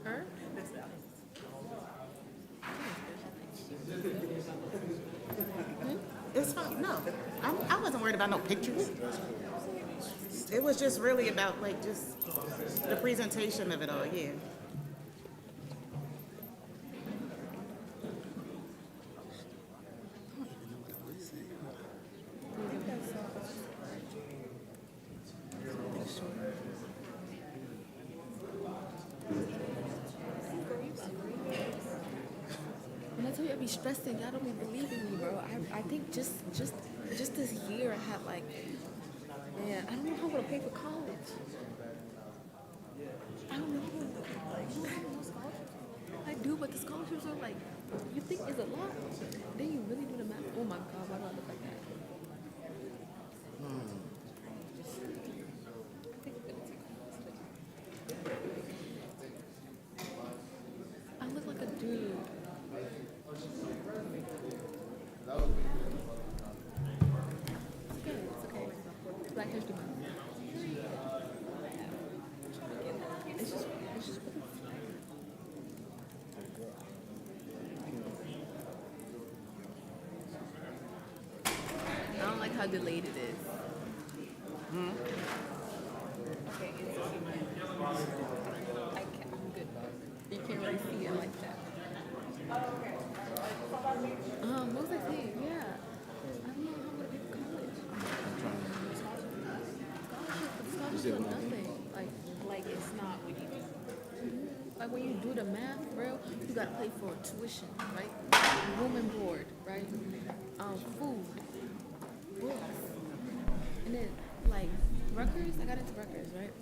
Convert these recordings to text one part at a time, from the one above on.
Her? It's fine. No, I wasn't worried about no pictures. It was just really about like just the presentation of it all. Yeah. When I tell you I be stressing, y'all don't be believing me, bro. I think just this year I had like, man, I don't know how I'm gonna pay for college. I don't know. You don't have no scholarships? I do, but the scholarships are like, you think it's a lot, then you really do the math. Oh my God, why do I look like that? I look like a dude. It's okay. Black History Month. It's just I don't like how delayed it is. Okay, I'm good. You can't really see it like that. What was I saying? Yeah. I don't know how I'm gonna pay for college. Scholarships are nothing. Like it's not when you like when you do the math, bro, you gotta pay for tuition, right? Room and board, right? Food, books, and then like Rutgers. I got into Rutgers, right?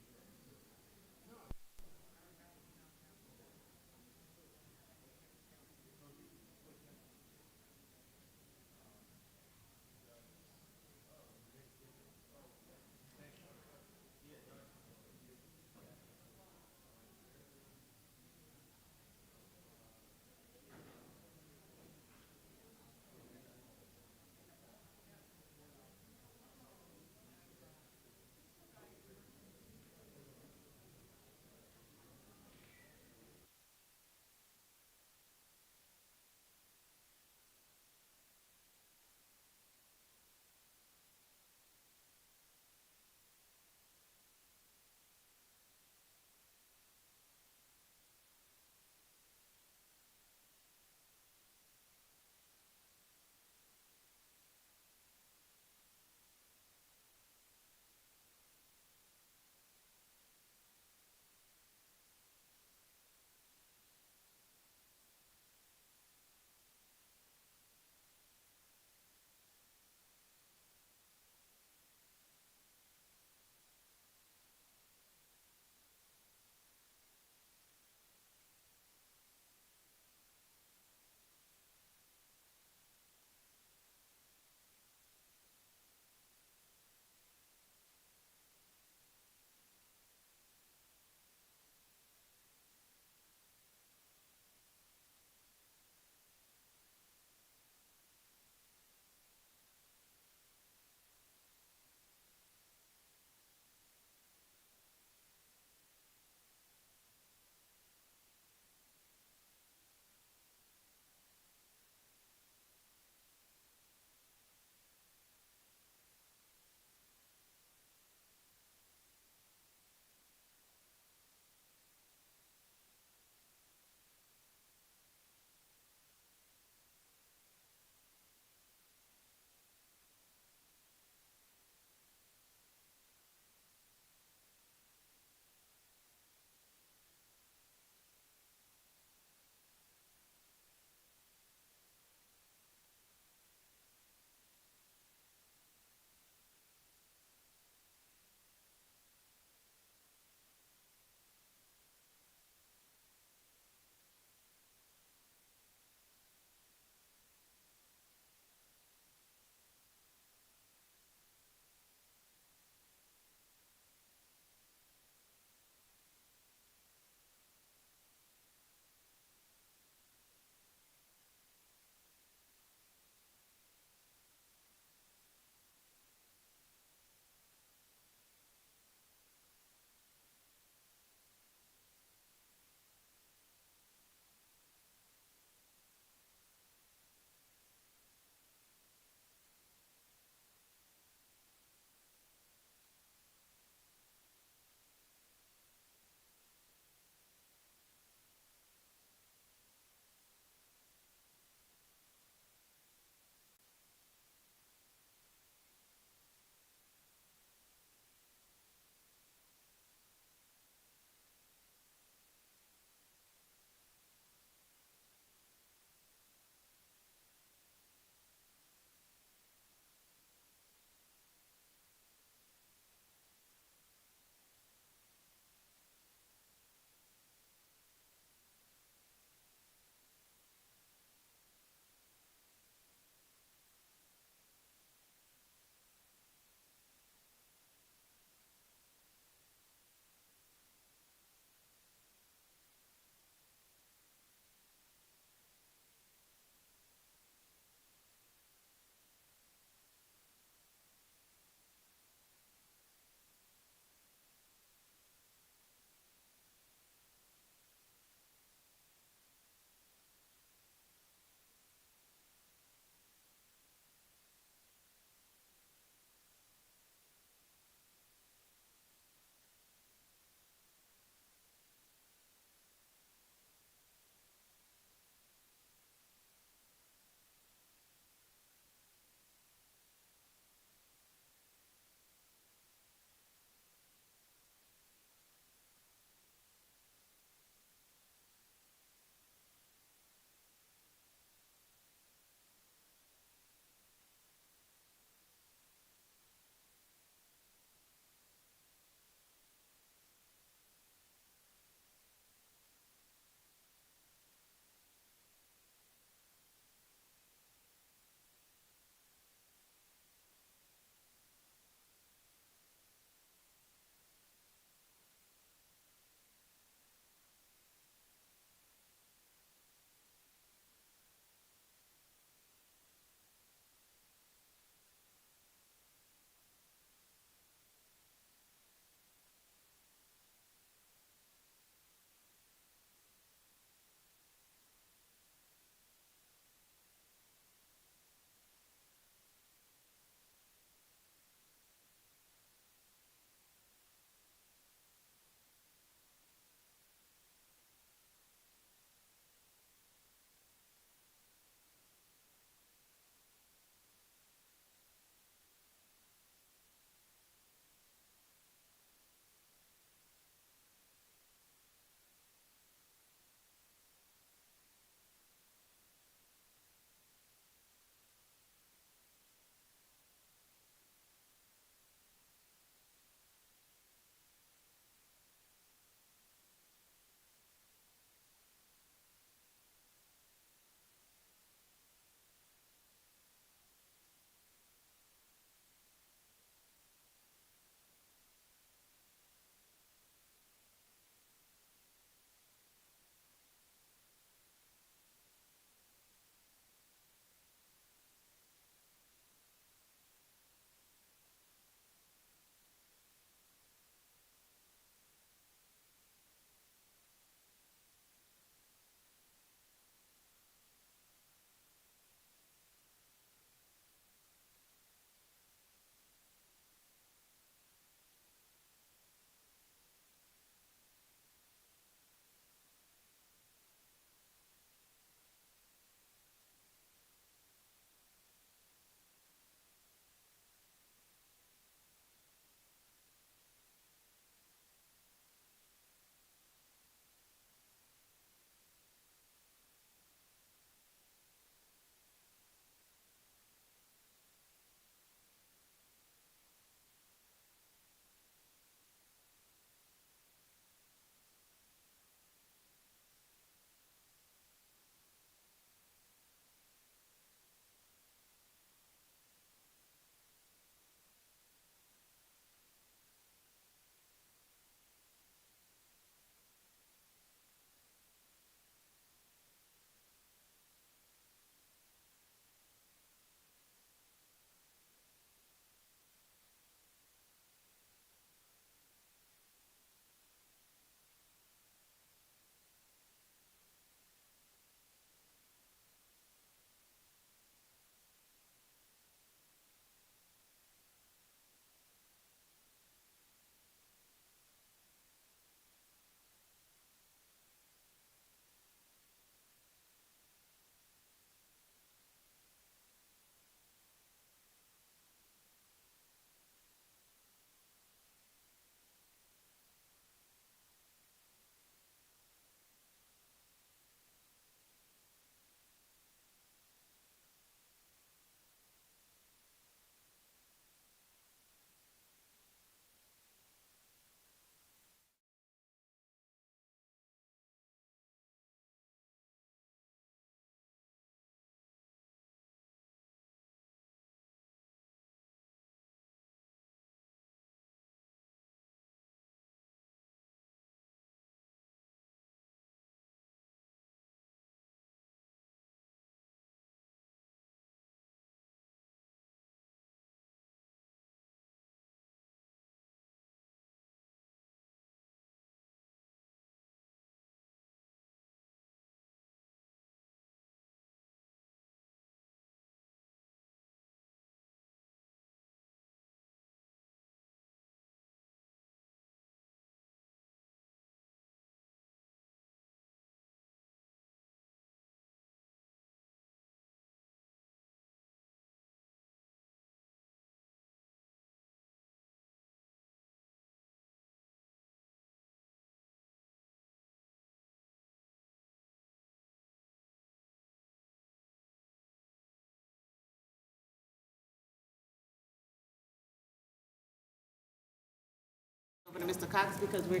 to Mr. Cox because we're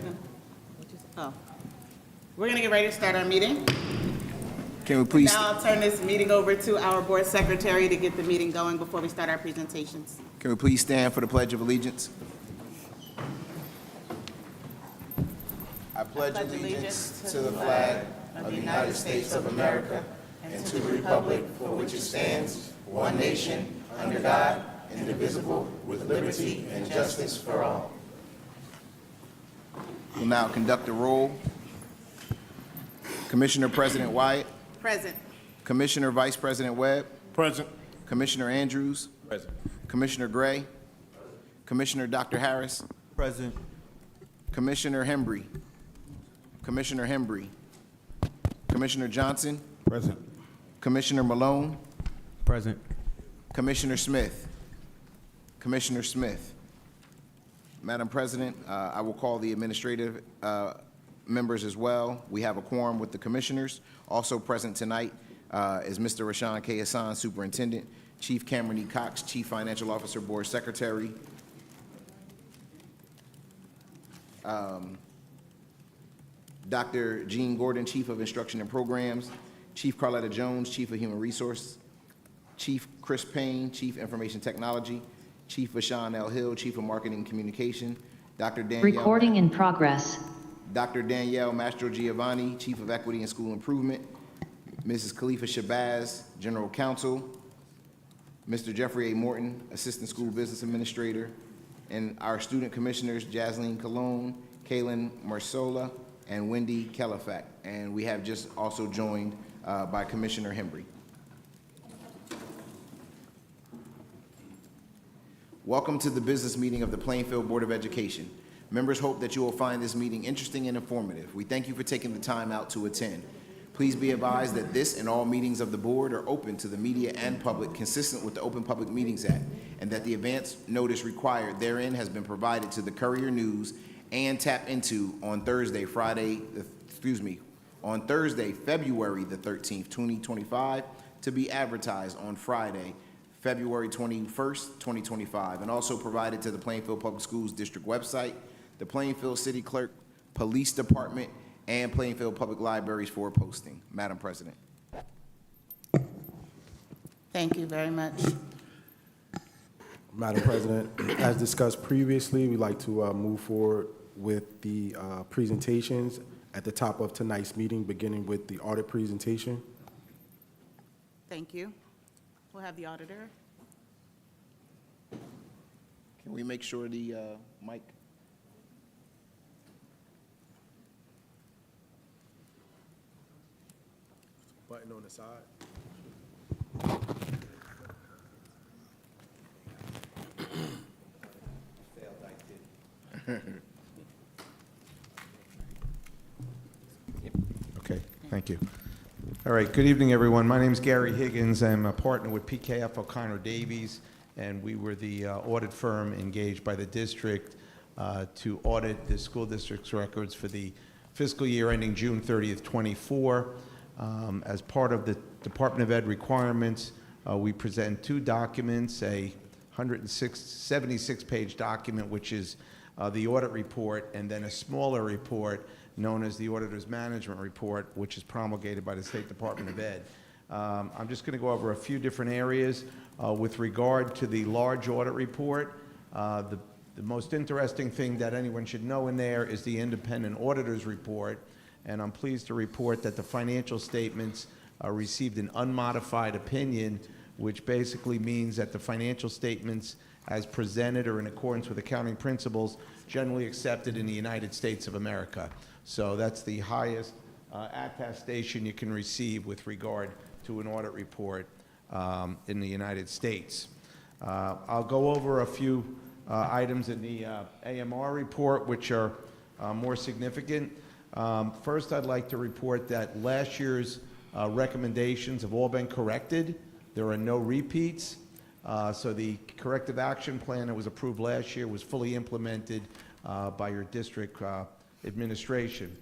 gonna get ready to start our meeting. Can we please, Now I'll turn this meeting over to our board secretary to get the meeting going before we start our presentations. can we please stand for the Pledge of Allegiance? I pledge allegiance to the flag of the United States of America and to the republic for which it stands, one nation, under God, indivisible, with liberty and justice for all. We'll now conduct a roll. Commissioner President Wyatt, Present. Commissioner Vice President Webb, Present. Commissioner Andrews, Present. Commissioner Gray, Commissioner Dr. Harris, Present. Commissioner Hembry, Commissioner Hembry, Commissioner Johnson, Present. Commissioner Malone, Present. Commissioner Smith, Commissioner Smith. Madam President, I will call the administrative members as well. We have a quorum with the commissioners. Also present tonight is Mr. Rashawn K. Hassan, Superintendent, Chief Cameron E. Cox, Chief Financial Officer, Board Secretary, Dr. Gene Gordon, Chief of Instruction and Programs, Chief Carletta Jones, Chief of Human Resources, Chief Chris Payne, Chief Information Technology, Chief Vashawn L. Hill, Chief of Marketing and Communication, Dr. Recording in progress. Dr. Danielle Mastro Giovanni, Chief of Equity and School Improvement, Mrs. Khalifa Shabazz, General Counsel, Mr. Jeffrey A. Morton, Assistant School Business Administrator, and our student commissioners, Jasleen Colon, Kaylin Marsola, and Wendy Kellefat. And we have just also joined by Commissioner Hembry. Welcome to the business meeting of the Plainfield Board of Education. Members hope that you will find this meeting interesting and informative. We thank you for taking the time out to attend. Please be advised that this and all meetings of the board are open to the media and public consistent with the Open Public Meetings Act, and that the advance notice required therein has been provided to the Courier News and tapped into on Thursday, February the 13th, 2025, to be advertised on Friday, February 21st, 2025, and also provided to the Plainfield Public Schools District website, the Plainfield City Clerk, Police Department, and Plainfield Public Libraries for posting. Madam President. Thank you very much. Madam President, as discussed previously, we'd like to move forward with the presentations at the top of tonight's meeting, beginning with the audit presentation. Thank you. We'll have the auditor. Can we make sure the mic? Button on the side. Okay, thank you. All right, good evening, everyone. My name is Gary Higgins. I'm a partner with PKF O'Connor Davies, and we were the audit firm engaged by the district to audit the school district's records for the fiscal year ending June 30th, 24. As part of the Department of Ed requirements, we present two documents, a 176-page document, which is the audit report, and then a smaller report known as the Auditor's Management Report, which is promulgated by the State Department of Ed. I'm just going to go over a few different areas. With regard to the large audit report, the most interesting thing that anyone should know in there is the Independent Auditor's Report, and I'm pleased to report that the financial statements received an unmodified opinion, which basically means that the financial statements as presented are in accordance with accounting principles generally accepted in the United States of America. So that's the highest attestation you can receive with regard to an audit report in the United States. I'll go over a few items in the AMR report which are more significant. First, I'd like to report that last year's recommendations have all been corrected. There are no repeats. So the corrective action plan that was approved last year was fully implemented by your district administration.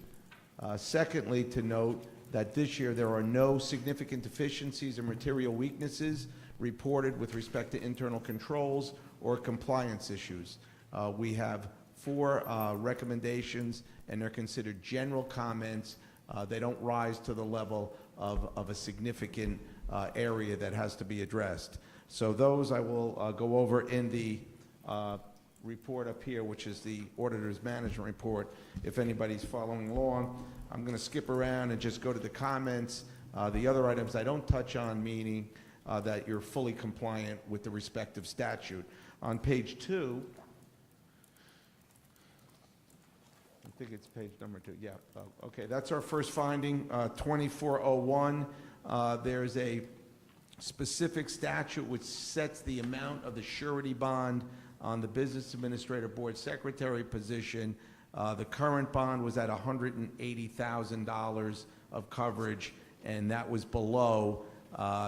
Secondly, to note that this year there are no significant deficiencies or material weaknesses reported with respect to internal controls or compliance issues. We have 4 recommendations, and they're considered general comments. They don't rise to the level of a significant area that has to be addressed. So those I will go over in the report up here, which is the Auditor's Management Report, if anybody's following along. I'm going to skip around and just go to the comments. The other items I don't touch on, meaning that you're fully compliant with the respective statute. On page 2, I think it's page number 2, yeah, okay, that's our first finding, 2401. There's a specific statute which sets the amount of the surety bond on the Business Administrator Board Secretary position. The current bond was at $180,000 of coverage, and that was below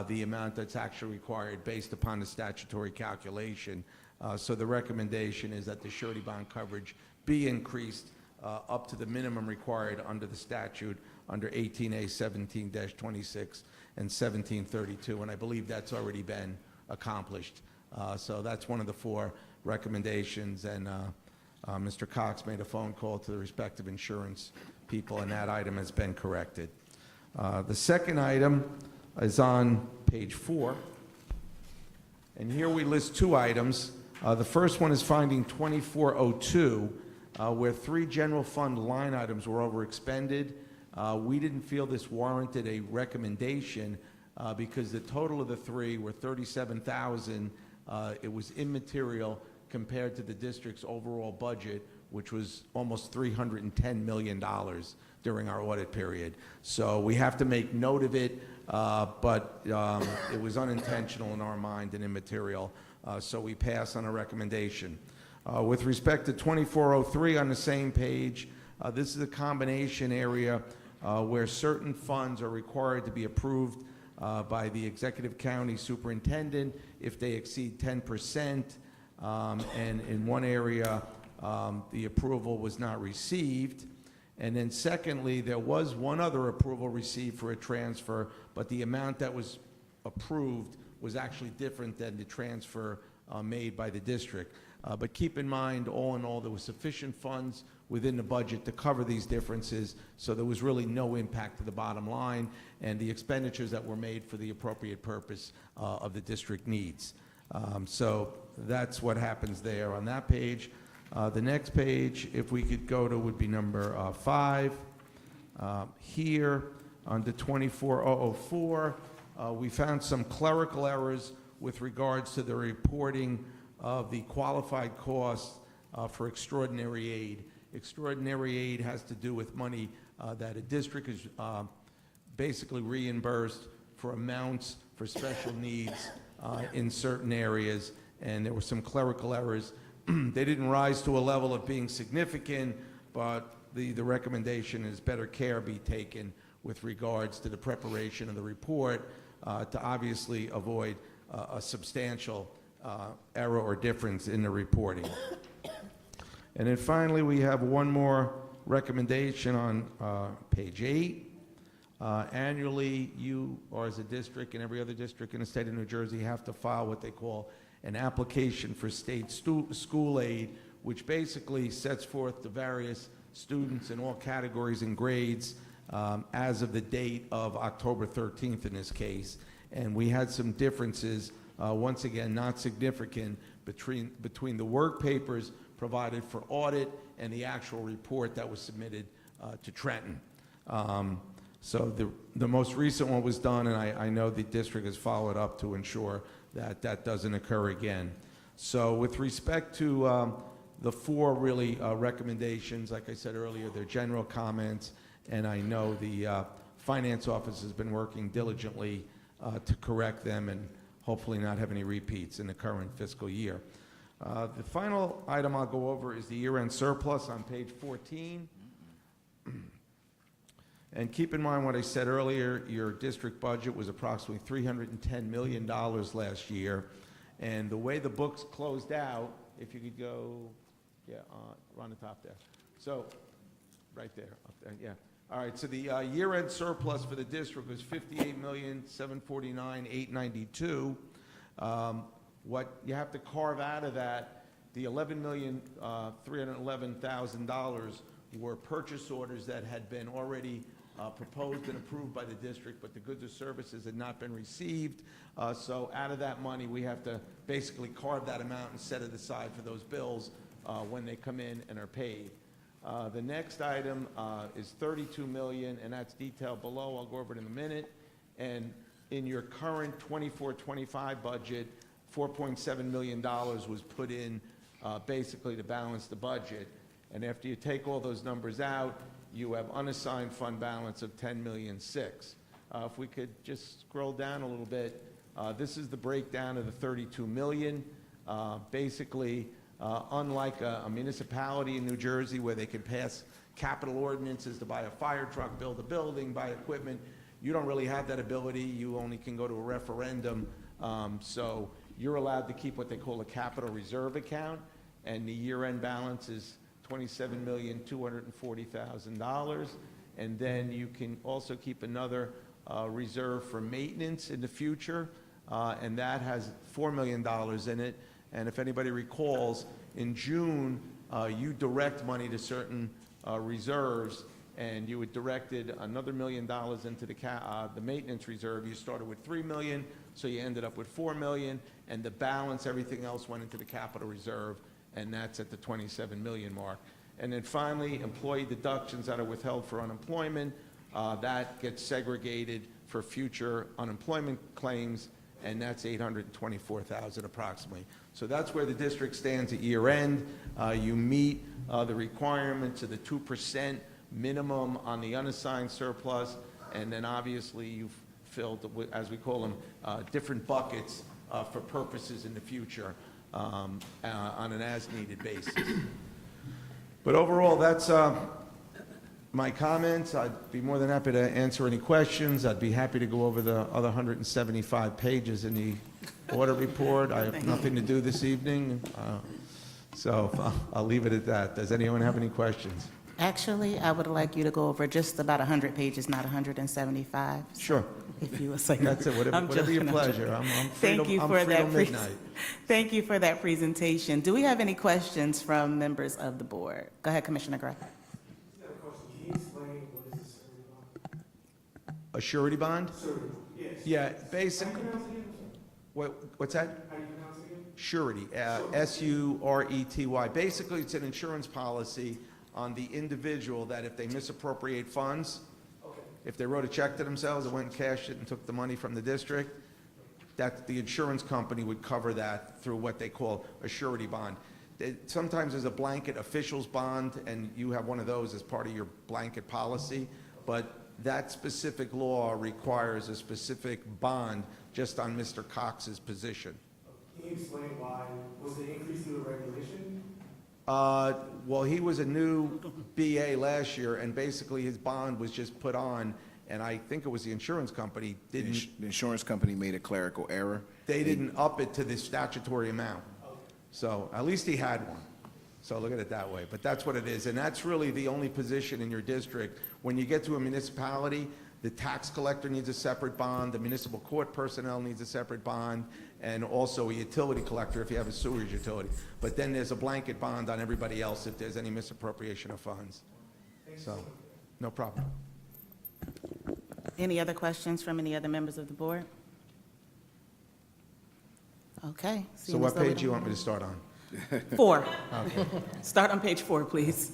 the amount that's actually required based upon the statutory calculation. So the recommendation is that the surety bond coverage be increased up to the minimum required under the statute under 18A 17-26 and 1732, and I believe that's already been accomplished. So that's one of the 4 recommendations, and Mr. Cox made a phone call to the respective insurance people, and that item has been corrected. The second item is on page 4, and here we list 2 items. The first one is finding 2402, where 3 general fund line items were overexpended. We didn't feel this warranted a recommendation because the total of the 3 were $37,000. It was immaterial compared to the district's overall budget, which was almost $310 million during our audit period. So we have to make note of it, but it was unintentional in our mind and immaterial, so we pass on a recommendation. With respect to 2403 on the same page, this is a combination area where certain funds are required to be approved by the executive county superintendent if they exceed 10%, and in one area the approval was not received. And then secondly, there was one other approval received for a transfer, but the amount that was approved was actually different than the transfer made by the district. But keep in mind, all in all, there was sufficient funds within the budget to cover these differences, so there was really no impact to the bottom line and the expenditures that were made for the appropriate purpose of the district needs. So that's what happens there on that page. The next page, if we could go to, would be number 5. Here, under 24004, we found some clerical errors with regards to the reporting of the qualified costs for extraordinary aid. Extraordinary aid has to do with money that a district is basically reimbursed for amounts for special needs in certain areas, and there were some clerical errors. They didn't rise to a level of being significant, but the recommendation is better care be taken with regards to the preparation of the report to obviously avoid a substantial error or difference in the reporting. And then finally, we have one more recommendation on page 8. Annually, you, or as a district and every other district in the state of New Jersey, have to file what they call an application for state school aid, which basically sets forth the various students in all categories and grades as of the date of October 13th in this case. And we had some differences, once again, not significant, between the work papers provided for audit and the actual report that was submitted to Trenton. So the most recent one was done, and I know the district has followed up to ensure that that doesn't occur again. So with respect to the 4 really recommendations, like I said earlier, they're general comments, and I know the finance office has been working diligently to correct them and hopefully not have any repeats in the current fiscal year. The final item I'll go over is the year-end surplus on page 14. And keep in mind what I said earlier, your district budget was approximately $310 million last year. And the way the books closed out, if you could go, yeah, on the top there. So, right there, up there, yeah. All right, so the year-end surplus for the district was $58,749,892. What you have to carve out of that The $11,311,000 were purchase orders that had been already proposed and approved by the district, but the goods or services had not been received. So out of that money, we have to basically carve that amount and set it aside for those bills when they come in and are paid. The next item is $32 million, and that's detailed below. I'll go over it in a minute. And in your current 24-25 budget, $4.7 million was put in basically to balance the budget. And after you take all those numbers out, you have unassigned fund balance of $10.6 million. If we could just scroll down a little bit, this is the breakdown of the $32 million. Basically, unlike a municipality in New Jersey where they can pass capital ordinances to buy a fire truck, build a building, buy equipment, you don't really have that ability. You only can go to a referendum. So you're allowed to keep what they call a capital reserve account, and the year-end balance is $27,240,000. And then you can also keep another reserve for maintenance in the future, and that has $4 million in it. And if anybody recalls, in June, you direct money to certain reserves, and you had directed another $1 million into the maintenance reserve. You started with $3 million, so you ended up with $4 million, and the balance, everything else went into the capital reserve, and that's at the $27 million mark. And then finally, employee deductions that are withheld for unemployment, that gets segregated for future unemployment claims, and that's $824,000 approximately. So that's where the district stands at year end. You meet the requirements of the 2% minimum on the unassigned surplus, and then obviously you've filled, as we call them, different buckets for purposes in the future on an as-needed basis. But overall, that's my comments. I'd be more than happy to answer any questions. I'd be happy to go over the other 175 pages in the audit report. I have nothing to do this evening, so I'll leave it at that. Does anyone have any questions? Actually, I would like you to go over just about 100 pages, not 175. Sure. If you would say. That's it, whatever your pleasure. I'm free Thank you till for that. midnight. Thank you for that presentation. Do we have any questions from members of the board? Go ahead, Commissioner Gray. A surety bond? Yes. Yeah, basically. What's that? How do you pronounce it again? Surety, S-U-R-E-T-Y. Basically, it's an insurance policy on the individual that if they misappropriate funds, if they wrote a check to themselves and went and cashed it and took the money from the district, that the insurance company would cover that through what they call a surety bond. Sometimes there's a blanket officials bond, and you have one of those as part of your blanket policy, but that specific law requires a specific bond just on Mr. Cox's position. Can you explain why? Was the increase due to regulation? Well, he was a new BA last year, and basically his bond was just put on, and I think it was the insurance company didn't. The insurance company made a clerical error. They didn't up it to the statutory amount. So at least he had one. So look at it that way. But that's what it is, and that's really the only position in your district. When you get to a municipality, the tax collector needs a separate bond, the municipal court personnel needs a separate bond, and also a utility collector if you have a sewage utility. But then there's a blanket bond on everybody else if there's any misappropriation of funds. So, no problem. Any other questions from any other members of the board? Okay. So what page do you want me to start on? 4. Okay. Start on page 4, please.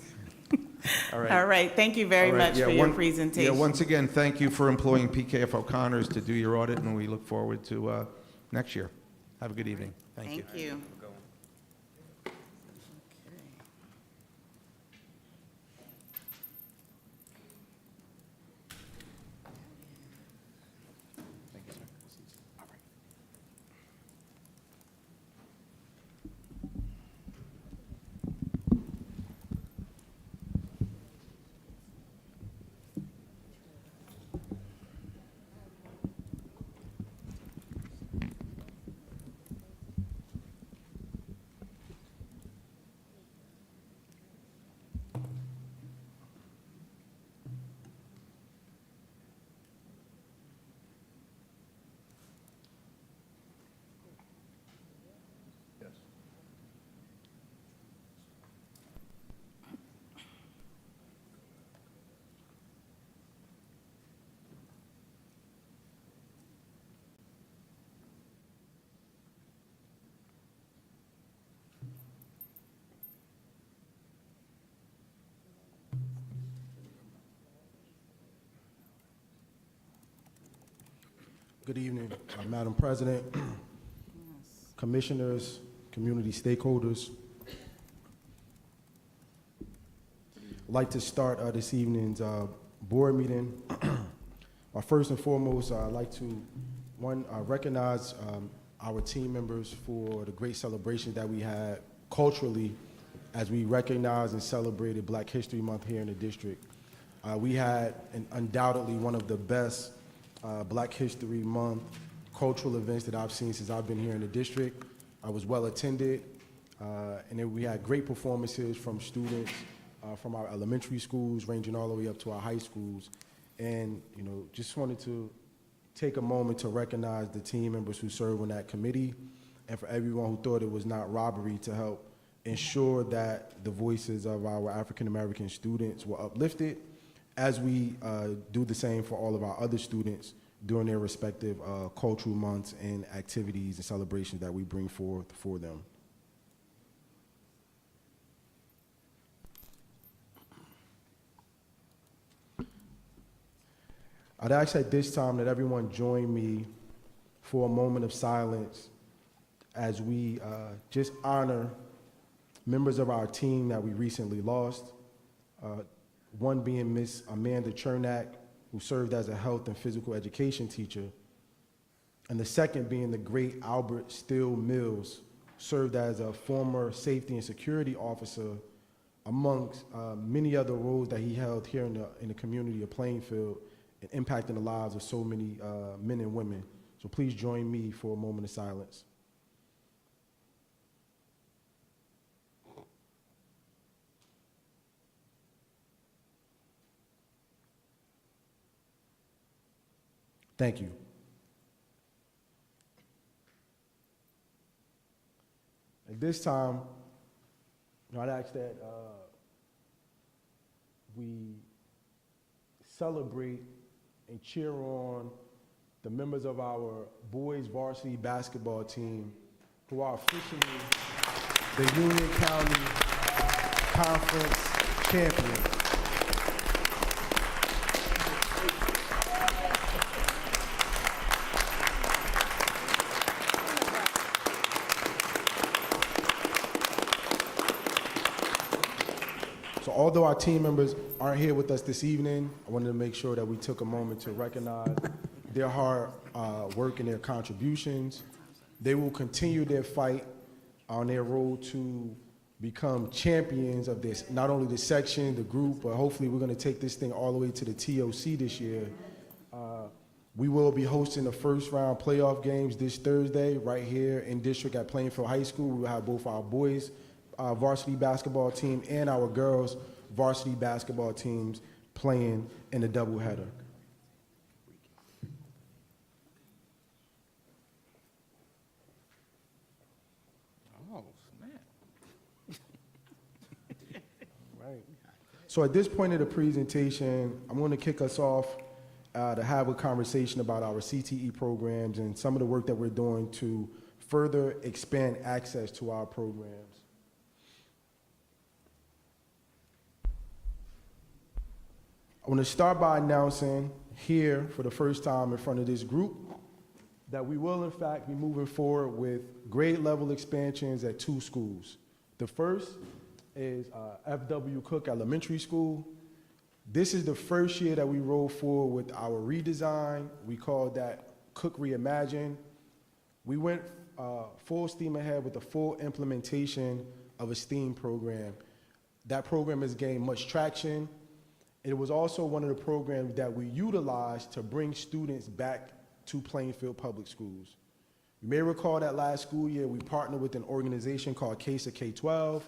All right. All right, thank you very All right, much yeah, for your Yeah, presentation. once again, thank you for employing PKF O'Connors to do your audit, and we look forward to next year. Have a good evening. Thank you. Thank you. Good evening, Madam President, commissioners, community stakeholders. I'd like to start this evening's board meeting. First and foremost, I'd like to, recognize our team members for the great celebration that we had culturally as we recognized and celebrated Black History Month here in the district. We had undoubtedly one of the best Black History Month cultural events that I've seen since I've been here in the district. I was well attended, and then we had great performances from students from our elementary schools, ranging all the way up to our high schools. And, you know, just wanted to take a moment to recognize the team members who served on that committee, and for everyone who thought it was not robbery to help ensure that the voices of our African-American students were uplifted, as we do the same for all of our other students during their respective cultural months and activities and celebrations that we bring forth for them. I'd ask at this time that everyone join me for a moment of silence as we just honor members of our team that we recently lost. One being Miss Amanda Chernak, who served as a health and physical education teacher, and the second being the great Albert Steele Mills, served as a former safety and security officer, amongst many other roles that he held here in the community of Plainfield, and impacting the lives of so many men and women. So please join me for a moment of silence. Thank you. At this time, I'd ask that we celebrate and cheer on the members of our boys varsity basketball team who are officially the Union County Conference champions. So although our team members aren't here with us this evening, I wanted to make sure that we took a moment to recognize their hard work and their contributions. They will continue their fight on their road to become champions of this, not only the section, the group, but hopefully we're going to take this thing all the way to the TOC this year. We will be hosting the first round playoff games this Thursday right here in district at Plainfield High School. We will have both our boys varsity basketball team and our girls varsity basketball teams playing in a doubleheader. Oh, snap. Right. So at this point of the presentation, I'm going to kick us off to have a conversation about our CTE programs and some of the work that we're doing to further expand access to our programs. I want to start by announcing here for the first time in front of this group that we will in fact be moving forward with grade level expansions at 2 schools. The first is F.W. Cook Elementary School. This is the first year that we roll forward with our redesign. We call that Cook Reimagine. We went full steam ahead with the full implementation of a STEAM program. That program has gained much traction. It was also one of the programs that we utilized to bring students back to Plainfield Public Schools. You may recall that last school year we partnered with an organization called CASA K-12.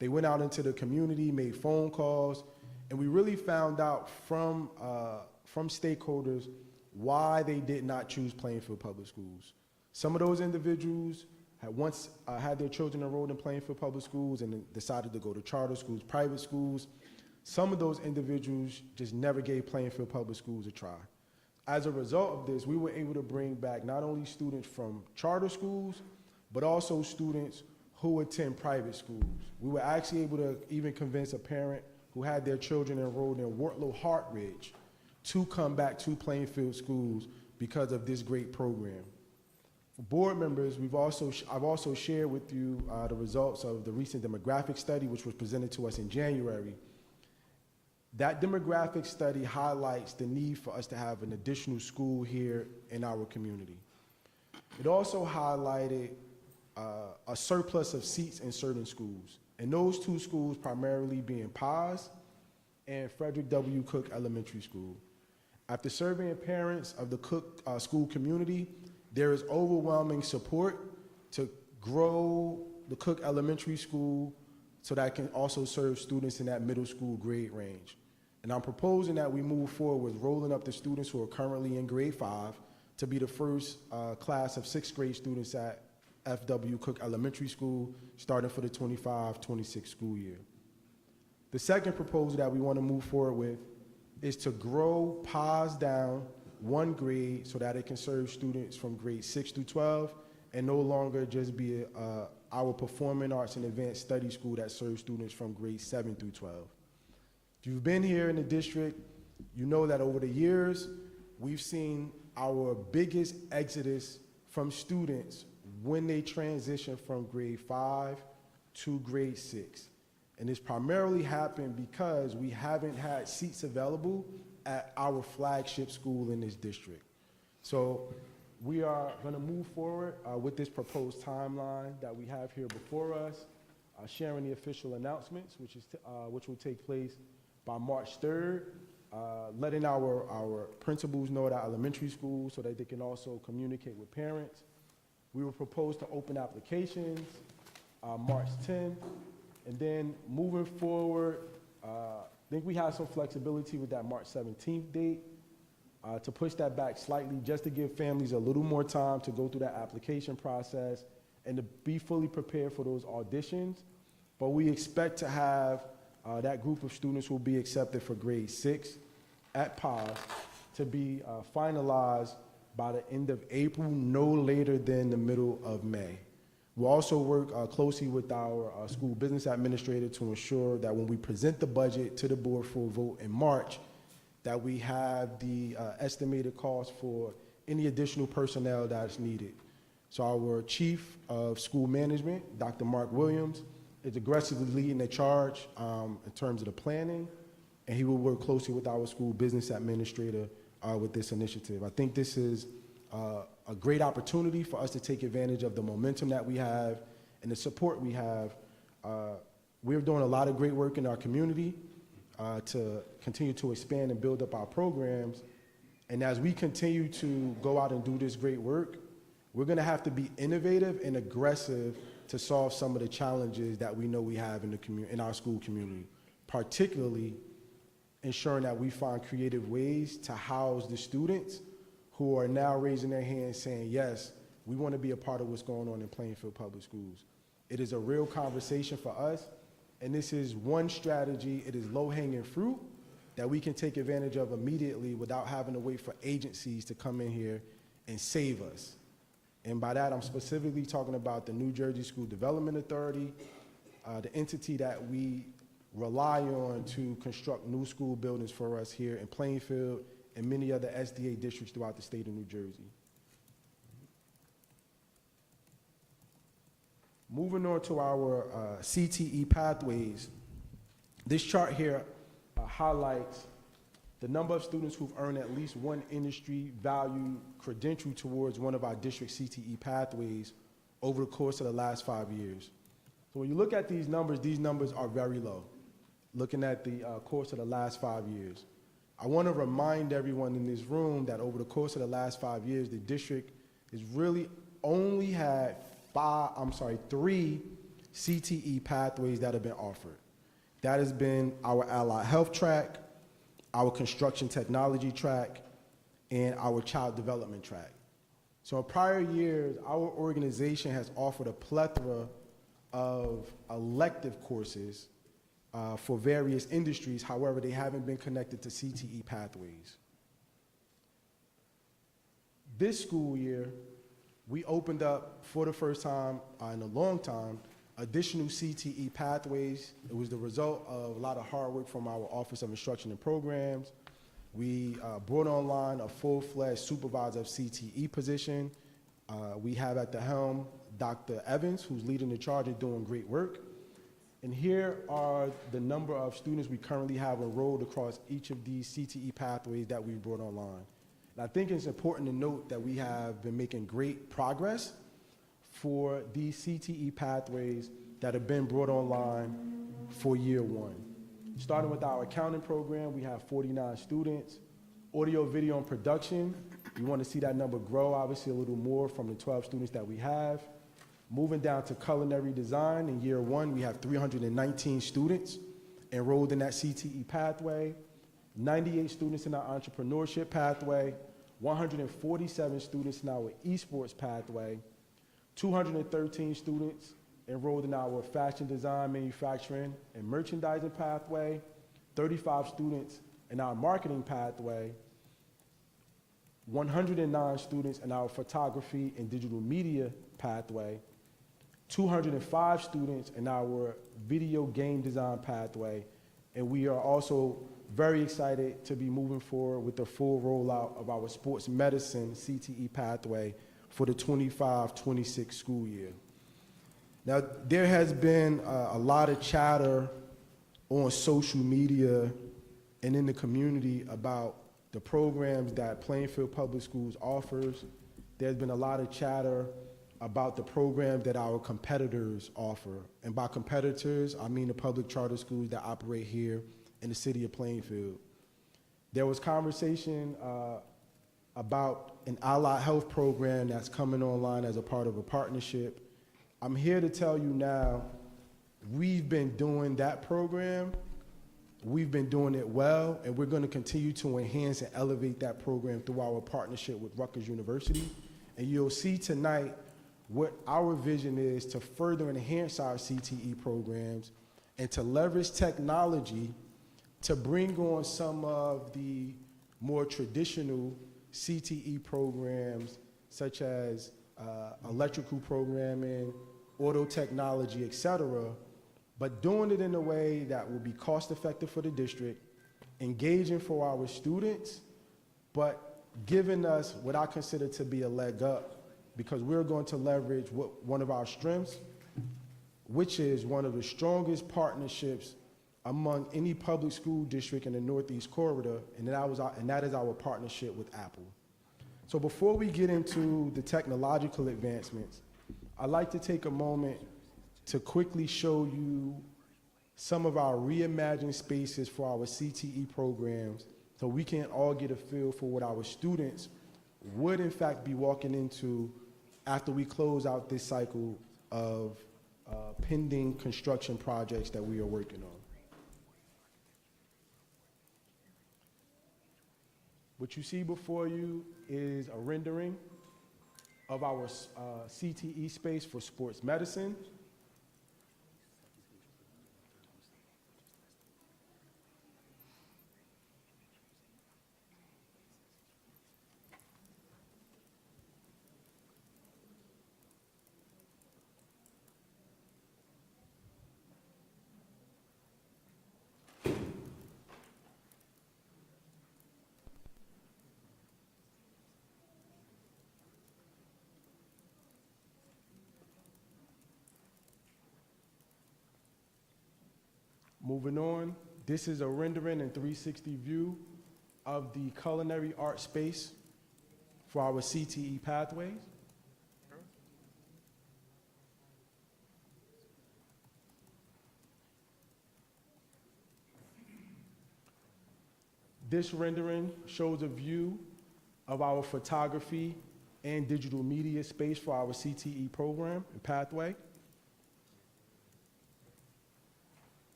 They went out into the community, made phone calls, and we really found out from stakeholders why they did not choose Plainfield Public Schools. Some of those individuals had once had their children enrolled in Plainfield Public Schools and decided to go to charter schools, private schools. Some of those individuals just never gave Plainfield Public Schools a try. As a result of this, we were able to bring back not only students from charter schools, but also students who attend private schools. We were actually able to even convince a parent who had their children enrolled in Wortlow Hartridge to come back to Plainfield schools because of this great program. For board members, I've also shared with you the results of the recent demographic study, which was presented to us in January. That demographic study highlights the need for us to have an additional school here in our community. It also highlighted a surplus of seats in certain schools, and those two schools primarily being Paz and Frederick W. Cook Elementary School. After surveying parents of the Cook school community, there is overwhelming support to grow the Cook Elementary School so that it can also serve students in that middle school grade range. And I'm proposing that we move forward with rolling up the students who are currently in grade 5 to be the first class of 6th grade students at FW Cook Elementary School, starting for the 25-26 school year. The second proposal that we want to move forward with is to grow Paz down 1 grade so that it can serve students from grade 6 through 12 and no longer just be our performing arts and advanced study school that serves students from grade 7 through 12. If you've been here in the district, you know that over the years, we've seen our biggest exodus from students when they transition from grade 5 to grade 6. And it's primarily happened because we haven't had seats available at our flagship school in this district. So we are going to move forward with this proposed timeline that we have here before us, sharing the official announcements, which will take place by March 3rd, letting our principals know at our elementary school so that they can also communicate with parents. We will propose to open applications March 10th, and then moving forward, I think we have some flexibility with that March 17th date to push that back slightly just to give families a little more time to go through that application process and to be fully prepared for those auditions. But we expect to have that group of students who will be accepted for grade 6 at Paz to be finalized by the end of April, no later than the middle of May. We'll also work closely with our school business administrator to ensure that when we present the budget to the board for a vote in March, that we have the estimated cost for any additional personnel that's needed. So our chief of school management, Dr. Mark Williams, is aggressively leading the charge in terms of the planning, and he will work closely with our school business administrator with this initiative. I think this is a great opportunity for us to take advantage of the momentum that we have and the support we have. We're doing a lot of great work in our community to continue to expand and build up our programs. And as we continue to go out and do this great work, we're going to have to be innovative and aggressive to solve some of the challenges that we know we have in our school community, particularly ensuring that we find creative ways to house the students who are now raising their hands saying, yes, we want to be a part of what's going on in Plainfield Public Schools. It is a real conversation for us, and this is one strategy. It is low-hanging fruit that we can take advantage of immediately without having to wait for agencies to come in here and save us. And by that, I'm specifically talking about the New Jersey School Development Authority, the entity that we rely on to construct new school buildings for us here in Plainfield and many other SDA districts throughout the state of New Jersey. Moving on to our CTE pathways, this chart here highlights the number of students who've earned at least one industry value credential towards one of our district CTE pathways over the course of the last 5 years. So when you look at these numbers are very low, looking at the course of the last 5 years. I want to remind everyone in this room that over the course of the last 5 years, the district has really only had 3 CTE pathways that have been offered. That has been our allied health track, our construction technology track, and our child development track. So in prior years, our organization has offered a plethora of elective courses for various industries. However, they haven't been connected to CTE pathways. This school year, we opened up for the first time in a long time additional CTE pathways. It was the result of a lot of hard work from our Office of Instruction and Programs, We brought online a full-fledged supervisor of CTE position. We have at the helm Dr. Evans, who's leading the charge and doing great work. And here are the number of students we currently have enrolled across each of these CTE pathways that we brought online. And I think it's important to note that we have been making great progress for these CTE pathways that have been brought online for year one. Starting with our accounting program, we have 49 students. Audio, video, and production, we want to see that number grow, obviously a little more from the 12 students that we have. Moving down to culinary design, in year one, we have 319 students enrolled in that CTE pathway, 98 students in our entrepreneurship pathway, 147 students in our esports pathway, 213 students enrolled in our fashion design, manufacturing, and merchandising pathway, 35 students in our marketing pathway, 109 students in our photography and digital media pathway, 205 students in our video game design pathway, and we are also very excited to be moving forward with the full rollout of our sports medicine CTE pathway for the 25-26 school year. Now, there has been a lot of chatter on social media and in the community about the programs that Plainfield Public Schools offers. There's been a lot of chatter about the programs that our competitors offer. And by competitors, I mean the public charter schools that operate here in the city of Plainfield. There was conversation about an allied health program that's coming online as a part of a partnership. I'm here to tell you now, we've been doing that program. We've been doing it well, and we're going to continue to enhance and elevate that program through our partnership with Rutgers University. And you'll see tonight what our vision is to further enhance our CTE programs and to leverage technology to bring on some of the more traditional CTE programs, such as electrical programming, auto technology, et cetera, but doing it in a way that will be cost effective for the district, engaging for our students, but giving us what I consider to be a leg up, because we're going to leverage one of our strengths, which is one of the strongest partnerships among any public school district in the Northeast Corridor, and that is our partnership with Apple. So before we get into the technological advancements, I'd like to take a moment to quickly show you some of our reimagined spaces for our CTE programs so we can all get a feel for what our students would in fact be walking into after we close out this cycle of pending construction projects that we are working on. What you see before you is a rendering of our CTE space for sports medicine. Moving on, this is a rendering and 360 view of the culinary art space for our CTE pathways. This rendering shows a view of our photography and digital media space for our CTE program and pathway.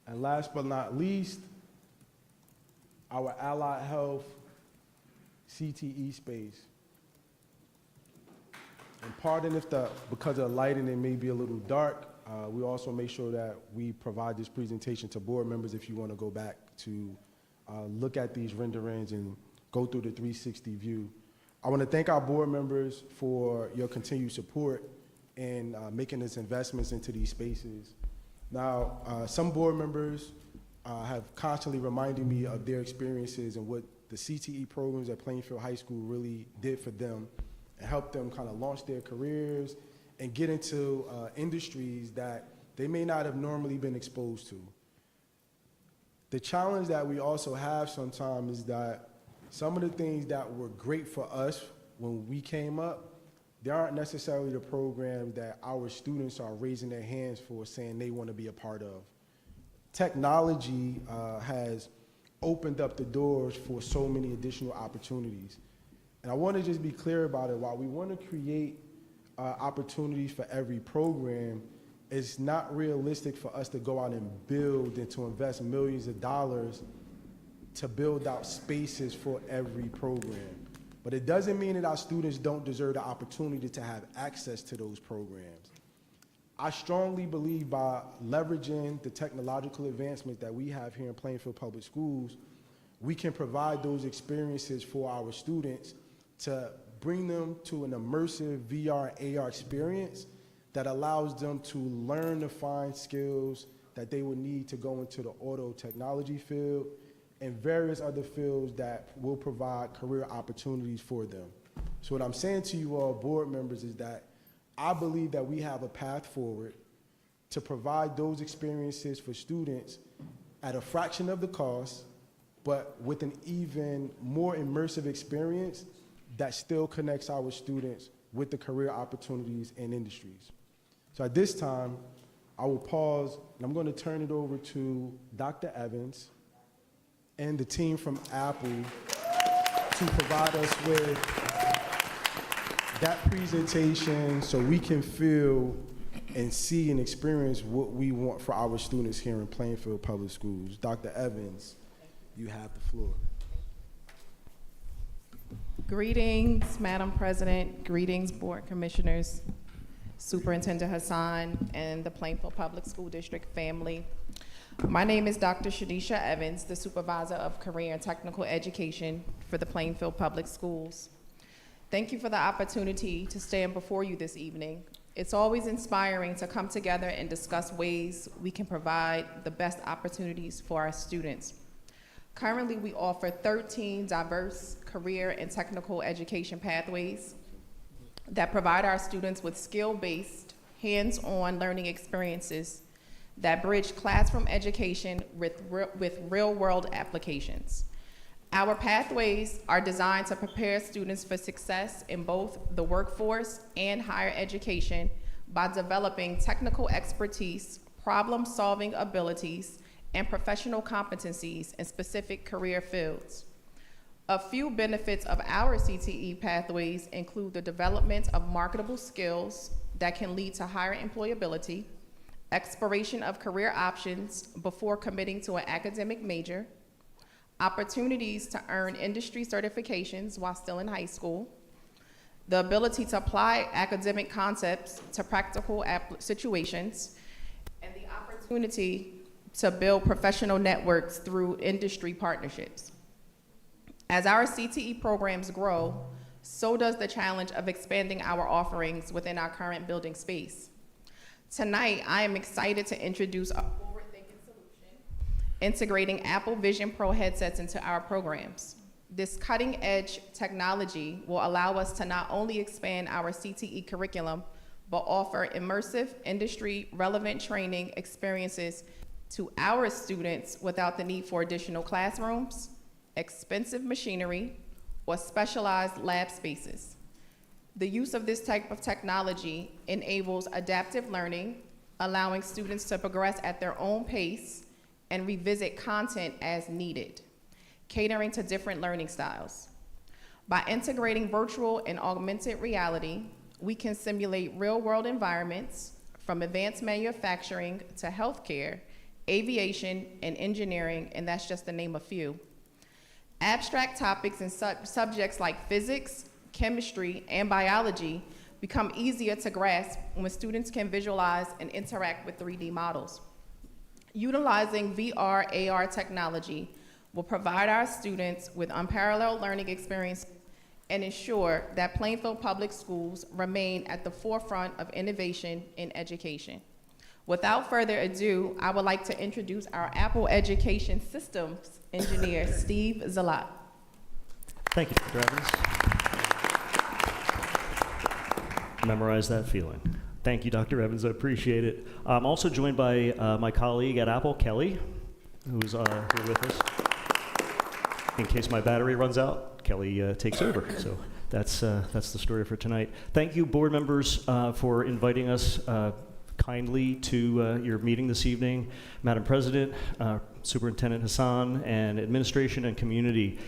And last but not least, our allied health CTE space. And pardon if because of the lighting, it may be a little dark. We also make sure that we provide this presentation to board members if you want to go back to look at these renderings and go through the 360 view. I want to thank our board members for your continued support in making these investments into these spaces. Now, some board members have constantly reminded me of their experiences and what the CTE programs at Plainfield High School really did for them and helped them kind of launch their careers and get into industries that they may not have normally been exposed to. The challenge that we also have sometimes is that some of the things that were great for us when we came up, they aren't necessarily the programs that our students are raising their hands for, saying they want to be a part of. Technology has opened up the doors for so many additional opportunities. And I want to just be clear about it. While we want to create opportunities for every program, it's not realistic for us to go out and build and to invest millions of dollars to build out spaces for every program. But it doesn't mean that our students don't deserve the opportunity to have access to those programs. I strongly believe by leveraging the technological advancement that we have here in Plainfield Public Schools, we can provide those experiences for our students to bring them to an immersive VR and AR experience that allows them to learn to find skills that they would need to go into the auto technology field and various other fields that will provide career opportunities for them. So what I'm saying to you all board members is that I believe that we have a path forward to provide those experiences for students at a fraction of the cost, but with an even more immersive experience that still connects our students with the career opportunities and industries. So at this time, I will pause, and I'm going to turn it over to Dr. Evans and the team from Apple to provide us with that presentation so we can feel and see and experience what we want for our students here in Plainfield Public Schools. Dr. Evans, you have the floor. Greetings, Madam President. Greetings, Board Commissioners, Superintendent Hassan, and the Plainfield Public School District family. My name is Dr. Shadisha Evans, the Supervisor of Career and Technical Education for the Plainfield Public Schools. Thank you for the opportunity to stand before you this evening. It's always inspiring to come together and discuss ways we can provide the best opportunities for our students. Currently, we offer 13 diverse career and technical education pathways that provide our students with skill-based, hands-on learning experiences that bridge classroom education with real-world applications. Our pathways are designed to prepare students for success in both the workforce and higher education by developing technical expertise, problem-solving abilities, and professional competencies in specific career fields. A few benefits of our CTE pathways include the development of marketable skills that can lead to higher employability, exploration of career options before committing to an academic major, opportunities to earn industry certifications while still in high school, the ability to apply academic concepts to practical situations, and the opportunity to build professional networks through industry partnerships. As our CTE programs grow, so does the challenge of expanding our offerings within our current building space. Tonight, I am excited to introduce a forward-thinking solution, integrating Apple Vision Pro headsets into our programs. This cutting-edge technology will allow us to not only expand our CTE curriculum, but offer immersive, industry-relevant training experiences to our students without the need for additional classrooms, expensive machinery, or specialized lab spaces. The use of this type of technology enables adaptive learning, allowing students to progress at their own pace and revisit content as needed, catering to different learning styles. By integrating virtual and augmented reality, we can simulate real-world environments from advanced manufacturing to healthcare, aviation, and engineering, and that's just to name a few. Abstract topics and subjects like physics, chemistry, and biology become easier to grasp when students can visualize and interact with 3D models. Utilizing VR, AR technology will provide our students with unparalleled learning experiences and ensure that Plainfield Public Schools remain at the forefront of innovation in education. Without further ado, I would like to introduce our Apple Education Systems engineer, Steve Zalat. Thank you, Dr. Evans. Memorize that feeling. Thank you, Dr. Evans. I appreciate it. I'm also joined by my colleague at Apple, Kelly, who's here with us. In case my battery runs out, Kelly takes over. So that's the story for tonight. Thank you, board members, for inviting us kindly to your meeting this evening. Madam President, Superintendent Hassan, and administration and community.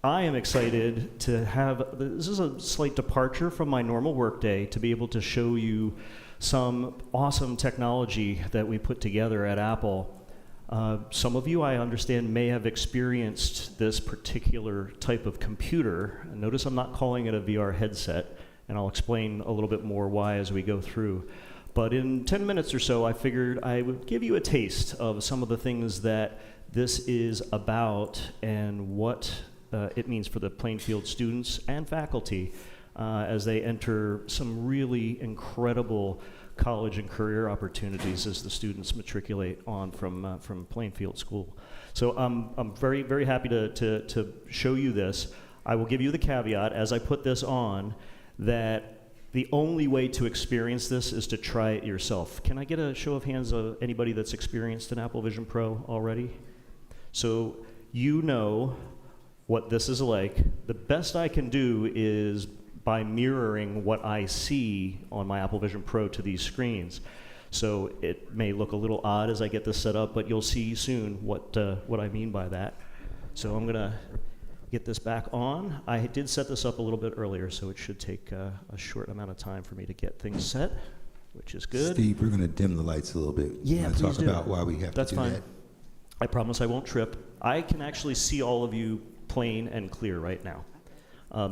I am excited to have, this is a slight departure from my normal workday, to be able to show you some awesome technology that we put together at Apple. Some of you, I understand, may have experienced this particular type of computer. Notice I'm not calling it a VR headset, and I'll explain a little bit more why as we go through. But in 10 minutes or so, I figured I would give you a taste of some of the things that this is about and what it means for the Plainfield students and faculty as they enter some really incredible college and career opportunities as the students matriculate on from Plainfield School. So I'm very, very happy to show you this. I will give you the caveat as I put this on that the only way to experience this is to try it yourself. Can I get a show of hands of anybody that's experienced an Apple Vision Pro already? So you know what this is like. The best I can do is by mirroring what I see on my Apple Vision Pro to these screens. So it may look a little odd as I get this set up, but you'll see soon what I mean by that. So I'm gonna get this back on. I did set this up a little bit earlier, so it should take a short amount of time for me to get things set, which is good. Steve, we're gonna dim the lights a little bit. Yeah, please please talk do. about why we have That's to do fine. that. I promise I won't trip. I can actually see all of you plain and clear right now.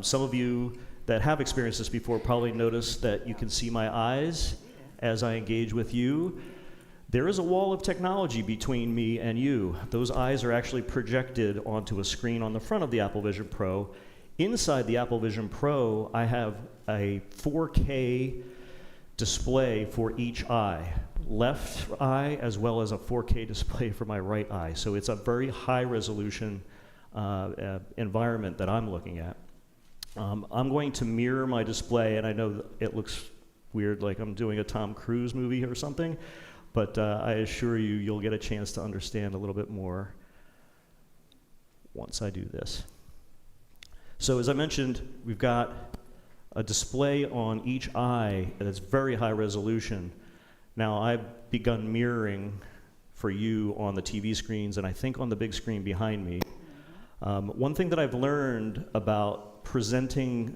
Some of you that have experienced this before probably notice that you can see my eyes as I engage with you. There is a wall of technology between me and you. Those eyes are actually projected onto a screen on the front of the Apple Vision Pro. Inside the Apple Vision Pro, I have a 4K display for each eye. Left eye as well as a 4K display for my right eye. So it's a very high resolution environment that I'm looking at. I'm going to mirror my display, and I know it looks weird, like I'm doing a Tom Cruise movie or something, but I assure you, you'll get a chance to understand a little bit more once I do this. So as I mentioned, we've got a display on each eye that's very high resolution. Now, I've begun mirroring for you on the TV screens, and I think on the big screen behind me. One thing that I've learned about presenting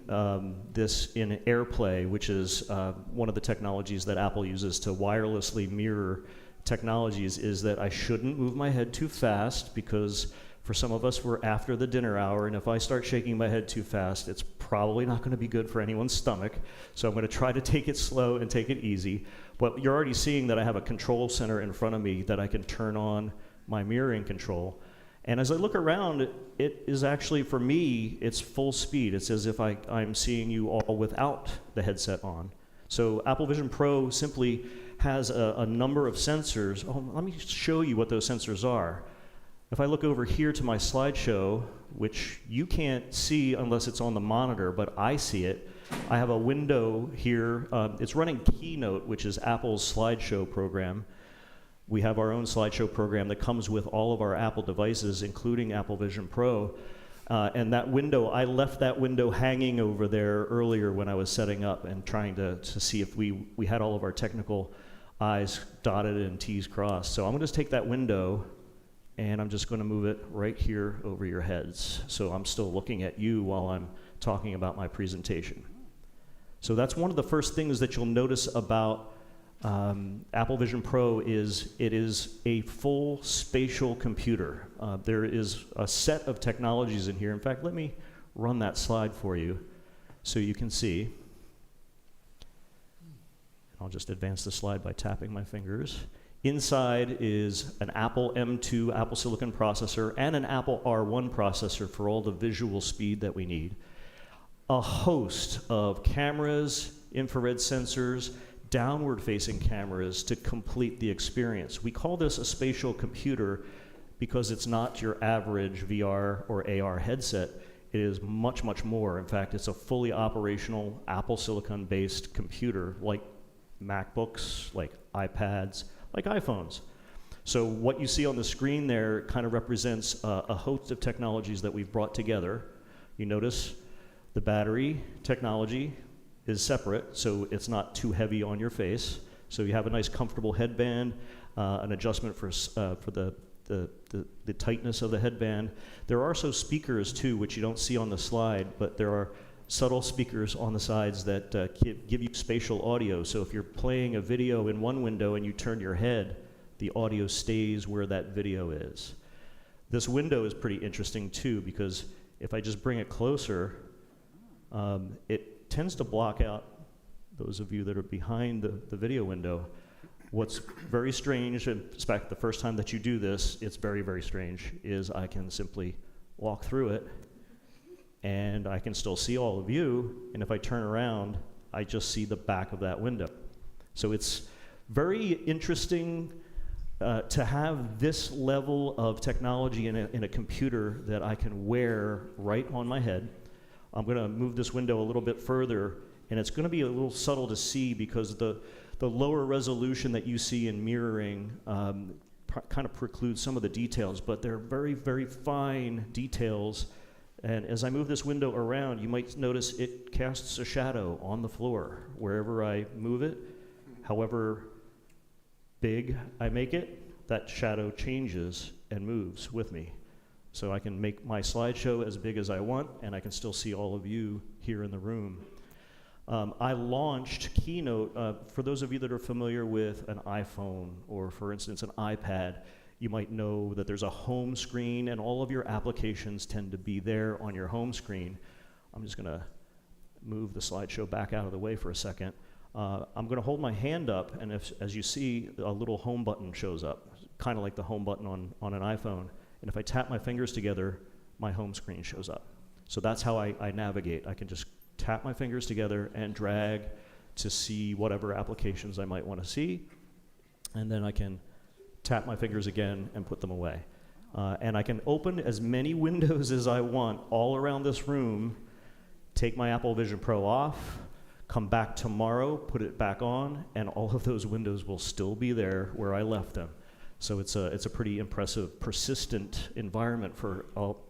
this in AirPlay, which is one of the technologies that Apple uses to wirelessly mirror technologies, is that I shouldn't move my head too fast, because for some of us, we're after the dinner hour, and if I start shaking my head too fast, it's probably not going to be good for anyone's stomach. So I'm going to try to take it slow and take it easy. But you're already seeing that I have a control center in front of me that I can turn on my mirroring control. And as I look around, it is actually, for me, it's full speed. It's as if I'm seeing you all without the headset on. So Apple Vision Pro simply has a number of sensors. Oh, let me show you what those sensors are. If I look over here to my slideshow, which you can't see unless it's on the monitor, but I see it, I have a window here. It's running Keynote, which is Apple's slideshow program. We have our own slideshow program that comes with all of our Apple devices, including Apple Vision Pro. And that window, I left that window hanging over there earlier when I was setting up and trying to see if we had all of our technical I's dotted and T's crossed. So I'm going to just take that window, and I'm just going to move it right here over your heads. So I'm still looking at you while I'm talking about my presentation. So that's one of the first things that you'll notice about Apple Vision Pro is it is a full spatial computer. There is a set of technologies in here. In fact, let me run that slide for you so you can see. I'll just advance the slide by tapping my fingers. Inside is an Apple M2 Apple Silicon processor and an Apple R1 processor for all the visual speed that we need. A host of cameras, infrared sensors, downward-facing cameras to complete the experience. We call this a spatial computer because it's not your average VR or AR headset. It is much, much more. In fact, it's a fully operational Apple Silicon-based computer like MacBooks, like iPads, like iPhones. So what you see on the screen there kind of represents a host of technologies that we've brought together. You notice the battery technology is separate, so it's not too heavy on your face. So you have a nice comfortable headband, an adjustment for the tightness of the headband. There are also speakers too, which you don't see on the slide, but there are subtle speakers on the sides that give you spatial audio. So if you're playing a video in one window and you turn your head, the audio stays where that video is. This window is pretty interesting too, because if I just bring it closer, it tends to block out those of you that are behind the video window. What's very strange, in fact, the first time that you do this, it's very, very strange, is I can simply walk through it, and I can still see all of you, and if I turn around, I just see the back of that window. So it's very interesting to have this level of technology in a computer that I can wear right on my head. I'm going to move this window a little bit further, and it's going to be a little subtle to see because the lower resolution that you see in mirroring kind of precludes some of the details, but they're very, very fine details. And as I move this window around, you might notice it casts a shadow on the floor wherever I move it. However big I make it, that shadow changes and moves with me. So I can make my slideshow as big as I want, and I can still see all of you here in the room. I launched Keynote, for those of you that are familiar with an iPhone or, for instance, an iPad, you might know that there's a home screen, and all of your applications tend to be there on your home screen. I'm just going to move the slideshow back out of the way for a second. I'm going to hold my hand up, and as you see, a little home button shows up, kind of like the home button on an iPhone. And if I tap my fingers together, my home screen shows up. So that's how I navigate. I can just tap my fingers together and drag to see whatever applications I might want to see. And then I can tap my fingers again and put them away. And I can open as many windows as I want all around this room, take my Apple Vision Pro off, come back tomorrow, put it back on, and all of those windows will still be there where I left them. So it's a pretty impressive, persistent environment for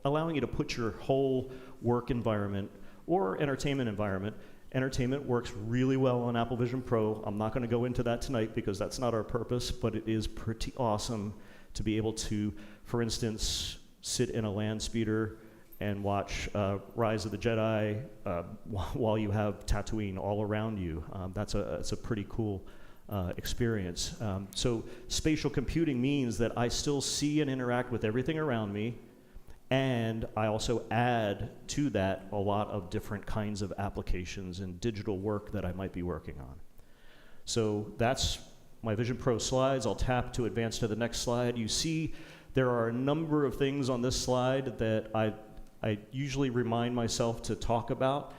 allowing you to put your whole work environment or entertainment environment. Entertainment works really well on Apple Vision Pro. I'm not going to go into that tonight because that's not our purpose, but it is pretty awesome to be able to, for instance, sit in a land speeder and watch Rise of the Jedi while you have Tatooine all around you. It's a pretty cool experience. So spatial computing means that I still see and interact with everything around me, and I also add to that a lot of different kinds of applications and digital work that I might be working on. So that's my Vision Pro slides. I'll tap to advance to the next slide. You see there are a number of things on this slide that I usually remind myself to talk about,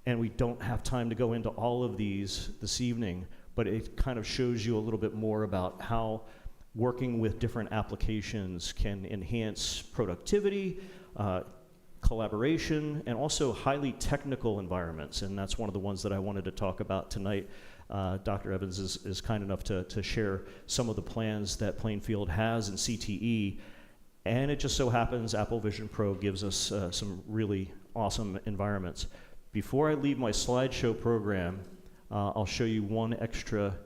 and we don't have time to go into all of these this evening, but it kind of shows you a little bit more about how working with different applications can enhance productivity, collaboration, and also highly technical environments, and that's one of the ones that I wanted to talk about tonight. Dr. Evans is kind enough to share some of the plans that Plainfield has in CTE, and it just so happens Apple Vision Pro gives us some really awesome environments. Before I leave my slideshow program, I'll show you one extra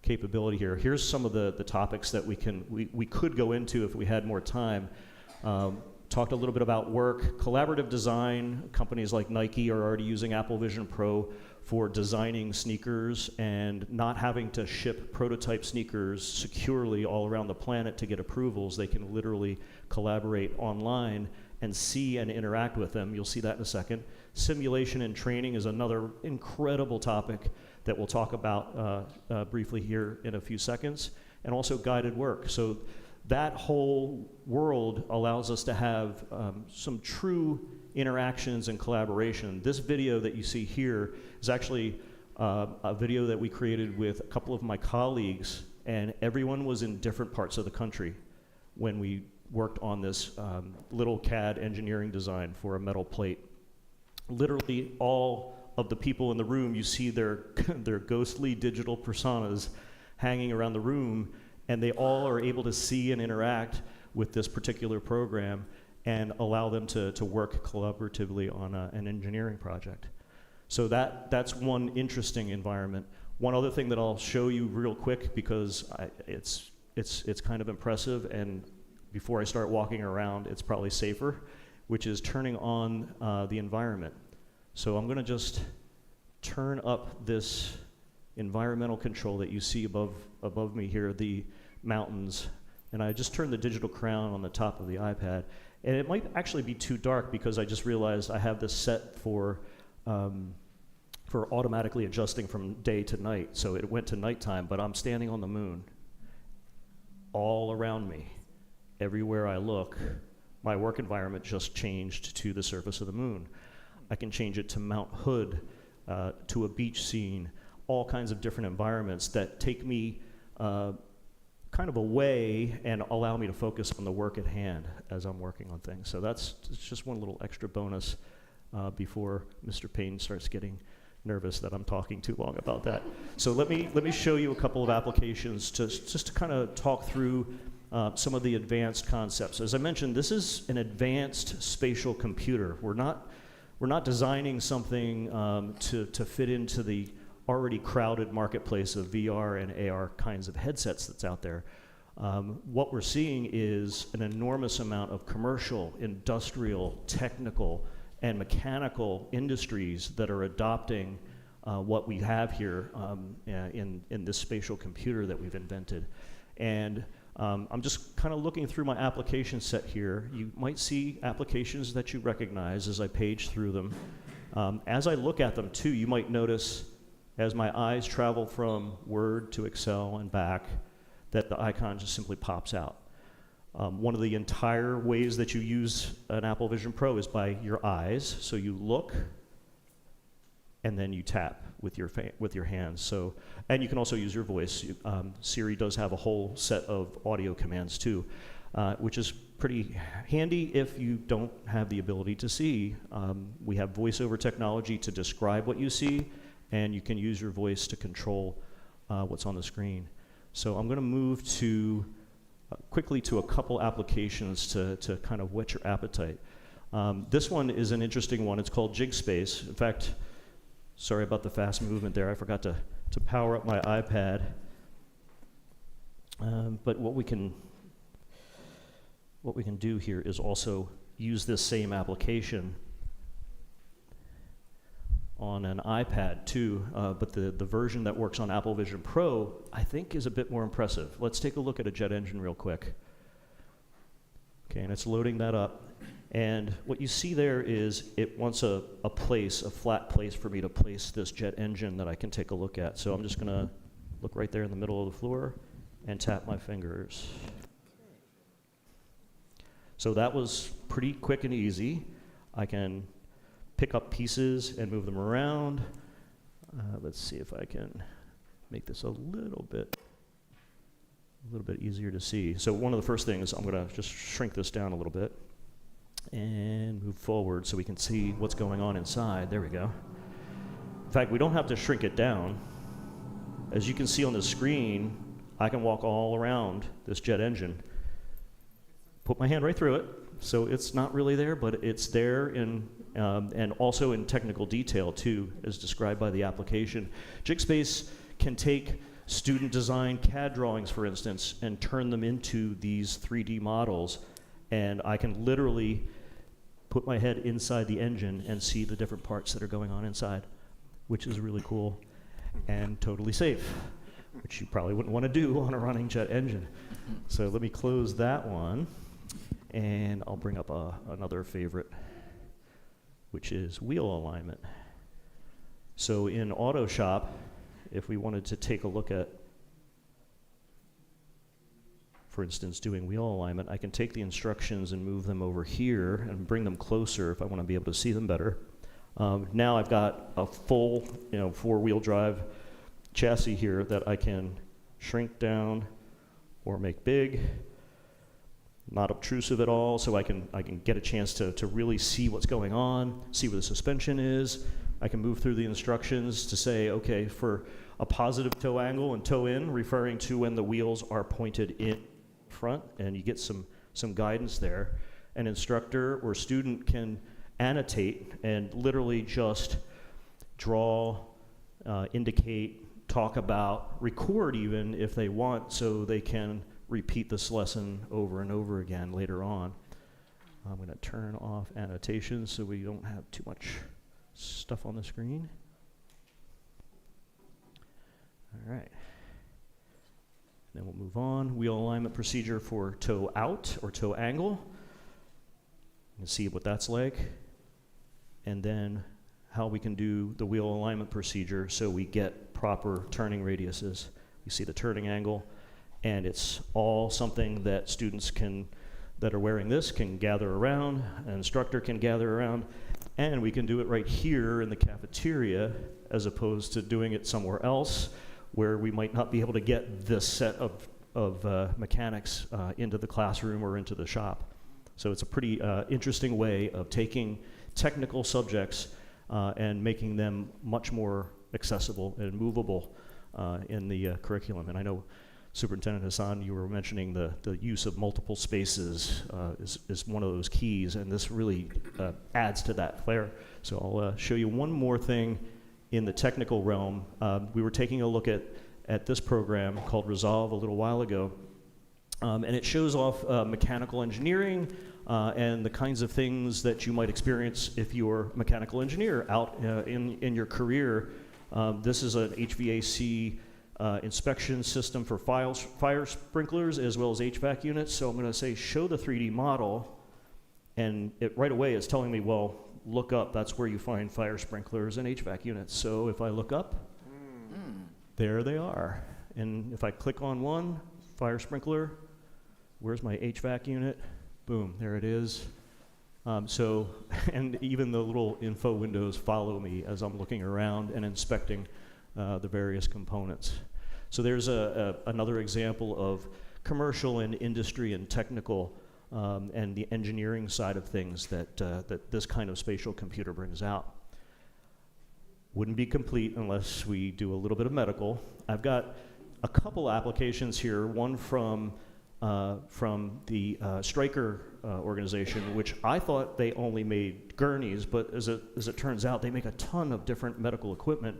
capability here. Here's some of the topics that we could go into if we had more time. Talked a little bit about work, collaborative design. Companies like Nike are already using Apple Vision Pro for designing sneakers and not having to ship prototype sneakers securely all around the planet to get approvals. They can literally collaborate online and see and interact with them. You'll see that in a second. Simulation and training is another incredible topic that we'll talk about briefly here in a few seconds, and also guided work. So that whole world allows us to have some true interactions and collaboration. This video that you see here is actually a video that we created with a couple of my colleagues, and everyone was in different parts of the country when we worked on this little CAD engineering design for a metal plate. Literally all of the people in the room, you see their ghostly digital personas hanging around the room, and they all are able to see and interact with this particular program and allow them to work collaboratively on an engineering project. So that's one interesting environment. One other thing that I'll show you real quick, because it's kind of impressive, and before I start walking around, it's probably safer, which is turning on the environment. So I'm gonna just turn up this environmental control that you see above me here, the mountains, and I just turned the digital crown on the top of the iPad. And it might actually be too dark because I just realized I have this set for automatically adjusting from day to night. So it went to nighttime, but I'm standing on the moon. All around me, everywhere I look, my work environment just changed to the surface of the moon. I can change it to Mount Hood, to a beach scene, all kinds of different environments that take me kind of away and allow me to focus on the work at hand as I'm working on things. So it's just one little extra bonus before Mr. Payne starts getting nervous that I'm talking too long about that. So let me show you a couple of applications just to kind of talk through some of the advanced concepts. As I mentioned, this is an advanced spatial computer. We're not designing something to fit into the already crowded marketplace of VR and AR kinds of headsets that's out there. What we're seeing is an enormous amount of commercial, industrial, technical, and mechanical industries that are adopting what we have here in this spatial computer that we've invented. And I'm just kind of looking through my application set here. You might see applications that you recognize as I page through them. As I look at them too, you might notice as my eyes travel from Word to Excel and back, that the icon just simply pops out. One of the entire ways that you use an Apple Vision Pro is by your eyes. So you look, and then you tap with your hands. So, and you can also use your voice. Siri does have a whole set of audio commands too, which is pretty handy if you don't have the ability to see. We have voiceover technology to describe what you see, and you can use your voice to control what's on the screen. So I'm going to move quickly to a couple applications to kind of whet your appetite. This one is an interesting one. It's called JigSpace. In fact, sorry about the fast movement there. I forgot to power up my iPad. But what we can do here is also use this same application on an iPad too, but the version that works on Apple Vision Pro, I think, is a bit more impressive. Let's take a look at a jet engine real quick. Okay, and it's loading that up. And what you see there is it wants a flat place for me to place this jet engine that I can take a look at. So I'm just gonna look right there in the middle of the floor and tap my fingers. So that was pretty quick and easy. I can pick up pieces and move them around. Let's see if I can make this a little bit easier to see. So one of the first things, I'm gonna just shrink this down a little bit and move forward so we can see what's going on inside. There we go. In fact, we don't have to shrink it down. As you can see on the screen, I can walk all around this jet engine, put my hand right through it, so it's not really there, but it's there and also in technical detail too, as described by the application. JigSpace can take student design CAD drawings, for instance, and turn them into these 3D models, and I can literally put my head inside the engine and see the different parts that are going on inside, which is really cool and totally safe, which you probably wouldn't want to do on a running jet engine. So let me close that one, and I'll bring up another favorite, which is wheel alignment. So in Autoshop, if we wanted to take a look at, for instance, doing wheel alignment, I can take the instructions and move them over here and bring them closer if I want to be able to see them better. Now I've got a full, four-wheel drive chassis here that I can shrink down or make big, not obtrusive at all, so I can get a chance to really see what's going on, see where the suspension is. I can move through the instructions to say, okay, for a positive toe angle and toe in, referring to when the wheels are pointed in front, and you get some guidance there. An instructor or student can annotate and literally just draw, indicate, talk about, record even if they want, so they can repeat this lesson over and over again later on. I'm going to turn off annotations so we don't have too much stuff on the screen. All right. Then we'll move on. Wheel alignment procedure for toe out or toe angle. And see what that's like. And then how we can do the wheel alignment procedure so we get proper turning radiuses. You see the turning angle, and it's all something that students that are wearing this can gather around, an instructor can gather around, and we can do it right here in the cafeteria as opposed to doing it somewhere else where we might not be able to get this set of mechanics into the classroom or into the shop. So it's a pretty interesting way of taking technical subjects and making them much more accessible and movable in the curriculum. And I know Superintendent Hassan, you were mentioning the use of multiple spaces is one of those keys, and this really adds to that flair. So I'll show you one more thing in the technical realm. We were taking a look at this program called Resolve a little while ago, and it shows off mechanical engineering and the kinds of things that you might experience if you're a mechanical engineer out in your career. This is an HVAC inspection system for fire sprinklers as well as HVAC units. So I'm going to say, show the 3D model, and it right away is telling me, well, look up. That's where you find fire sprinklers and HVAC units. So if I look up, there they are. And if I click on one, fire sprinkler, where's my HVAC unit? Boom, there it is. And even the little info windows follow me as I'm looking around and inspecting the various components. So there's another example of commercial and industry and technical and the engineering side of things that this kind of spatial computer brings out. Wouldn't be complete unless we do a little bit of medical. I've got a couple applications here, one from the Stryker organization, which I thought they only made gurneys, but as it turns out, they make a ton of different medical equipment.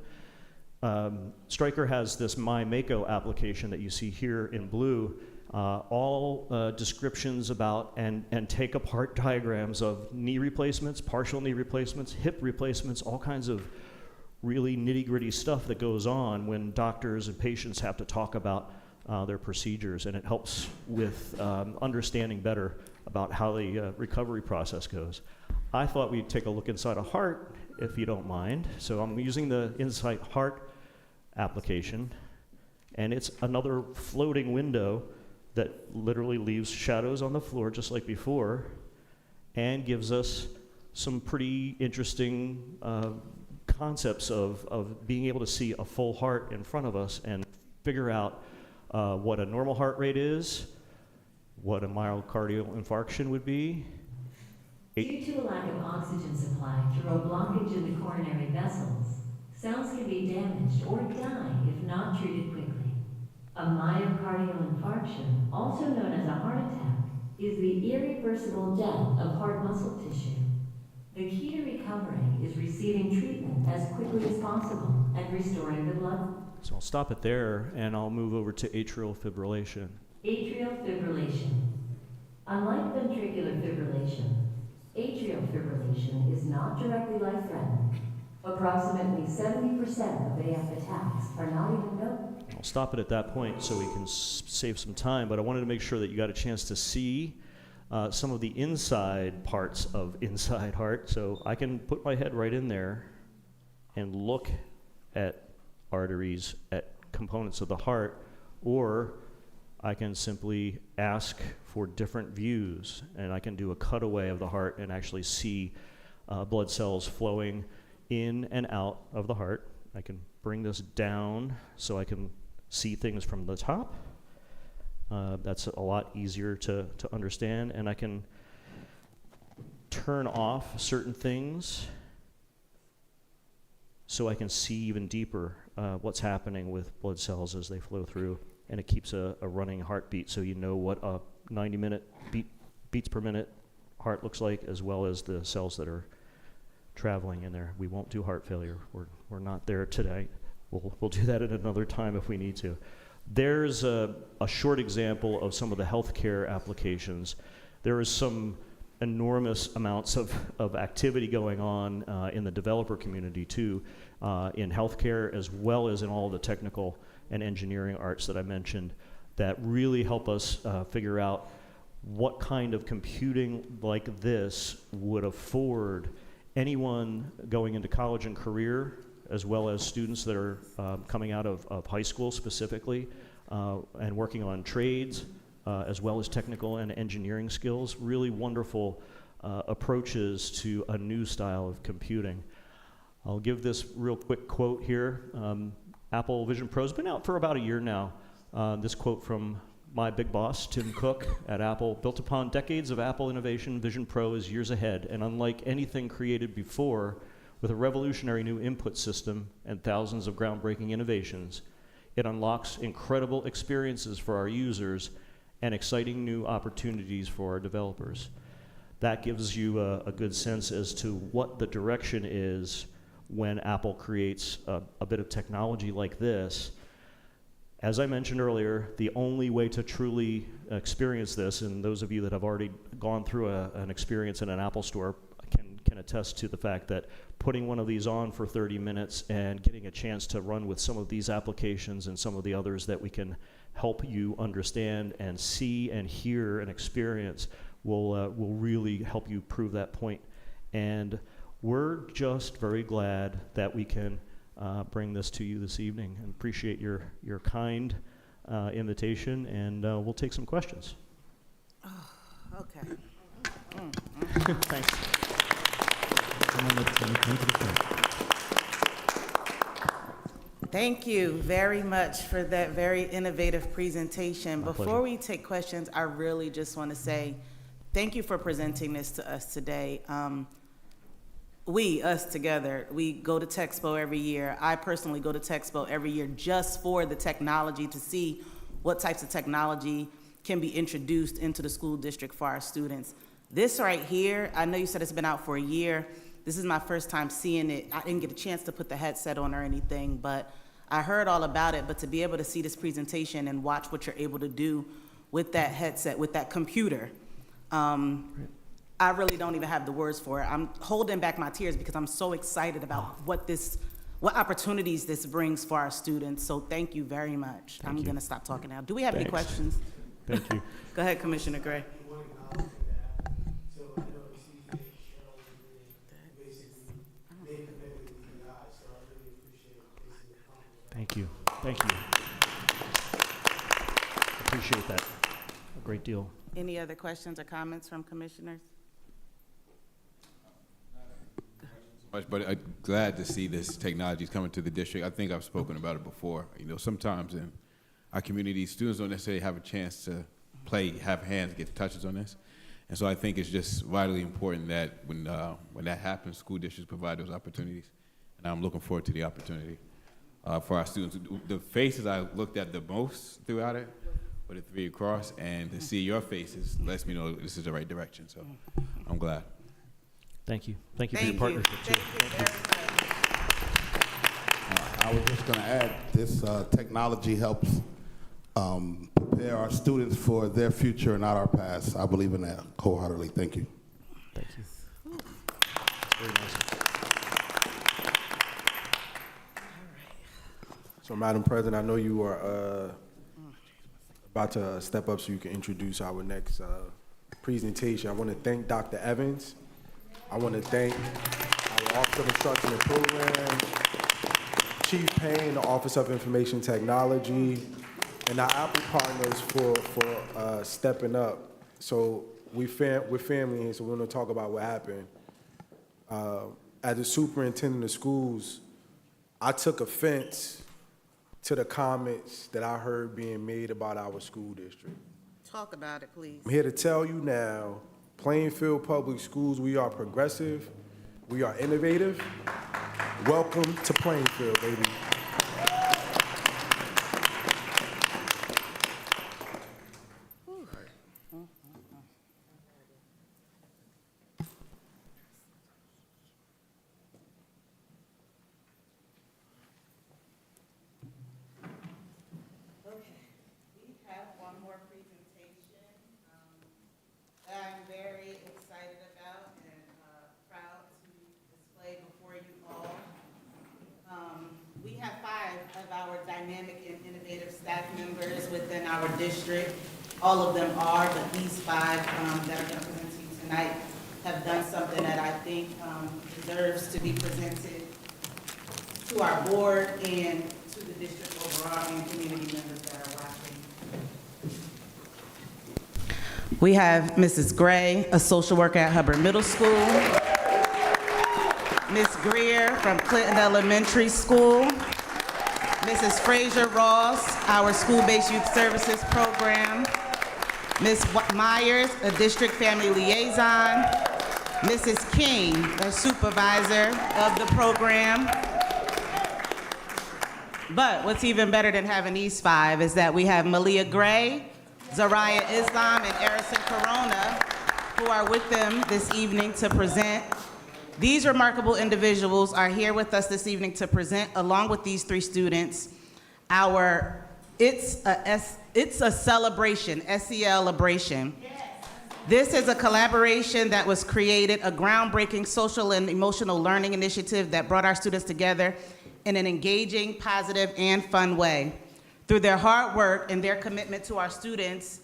Stryker has this MyMako application that you see here in blue, all descriptions about and take apart diagrams of knee replacements, partial knee replacements, hip replacements, all kinds of really nitty-gritty stuff that goes on when doctors and patients have to talk about their procedures, and it helps with understanding better about how the recovery process goes. I thought we'd take a look inside a heart, if you don't mind. So I'm using the Insight Heart application, and it's another floating window that literally leaves shadows on the floor just like before and gives us some pretty interesting concepts of being able to see a full heart in front of us and figure out what a normal heart rate is, what a myocardial infarction would be. Due to a lack of oxygen supply through a blockage in the coronary vessels, cells can be damaged or die if not treated quickly. A myocardial infarction, also known as a heart attack, is the irreversible death of heart muscle tissue. The key to recovery is receiving treatment as quickly as possible and restoring the blood. So I'll stop it there, and I'll move over to atrial fibrillation. Atrial fibrillation. Unlike ventricular fibrillation, atrial fibrillation is not directly life-threatening. Approximately 70% of AF attacks are not even known. I'll stop it at that point so we can save some time, but I wanted to make sure that you got a chance to see some of the inside parts of inside heart. So I can put my head right in there and look at arteries at components of the heart, or I can simply ask for different views, and I can do a cutaway of the heart and actually see blood cells flowing in and out of the heart. I can bring this down so I can see things from the top. That's a lot easier to understand, and I can turn off certain things so I can see even deeper what's happening with blood cells as they flow through, and it keeps a running heartbeat so you know what a 90-minute beats per minute heart looks like, as well as the cells that are traveling in there. We won't do heart failure. We're not there today. We'll do that at another time if we need to. There's a short example of some of the healthcare applications. There is some enormous amounts of activity going on in the developer community too, in healthcare as well as in all the technical and engineering arts that I mentioned, that really help us figure out what kind of computing like this would afford anyone going into college and career, as well as students that are coming out of high school specifically, and working on trades, as well as technical and engineering skills. Really wonderful approaches to a new style of computing. I'll give this real quick quote here. Apple Vision Pro's been out for about a year now. This quote from my big boss, Tim Cook at Apple: "Built upon decades of Apple innovation, Vision Pro is years ahead, and unlike anything created before, with a revolutionary new input system and thousands of groundbreaking innovations, it unlocks incredible experiences for our users and exciting new opportunities for our developers." That gives you a good sense as to what the direction is when Apple creates a bit of technology like this. As I mentioned earlier, the only way to truly experience this, and those of you that have already gone through an experience in an Apple store can attest to the fact that putting one of these on for 30 minutes and getting a chance to run with some of these applications and some of the others that we can help you understand and see and hear and experience will really help you prove that point. And we're just very glad that we can bring this to you this evening, and appreciate your kind invitation, and we'll take some questions. Oh, okay. Thanks. Thank you very much for that very innovative presentation. My Before pleasure. we take questions, I really just want to say thank you for presenting this to us today. Us together, we go to Texpo every year. I personally go to Texpo every year just for the technology, to see what types of technology can be introduced into the school district for our students. This right here, I know you said it's been out for a year. This is my first time seeing it. I didn't get a chance to put the headset on or anything, but I heard all about it. But to be able to see this presentation and watch what you're able to do with that headset, with that computer, I really don't even have the words for it. I'm holding back my tears because I'm so excited about what opportunities this brings for our students. So thank you very much. I'm going to stop talking now. Do we have any questions? Thank you. Go ahead, Commissioner Gray. Thank you. Thank you. Appreciate that a great deal. Any other questions or comments from commissioners? Much, but I'm glad to see this technology is coming to the district. I think I've spoken about it before. You know, sometimes in our community, students don't necessarily have a chance to play, have hands, get touches on this. And so I think it's just vitally important that when that happens, school districts provide those opportunities. And I'm looking forward to the opportunity for our students. The faces I looked at the most throughout it were the three across, and to see your faces lets me know this is the right direction. So I'm glad. Thank you. Thank you for your partnership, too. Thank you very much. I was just going to add, this technology helps prepare our students for their future and not our past. I believe in that wholeheartedly. Thank you. Thank you. That's very nice. So, Madam President, I know you are about to step up so you can introduce our next presentation. I want to thank Dr. Evans. I want to thank our Office of Instruction and Programs, Chief Payne, the Office of Information Technology, and our Apple partners for stepping up. So we're family here, so we're gonna talk about what happened. As the superintendent of schools, I took offense to the comments that I heard being made about our school district. Talk about it, please. I'm here to tell you now, Plainfield Public Schools, we are progressive, we are innovative. Welcome to Plainfield, baby. I'm very excited about and proud to display before you all. We have 5 of our dynamic and innovative staff members within our district. All of them are, but these 5 that are going to present to you tonight have done something that I think deserves to be presented to our board and to the district overall and community members that are watching. We have Mrs. Gray, a social worker at Hubbard Middle School. Ms. Greer from Clinton Elementary School. Mrs. Frazier Ross, our school-based youth services program. Ms. Myers, a district family liaison. Mrs. King, a supervisor of the program. But what's even better than having these 5 is that we have Malia Gray, Zariah Islam, and Erison Corona, who are with them this evening to present. These remarkable individuals are here with us this evening to present, along with these 3 students, it's a celebration, SEL-abration. This is a collaboration that was created, a groundbreaking social and emotional learning initiative that brought our students together in an engaging, positive, and fun way. Through their hard work and their commitment to our students,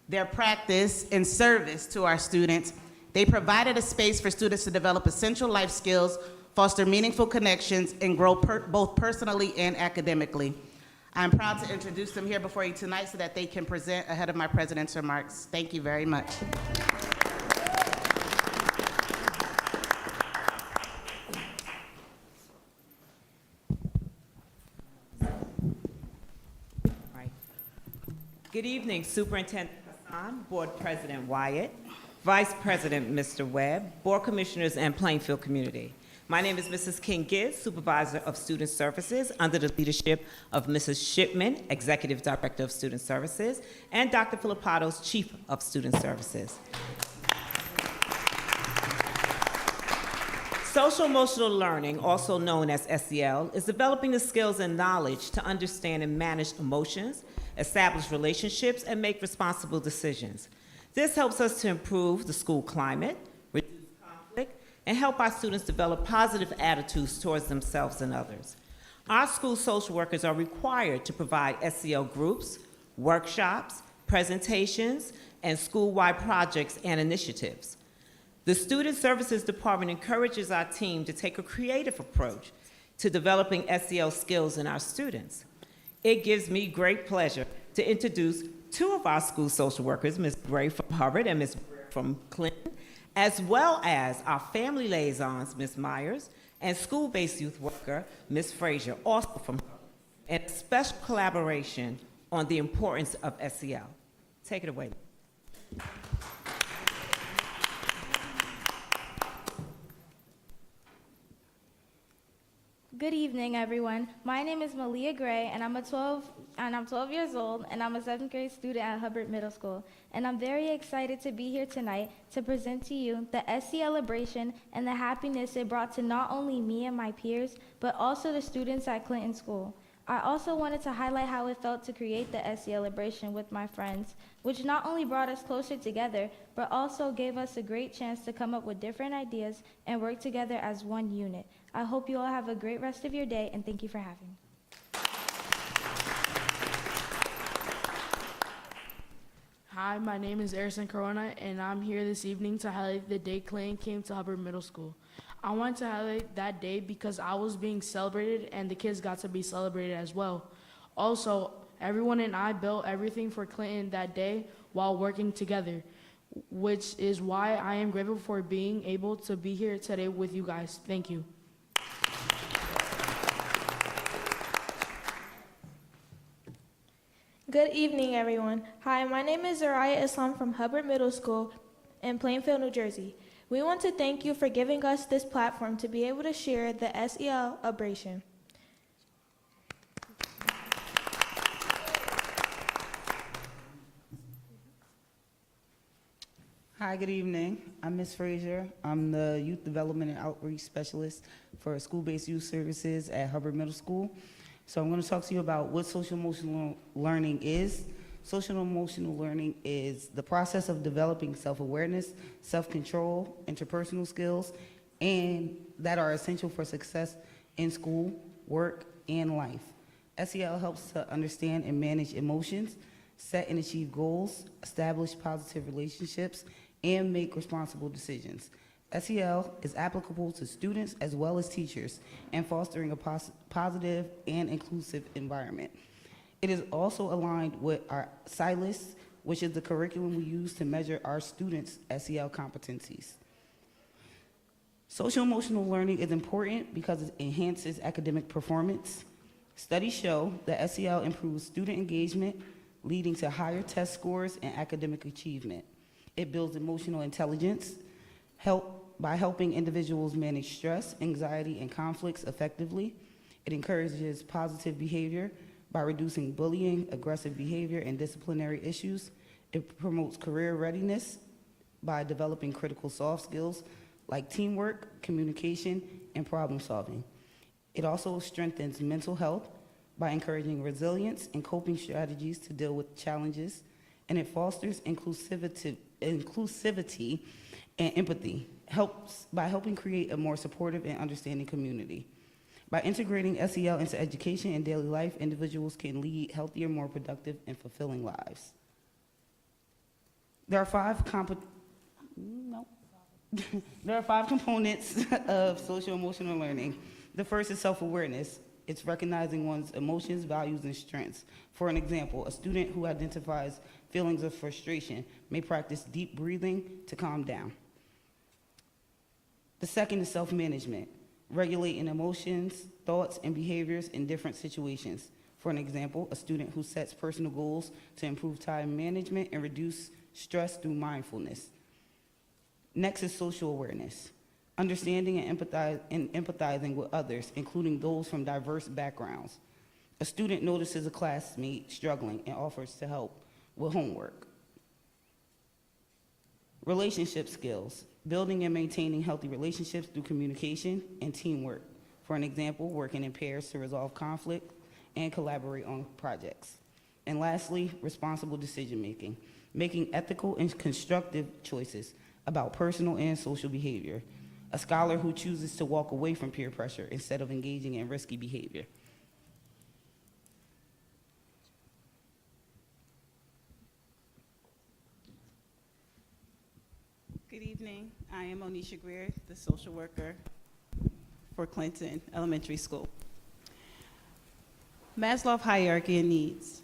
their practice and service to our students, they provided a space for students to develop essential life skills, foster meaningful connections, and grow both personally and academically. I'm proud to introduce them here before you tonight so that they can present ahead of my president's remarks. Thank you very much. Good evening, Superintendent Hassan, Board President Wyatt, Vice President Mr. Webb, Board Commissioners, and Plainfield community. My name is Mrs. King-Gibbs, Supervisor of Student Services, under the leadership of Mrs. Shipman, Executive Director of Student Services, and Dr. Filippatos, Chief of Student Services. Social emotional learning, also known as SEL, is developing the skills and knowledge to understand and manage emotions, establish relationships, and make responsible decisions. This helps us to improve the school climate, reduce conflict, and help our students develop positive attitudes towards themselves and others. Our school social workers are required to provide SEL groups, workshops, presentations, and school-wide projects and initiatives. The Student Services Department encourages our team to take a creative approach to developing SEL skills in our students. It gives me great pleasure to introduce 2 of our school social workers, Ms. Gray from Hubbard and Ms. Gray from Clinton, as well as our family liaisons, Ms. Myers, and school-based youth worker, Ms. Frazier, also from Hubbard, and a special collaboration on the importance of SEL. Take it away. Good evening, everyone. My name is Malia Gray, and I'm 12 years old, and I'm a 7th grade student at Hubbard Middle School. And I'm very excited to be here tonight to present to you the SEL-abration and the happiness it brought to not only me and my peers, but also the students at Clinton School. I also wanted to highlight how it felt to create the SEL-abration with my friends, which not only brought us closer together, but also gave us a great chance to come up with different ideas and work together as one unit. I hope you all have a great rest of your day, and thank you for having me. Hi, my name is Erison Corona, and I'm here this evening to highlight the day Clinton came to Hubbard Middle School. I want to highlight that day because I was being celebrated and the kids got to be celebrated as well. Also, everyone and I built everything for Clinton that day while working together, which is why I am grateful for being able to be here today with you guys. Thank you. Good evening, everyone. Hi, my name is Zariah Islam from Hubbard Middle School in Plainfield, New Jersey. We want to thank you for giving us this platform to be able to share the SEL celebration. Hi, good evening. I'm Ms. Frazier. I'm the Youth Development and Outreach Specialist for School-Based Youth Services at Hubbard Middle School. So I'm going to talk to you about what social emotional learning is. Social emotional learning is the process of developing self-awareness, self-control, interpersonal skills, and that are essential for success in school, work, and life. SEL helps to understand and manage emotions, set and achieve goals, establish positive relationships, and make responsible decisions. SEL is applicable to students as well as teachers in fostering a positive and inclusive environment. It is also aligned with our SILUS, which is the curriculum we use to measure our students' SEL competencies. Social emotional learning is important because it enhances academic performance. Studies show that SEL improves student engagement, leading to higher test scores and academic achievement. It builds emotional intelligence, by helping individuals manage stress, anxiety, and conflicts effectively. It encourages positive behavior by reducing bullying, aggressive behavior, and disciplinary issues. It promotes career readiness by developing critical soft skills like teamwork, communication, and problem solving. It also strengthens mental health by encouraging resilience and coping strategies to deal with challenges, and it fosters inclusivity and empathy, helps by helping create a more supportive and understanding community. By integrating SEL into education and daily life, individuals can lead healthier, more productive, and fulfilling lives. There are five components of social emotional learning. The first is self-awareness. It's recognizing one's emotions, values, and strengths. For an example, a student who identifies feelings of frustration may practice deep breathing to calm down. The second is self-management, regulating emotions, thoughts, and behaviors in different situations. For an example, a student who sets personal goals to improve time management and reduce stress through mindfulness. Next is social awareness, understanding and empathizing with others, including those from diverse backgrounds. A student notices a classmate struggling and offers to help with homework. Relationship skills, building and maintaining healthy relationships through communication and teamwork. For an example, working in pairs to resolve conflict and collaborate on projects. And lastly, responsible decision-making, making ethical and constructive choices about personal and social behavior. A scholar who chooses to walk away from peer pressure instead of engaging in risky behavior. Good evening. I am Onisha Greer, the social worker for Clinton Elementary School. Maslow's hierarchy of needs.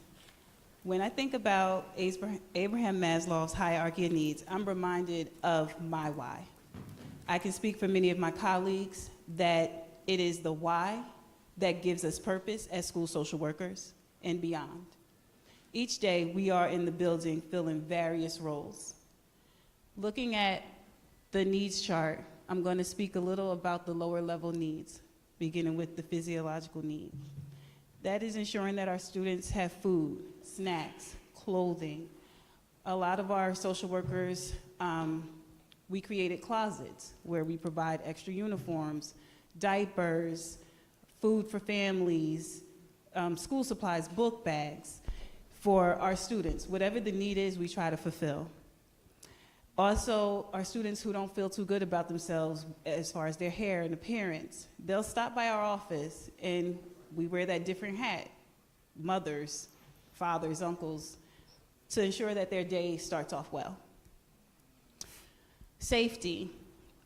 When I think about Abraham Maslow's hierarchy of needs, I'm reminded of my why. I can speak for many of my colleagues that it is the why that gives us purpose as school social workers and beyond. Each day we are in the building filling various roles. Looking at the needs chart, I'm going to speak a little about the lower level needs, beginning with the physiological need. That is ensuring that our students have food, snacks, clothing. A lot of our social workers, we created closets where we provide extra uniforms, diapers, food for families, school supplies, book bags for our students. Whatever the need is, we try to fulfill. Also, our students who don't feel too good about themselves as far as their hair and appearance, they'll stop by our office and we wear that different hat, mothers, fathers, uncles, to ensure that their day starts off well. Safety.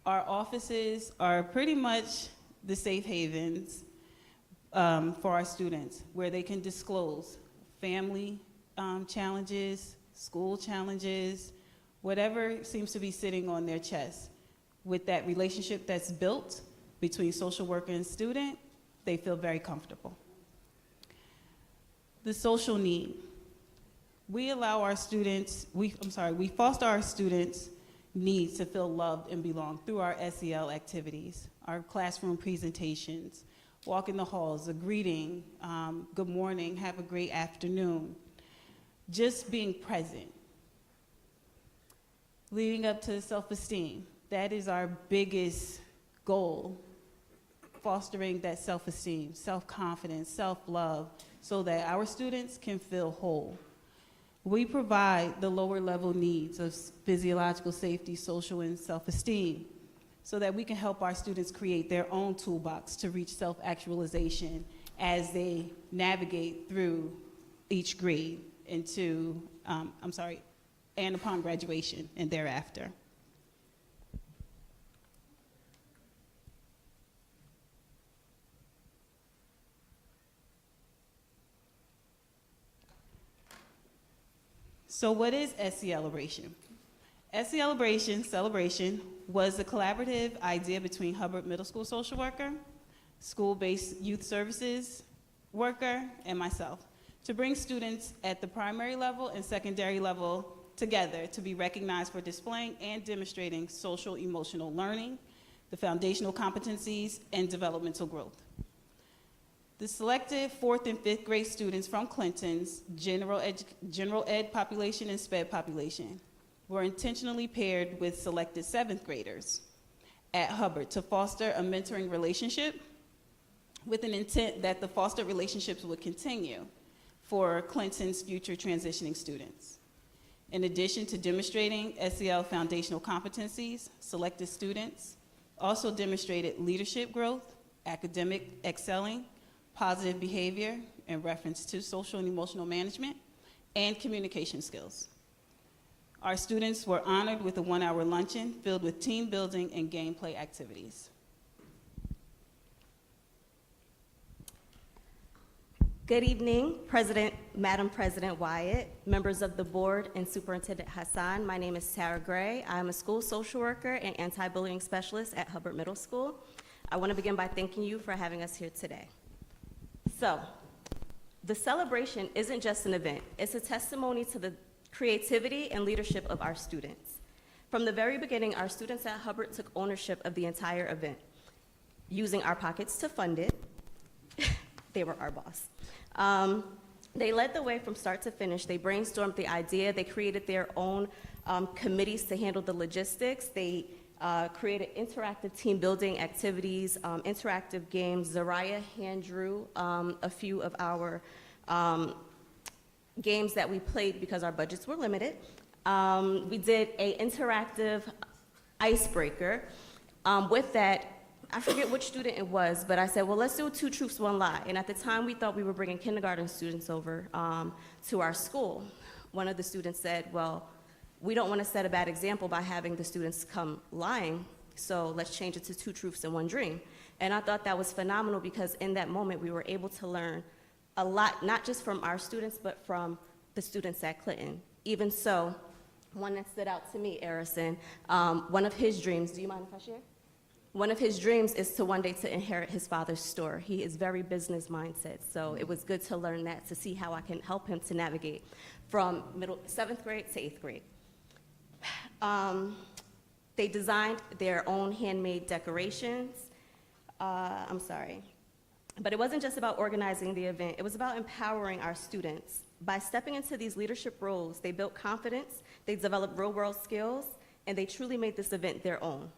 Our offices are pretty much the safe havens for our students, where they can disclose family challenges, school challenges, whatever seems to be sitting on their chest. With that relationship that's built between social worker and student, they feel very comfortable. The social need. We allow our students, we foster our students' needs to feel loved and belong through our SEL activities, our classroom presentations, walk in the halls, a greeting, good morning, have a great afternoon, just being present. Leading up to self-esteem, that is our biggest goal, fostering that self-esteem, self-confidence, self-love, so that our students can feel whole. We provide the lower level needs of physiological safety, social, and self-esteem, so that we can help our students create their own toolbox to reach self-actualization as they navigate through each grade into, and upon graduation and thereafter. So what is SCelebration? Celebration was a collaborative idea between Hubbard Middle School social worker, school-based youth services worker, and myself to bring students at the primary level and secondary level together to be recognized for displaying and demonstrating social emotional learning, the foundational competencies, and developmental growth. The selected 4th and 5th grade students from Clinton's general ed population and SPED population were intentionally paired with selected 7th graders at Hubbard to foster a mentoring relationship with an intent that the fostered relationships would continue for Clinton's future transitioning students. In addition to demonstrating SEL foundational competencies, selected students also demonstrated leadership growth, academic excelling, positive behavior in reference to social and emotional management, and communication skills. Our students were honored with a 1-hour luncheon filled with team building and gameplay activities. Good evening, Madam President Wyatt, members of the board, and Superintendent Hassan. My name is Sarah Gray. I'm a school social worker and anti-bullying specialist at Hubbard Middle School. I want to begin by thanking you for having us here today. So, the celebration isn't just an event. It's a testimony to the creativity and leadership of our students. From the very beginning, our students at Hubbard took ownership of the entire event, using our pockets to fund it. They were our boss. They led the way from start to finish. They brainstormed the idea. They created their own committees to handle the logistics. They created interactive team building activities, interactive games. Zariah hand drew a few of our games that we played because our budgets were limited. We did an interactive icebreaker. With that, I forget which student it was, but I said, well, let's do a 2 truths, 1 lie. And at the time, we thought we were bringing kindergarten students over to our school. One of the students said, well, we don't want to set a bad example by having the students come lying, so let's change it to 2 truths and 1 dream. And I thought that was phenomenal because in that moment, we were able to learn a lot, not just from our students, but from the students at Clinton. Even so, one that stood out to me, Arison, one of his dreams, do you mind if I share? One of his dreams is to one day to inherit his father's store. He is very business mindset, so it was good to learn that, to see how I can help him to navigate from 7th grade to 8th grade. They designed their own handmade decorations. But it wasn't just about organizing the event. It was about empowering our students. By stepping into these leadership roles, they built confidence, they developed real-world skills, and they truly made this event their own.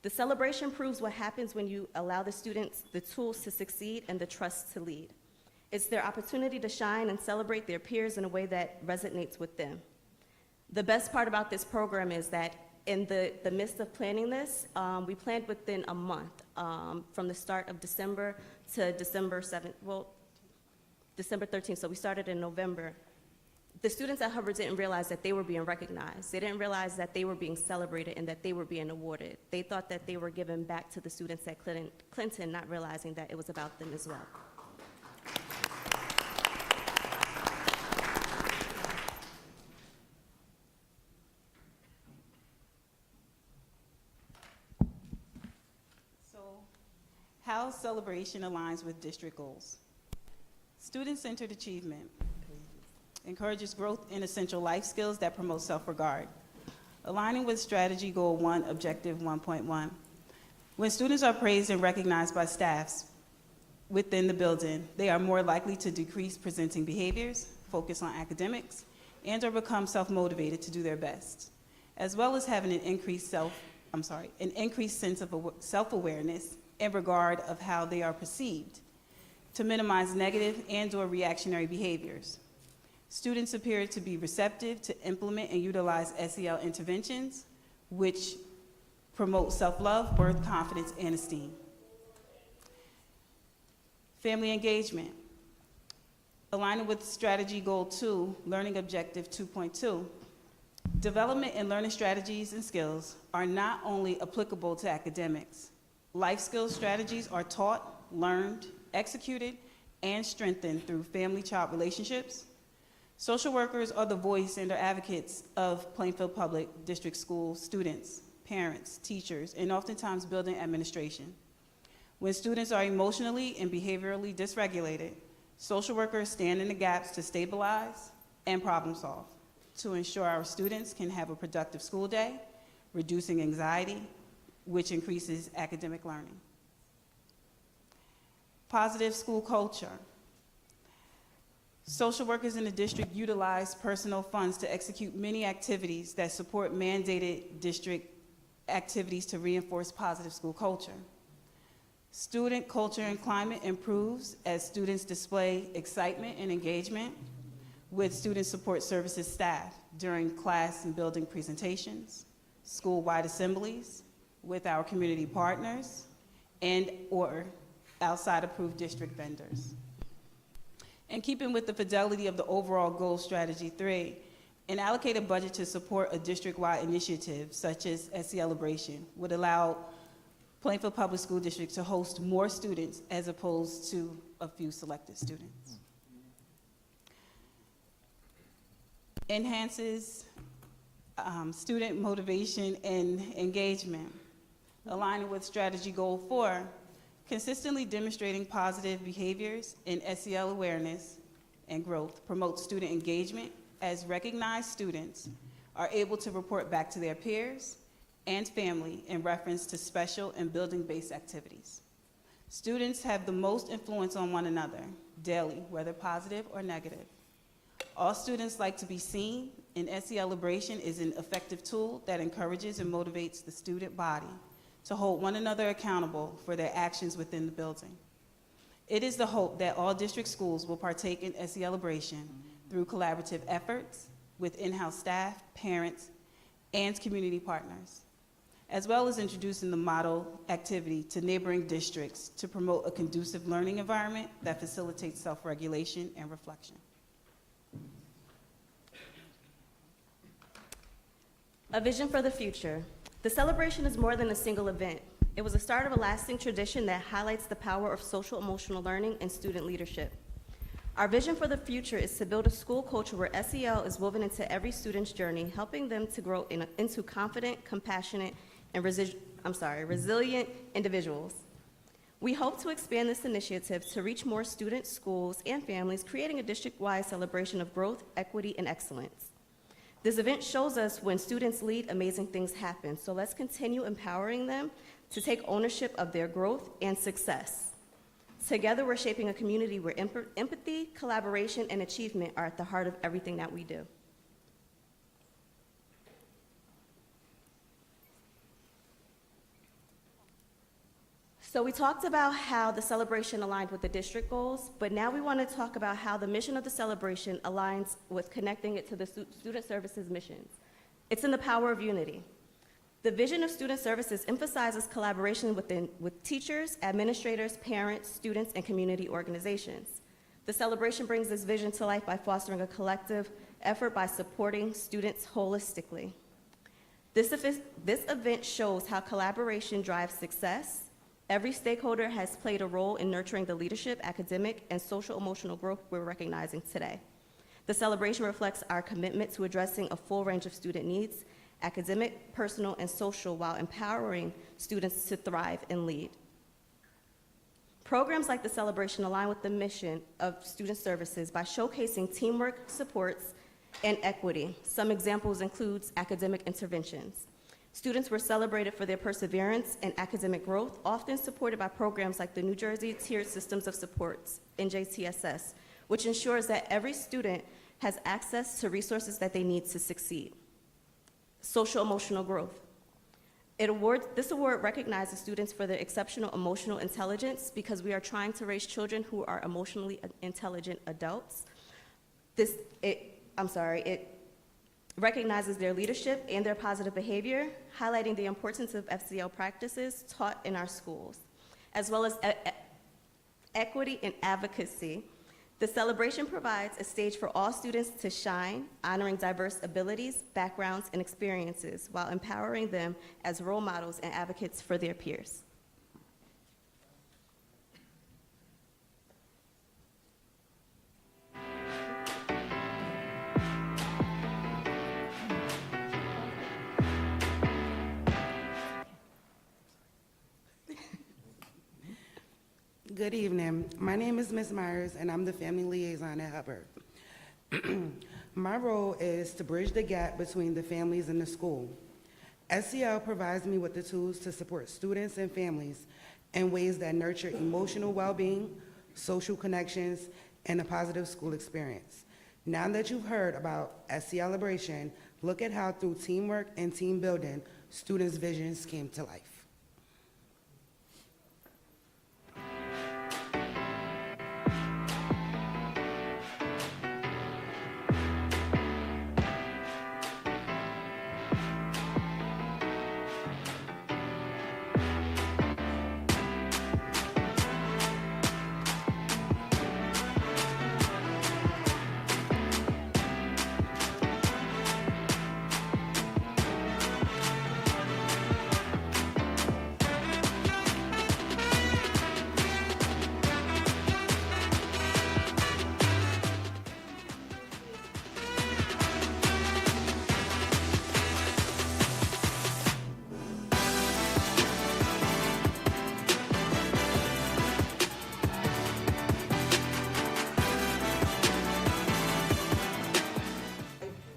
The celebration proves what happens when you allow the students the tools to succeed and the trust to lead. It's their opportunity to shine and celebrate their peers in a way that resonates with them. The best part about this program is that in the midst of planning this, we planned within a month, from the start of December to December 7th, well, December 13th, so we started in November. the students at Hubbard didn't realize that they were being recognized. They didn't realize that they were being celebrated and that they were being awarded. They thought that they were giving back to the students at Clinton, not realizing that it was about them as well. So, how celebration aligns with district goals. Student-centered achievement encourages growth in essential life skills that promote self-regard. Aligning with strategy goal 1, objective 1.1. When students are praised and recognized by staffs within the building, they are more likely to decrease presenting behaviors, focus on academics, and or become self-motivated to do their best, as well as having an increased sense of self-awareness in regard of how they are perceived, to minimize negative and or reactionary behaviors. Students appear to be receptive to implement and utilize SEL interventions, which promote self-love, worth, confidence, and esteem. Family engagement. Aligning with strategy goal 2, learning objective 2.2. Development and learning strategies and skills are not only applicable to academics. Life skills strategies are taught, learned, executed, and strengthened through family-child relationships. Social workers are the voice and are advocates of Plainfield Public District School students, parents, teachers, and oftentimes building administration. When students are emotionally and behaviorally dysregulated, social workers stand in the gaps to stabilize and problem solve to ensure our students can have a productive school day, reducing anxiety, which increases academic learning. Positive school culture. Social workers in the district utilize personal funds to execute many activities that support mandated district activities to reinforce positive school culture. Student culture and climate improves as students display excitement and engagement with student support services staff during class and building presentations, school-wide assemblies, with our community partners, and or outside approved district vendors. In keeping with the fidelity of the overall goal strategy 3, an allocated budget to support a district-wide initiative such as SELebration would allow Plainfield Public School District to host more students as opposed to a few selected students. Enhances student motivation and engagement. Aligning with strategy goal 4, consistently demonstrating positive behaviors in SEL awareness and growth promotes student engagement as recognized students are able to report back to their peers and family in reference to special and building-based activities. Students have the most influence on one another daily, whether positive or negative. All students like to be seen, and SELebration is an effective tool that encourages and motivates the student body to hold one another accountable for their actions within the building. It is the hope that all district schools will partake in SELebration through collaborative efforts with in-house staff, parents, and community partners, as well as introducing the model activity to neighboring districts to promote a conducive learning environment that facilitates self-regulation and reflection. A vision for the future. The celebration is more than a single event. It was the start of a lasting tradition that highlights the power of social-emotional learning and student leadership. Our vision for the future is to build a school culture where SEL is woven into every student's journey, helping them to grow into confident, compassionate, and resilient individuals. We hope to expand this initiative to reach more students, schools, and families, creating a district-wide celebration of growth, equity, and excellence. This event shows us when students lead, amazing things happen. So let's continue empowering them to take ownership of their growth and success. Together, we're shaping a community where empathy, collaboration, and achievement are at the heart of everything that we do. So we talked about how the celebration aligned with the district goals, but now we want to talk about how the mission of the celebration aligns with connecting it to the student services missions. It's in the power of unity. The vision of student services emphasizes collaboration with teachers, administrators, parents, students, and community organizations. The celebration brings this vision to life by fostering a collective effort by supporting students holistically. This event shows how collaboration drives success. Every stakeholder has played a role in nurturing the leadership, academic, and social-emotional growth we're recognizing today. The celebration reflects our commitment to addressing a full range of student needs, academic, personal, and social, while empowering students to thrive and lead. Programs like the celebration align with the mission of student services by showcasing teamwork, supports, and equity. Some examples include academic interventions. Students were celebrated for their perseverance and academic growth, often supported by programs like the New Jersey Tiered Systems of Supports, NJTSS, which ensures that every student has access to resources that they need to succeed. Social emotional growth. This award recognizes students for their exceptional emotional intelligence because we are trying to raise children who are emotionally intelligent adults. It recognizes their leadership and their positive behavior, highlighting the importance of FCL practices taught in our schools, as well as equity and advocacy. The celebration provides a stage for all students to shine, honoring diverse abilities, backgrounds, and experiences, while empowering them as role models and advocates for their peers. Good evening. My name is Ms. Myers, and I'm the family liaison at Hubbard. My role is to bridge the gap between the families and the school. SEL provides me with the tools to support students and families in ways that nurture emotional well-being, social connections, and a positive school experience. Now that you've heard about SEL Celebration, look at how through teamwork and team building, students' visions came to life.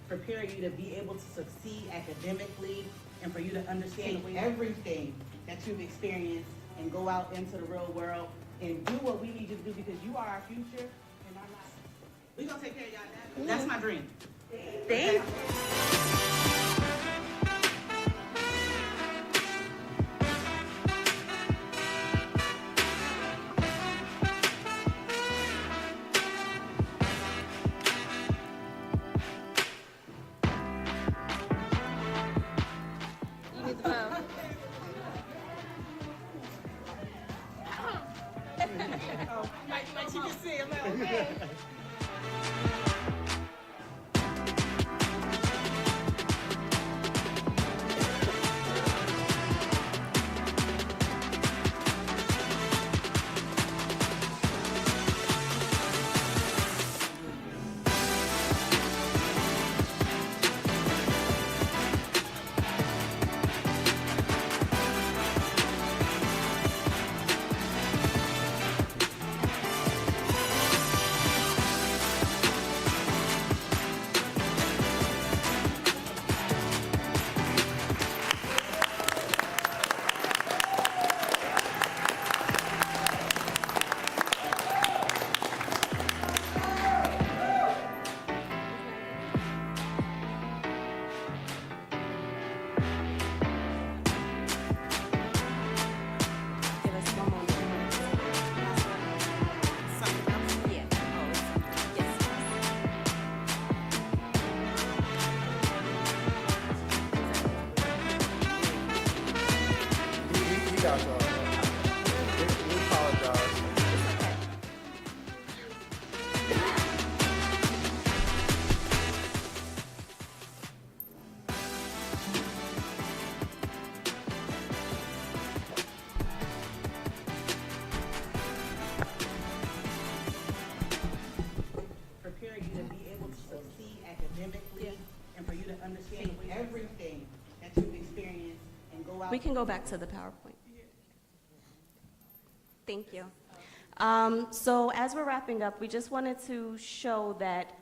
Prepare you to be able to succeed academically and for you to understand everything that you've experienced and go out into the real world and do what we need you to do because you are our future and our life. We're going to take care of y'all. That's my dream. Thank you. You can see him now, okay? We can go back to the PowerPoint. Thank you. So as we're wrapping up, we just wanted to show that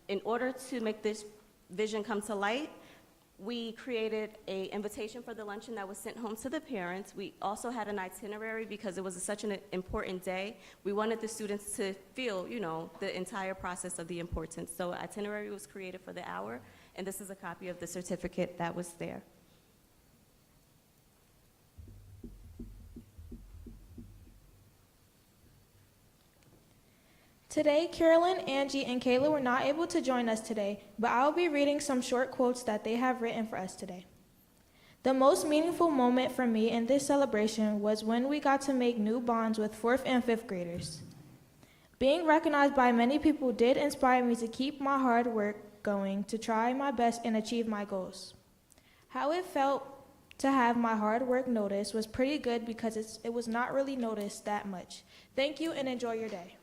in order to make this vision come to light, we created an invitation for the luncheon that was sent home to the parents. We also had an itinerary because it was such an important day. We wanted the students to feel, you know, the entire process of the importance. So an itinerary was created for the hour, and this is a copy of the certificate that was there. Today, Carolyn, Angie, and Kayla were not able to join us today, but I'll be reading some short quotes that they have written for us today. The most meaningful moment for me in this celebration was when we got to make new bonds with 4th and 5th graders. Being recognized by many people did inspire me to keep my hard work going, to try my best and achieve my goals. How it felt to have my hard work noticed was pretty good because it was not really noticed that much. Thank you and enjoy your day.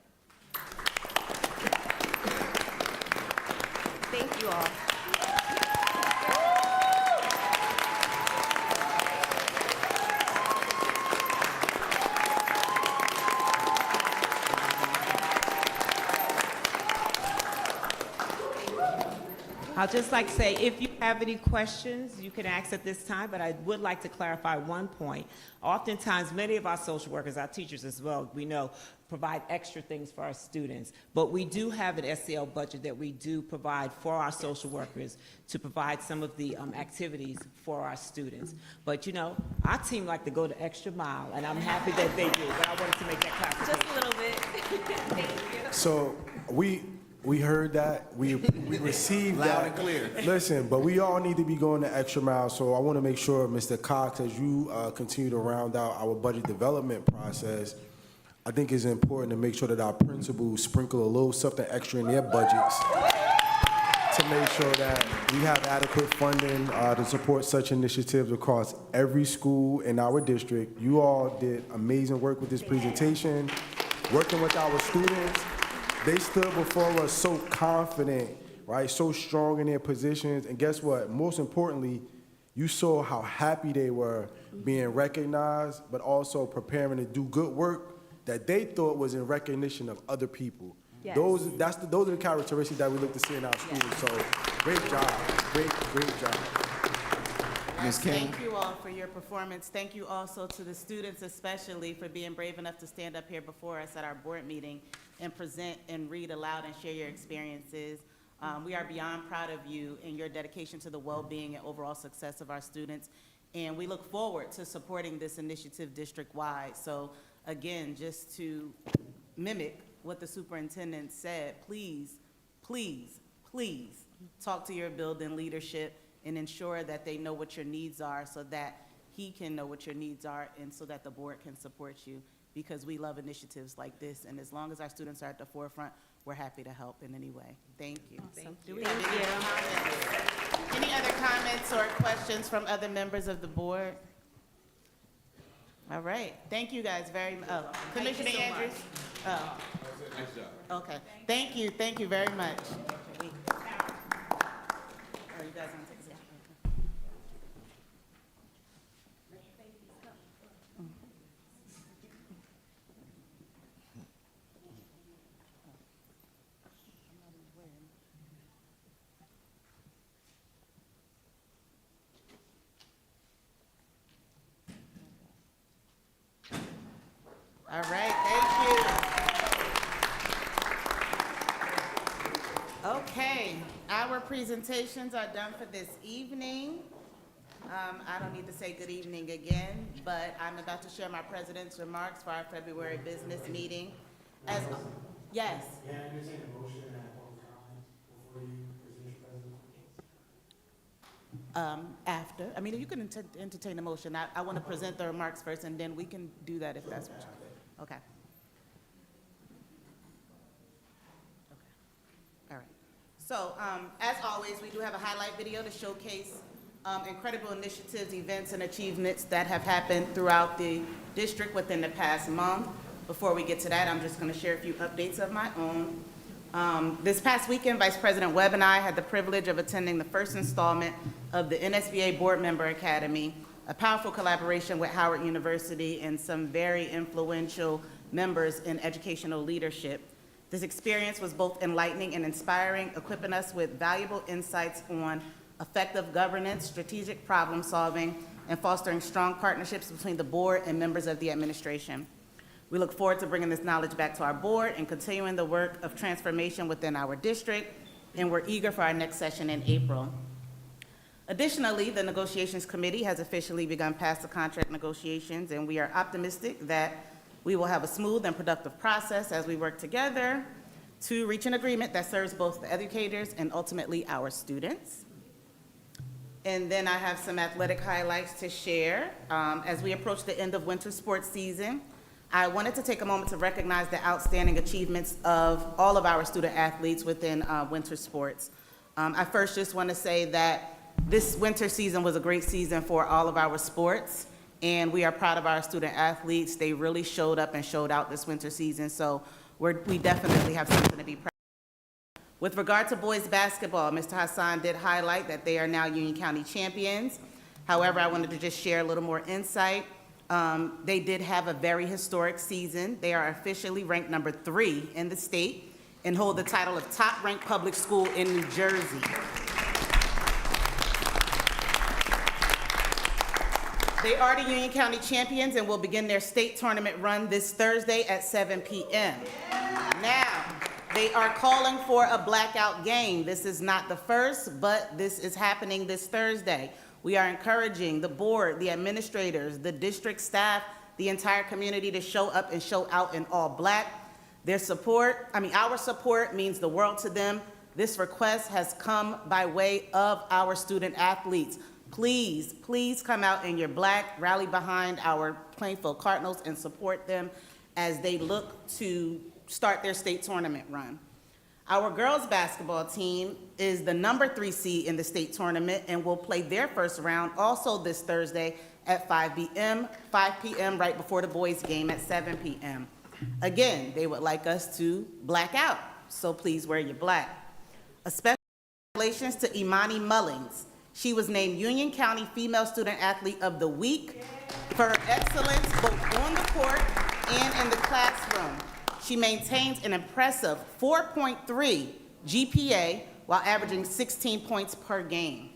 Thank you all. I'd just like to say, if you have any questions, you can ask at this time, but I would like to clarify one point. Oftentimes, many of our social workers, our teachers as well, we know, provide extra things for our students. But we do have an SEL budget that we do provide for our social workers to provide some of the activities for our students. But you know, our team like to go the extra mile, and I'm happy that they do, but I wanted to make that clarification. Just a little bit. Thank you. So we heard that, we received that. Loud and clear. Listen, but we all need to be going the extra mile, so I want to make sure, Mr. Cox, as you continue to round out our budget development process, I think it's important to make sure that our principals sprinkle a little something extra in their budgets to make sure that we have adequate funding to support such initiatives across every school in our district. You all did amazing work with this presentation, working with our students. They stood before us so confident, right, so strong in their positions, and guess what? Most importantly, you saw how happy they were being recognized, but also preparing to do good work that they thought was in recognition of other people. Yes. Those are the characteristics that we look to see in our students. So great job, great job. Ms. King? Thank you all for your performance. Thank you also to the students especially for being brave enough to stand up here before us at our board meeting and present and read aloud and share your experiences. We are beyond proud of you and your dedication to the well-being and overall success of our students. And we look forward to supporting this initiative district-wide. So again, just to mimic what the superintendent said, please, please, please talk to your building leadership and ensure that they know what your needs are so that he can know what your needs are and so that the board can support you, because we love initiatives like this. And as long as our students are at the forefront, we're happy to help in any way. Thank you. Awesome. Do we have any comments? Any other comments or questions from other members of the board? All right. Thank you guys very much. Oh, Commissioner Andrews? Oh. Nice job. Okay. Thank you very much. Oh, you guys want to take a seat? All right, thank you. Okay, our presentations are done for this evening. I don't need to say good evening again, but I'm about to share my president's remarks for our February business meeting. Yes. Yeah, I understand the motion and public comments before you present your presentation. After, I mean, you can entertain a motion. I want to present the remarks first, and then we can do that if that's what you want. Okay. All right. So, as always, we do have a highlight video to showcase incredible initiatives, events, and achievements that have happened throughout the district within the past month. Before we get to that, I'm just going to share a few updates of my own. This past weekend, Vice President Webb and I had the privilege of attending the first installment of the NSBA Board Member Academy, a powerful collaboration with Howard University and some very influential members in educational leadership. This experience was both enlightening and inspiring, equipping us with valuable insights on effective governance, strategic problem solving, and fostering strong partnerships between the board and members of the administration. We look forward to bringing this knowledge back to our board and continuing the work of transformation within our district, and we're eager for our next session in April. Additionally, the negotiations committee has officially begun past the contract negotiations, and we are optimistic that we will have a smooth and productive process as we work together to reach an agreement that serves both the educators and ultimately our students. And then I have some athletic highlights to share. As we approach the end of winter sports season, I wanted to take a moment to recognize the outstanding achievements of all of our student athletes within winter sports. I first just want to say that this winter season was a great season for all of our sports, and we are proud of our student athletes. They really showed up and showed out this winter season, so we definitely have something to be proud of. With regard to boys basketball, Mr. Hassan did highlight that they are now Union County champions. However, I wanted to just share a little more insight. They did have a very historic season. They are officially ranked number 3 in the state and hold the title of top-ranked public school in New Jersey. They are the Union County champions and will begin their state tournament run this Thursday at 7 p.m. Now, they are calling for a blackout game. This is not the first, but this is happening this Thursday. We are encouraging the board, the administrators, the district staff, the entire community to show up and show out in all black. Our support means the world to them. This request has come by way of our student athletes. Please, please come out in your black, rally behind our Plainfield Cardinals and support them as they look to start their state tournament run. Our girls basketball team is the number 3 seed in the state tournament and will play their first round also this Thursday at 5 p.m. right before the boys game at 7 p.m. Again, they would like us to black out, so please wear your black. A special congratulations to Imani Mullings. She was named Union County Female Student Athlete of the Week for her excellence both on the court and in the classroom. She maintains an impressive 4.3 GPA while averaging 16 points per game.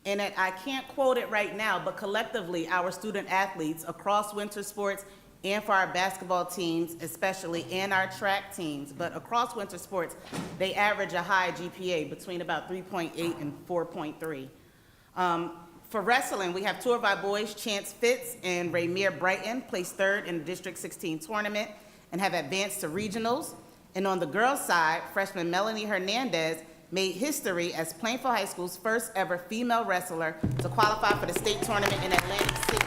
And I can't quote it right now, but collectively, our student athletes across winter sports and for our basketball teams, especially, and our track teams, but across winter sports, they average a high GPA between about 3.8 and 4.3. For wrestling, we have 2 of our boys, Chance Fitz and Raymere Brighton, placed 3rd in the District 16 tournament and have advanced to regionals. And on the girls' side, freshman Melanie Hernandez made history as Plainfield High School's first ever female wrestler to qualify for the state tournament in Atlantic City.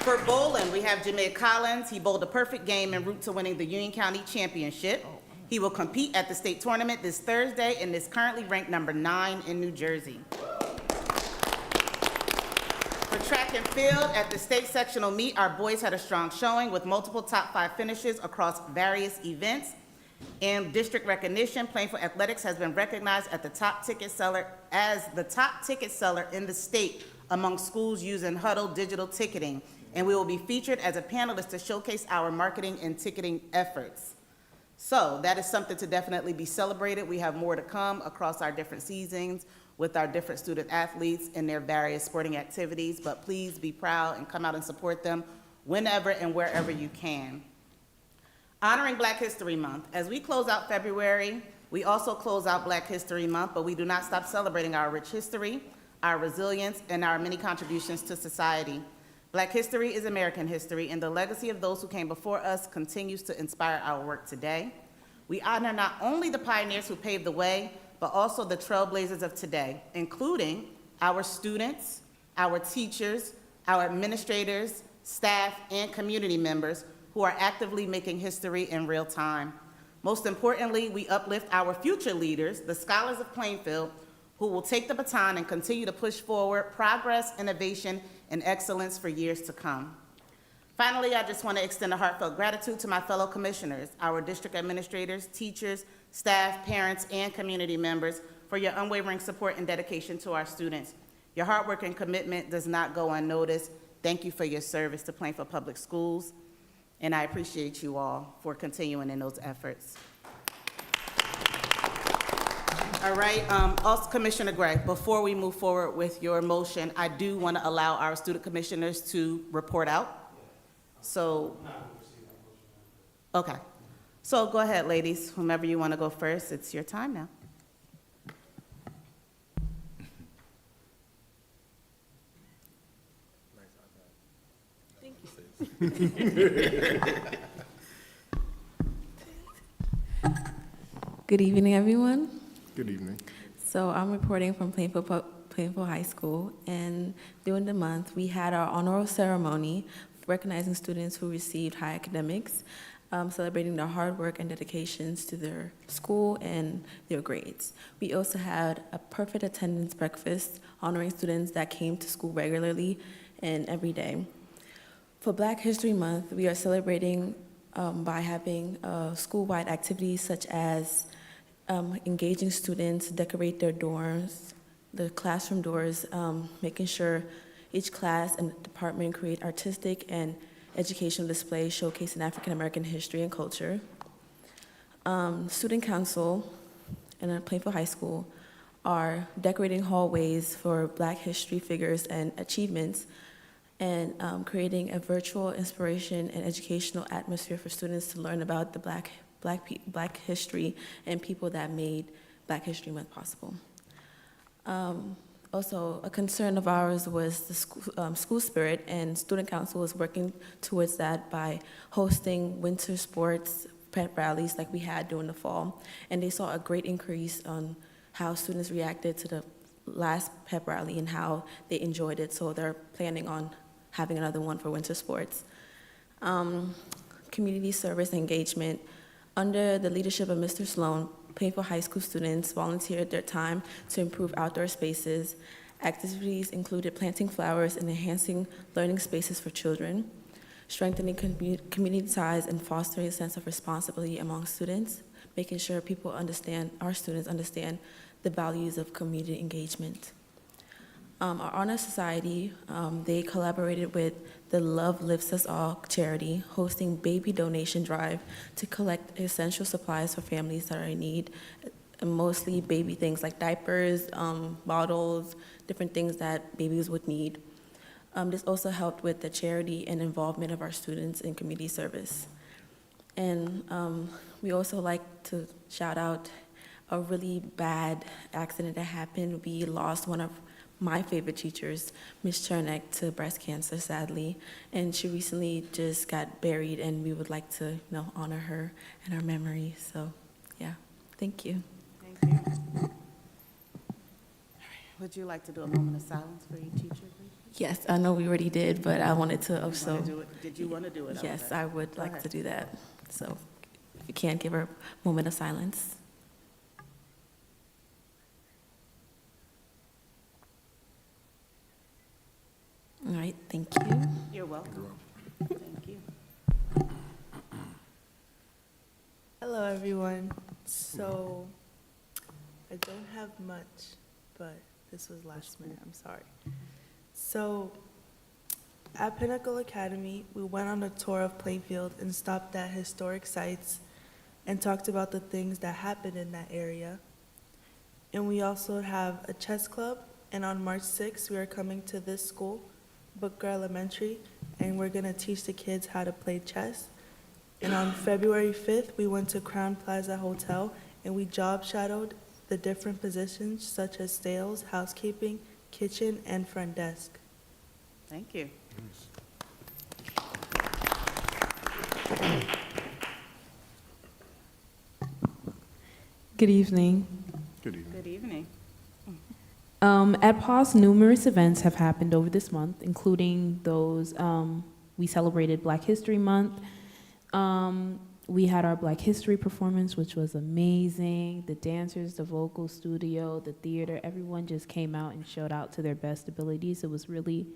For bowling, we have Jameer Collins. He bowled a perfect game en route to winning the Union County Championship. He will compete at the state tournament this Thursday and is currently ranked number 9 in New Jersey. For track and field, at the state sectional meet, our boys had a strong showing with multiple top 5 finishes across various events. And district recognition, Plainfield Athletics has been recognized as the top ticket seller in the state among schools using Huddle digital ticketing. And we will be featured as a panelist to showcase our marketing and ticketing efforts. So that is something to definitely be celebrated. We have more to come across our different seasons with our different student athletes in their various sporting activities, but please be proud and come out and support them whenever and wherever you can. Honoring Black History Month. As we close out February, we also close out Black History Month, but we do not stop celebrating our rich history, our resilience, and our many contributions to society. Black history is American history, and the legacy of those who came before us continues to inspire our work today. We honor not only the pioneers who paved the way, but also the trailblazers of today, including our students, our teachers, our administrators, staff, and community members who are actively making history in real time. Most importantly, we uplift our future leaders, the scholars of Plainfield, who will take the baton and continue to push forward progress, innovation, and excellence for years to come. Finally, I just want to extend a heartfelt gratitude to my fellow commissioners, our district administrators, teachers, staff, parents, and community members for your unwavering support and dedication to our students. Your hard work and commitment does not go unnoticed. Thank you for your service to Plainfield Public Schools, and I appreciate you all for continuing in those efforts. All right, also Commissioner Gray, before we move forward with your motion, I do want to allow our student commissioners to report out. So, okay. So go ahead, ladies, whomever you want to go first, it's your time now. Good evening, everyone. Good evening. So I'm reporting from Plainfield High School, and during the month, we had our honor ceremony recognizing students who received high academics, celebrating their hard work and dedications to their school and their grades. We also had a perfect attendance breakfast honoring students that came to school regularly and every day. For Black History Month, we are celebrating by having school-wide activities such as engaging students decorate their dorms, the classroom doors, making sure each class and department create artistic and educational displays showcasing African American history and culture. Student Council in Plainfield High School are decorating hallways for Black history figures and achievements, and creating a virtual inspiration and educational atmosphere for students to learn about the Black history and people that made Black History Month possible. Also, a concern of ours was the school spirit, and Student Council is working towards that by hosting winter sports pep rallies like we had during the fall. And they saw a great increase on how students reacted to the last pep rally and how they enjoyed it, so they're planning on having another one for winter sports. Community service engagement. Under the leadership of Mr. Sloan, Plainfield High School students volunteered their time to improve outdoor spaces. Activities included planting flowers and enhancing learning spaces for children, strengthening community ties and fostering a sense of responsibility among students, making sure people understand, our students understand the values of community engagement. Our Honor Society, they collaborated with the Love Lifts Us All charity, hosting baby donation drive to collect essential supplies for families that are in need, mostly baby things like diapers, bottles, different things that babies would need. This also helped with the charity and involvement of our students in community service. And we also like to shout out a really bad accident that happened. We lost one of my favorite teachers, Ms. Chernak, to breast cancer, sadly, and she recently just got buried, and we would like to, honor her and her memory. So, yeah, thank you. Thank you. All right. Would you like to do a moment of silence for your teacher, please? Yes, I know we already did, but I wanted to also. Did you want to do it? Yes, I would Go like ahead. to do that. So, if you can, give her a moment of silence. All right, thank you. You're welcome. Thank you. Hello, everyone. So, I don't have much, but this was last minute. I'm sorry. So, at Pinnacle Academy, we went on a tour of Plainfield and stopped at historic sites and talked about the things that happened in that area. And we also have a chess club, and on March 6th, we are coming to this school, Booker Elementary, and we're gonna teach the kids how to play chess. And on February 5th, we went to Crown Plaza Hotel and we job shadowed the different positions such as sales, housekeeping, kitchen, and front desk. Thank you. Good evening. Good evening. Good evening. At PAWS, numerous events have happened over this month, including those, we celebrated Black History Month. We had our Black History performance, which was amazing. The dancers, the vocal studio, the theater, everyone just came out and showed out to their best abilities. It was really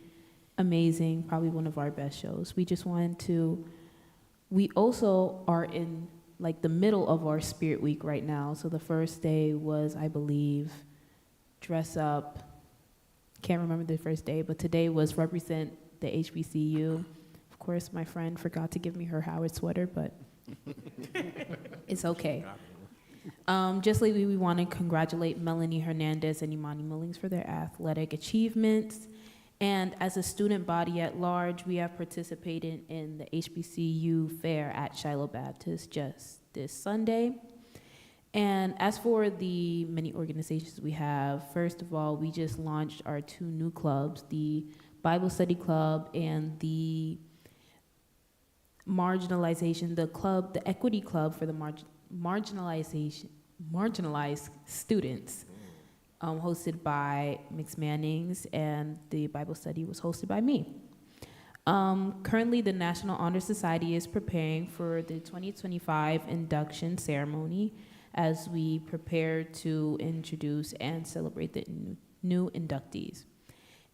amazing, probably one of our best shows. We just wanted to, we also are in like the middle of our Spirit Week right now. So the first day was, I believe, dress up. Can't remember the first day, but today was represent the HBCU. Of course, my friend forgot to give me her Howard sweater, but it's okay. Just like we want to congratulate Melanie Hernandez and Imani Mullings for their athletic achievements. And as a student body at large, we have participated in the HBCU fair at Shiloh Baptist just this Sunday. And as for the many organizations we have, first of all, we just launched our 2 new clubs, the Bible Study Club and the the Equity Club for the marginalized students, hosted by Mix Mannings, and the Bible study was hosted by me. Currently, the National Honor Society is preparing for the 2025 induction ceremony as we prepare to introduce and celebrate the new inductees.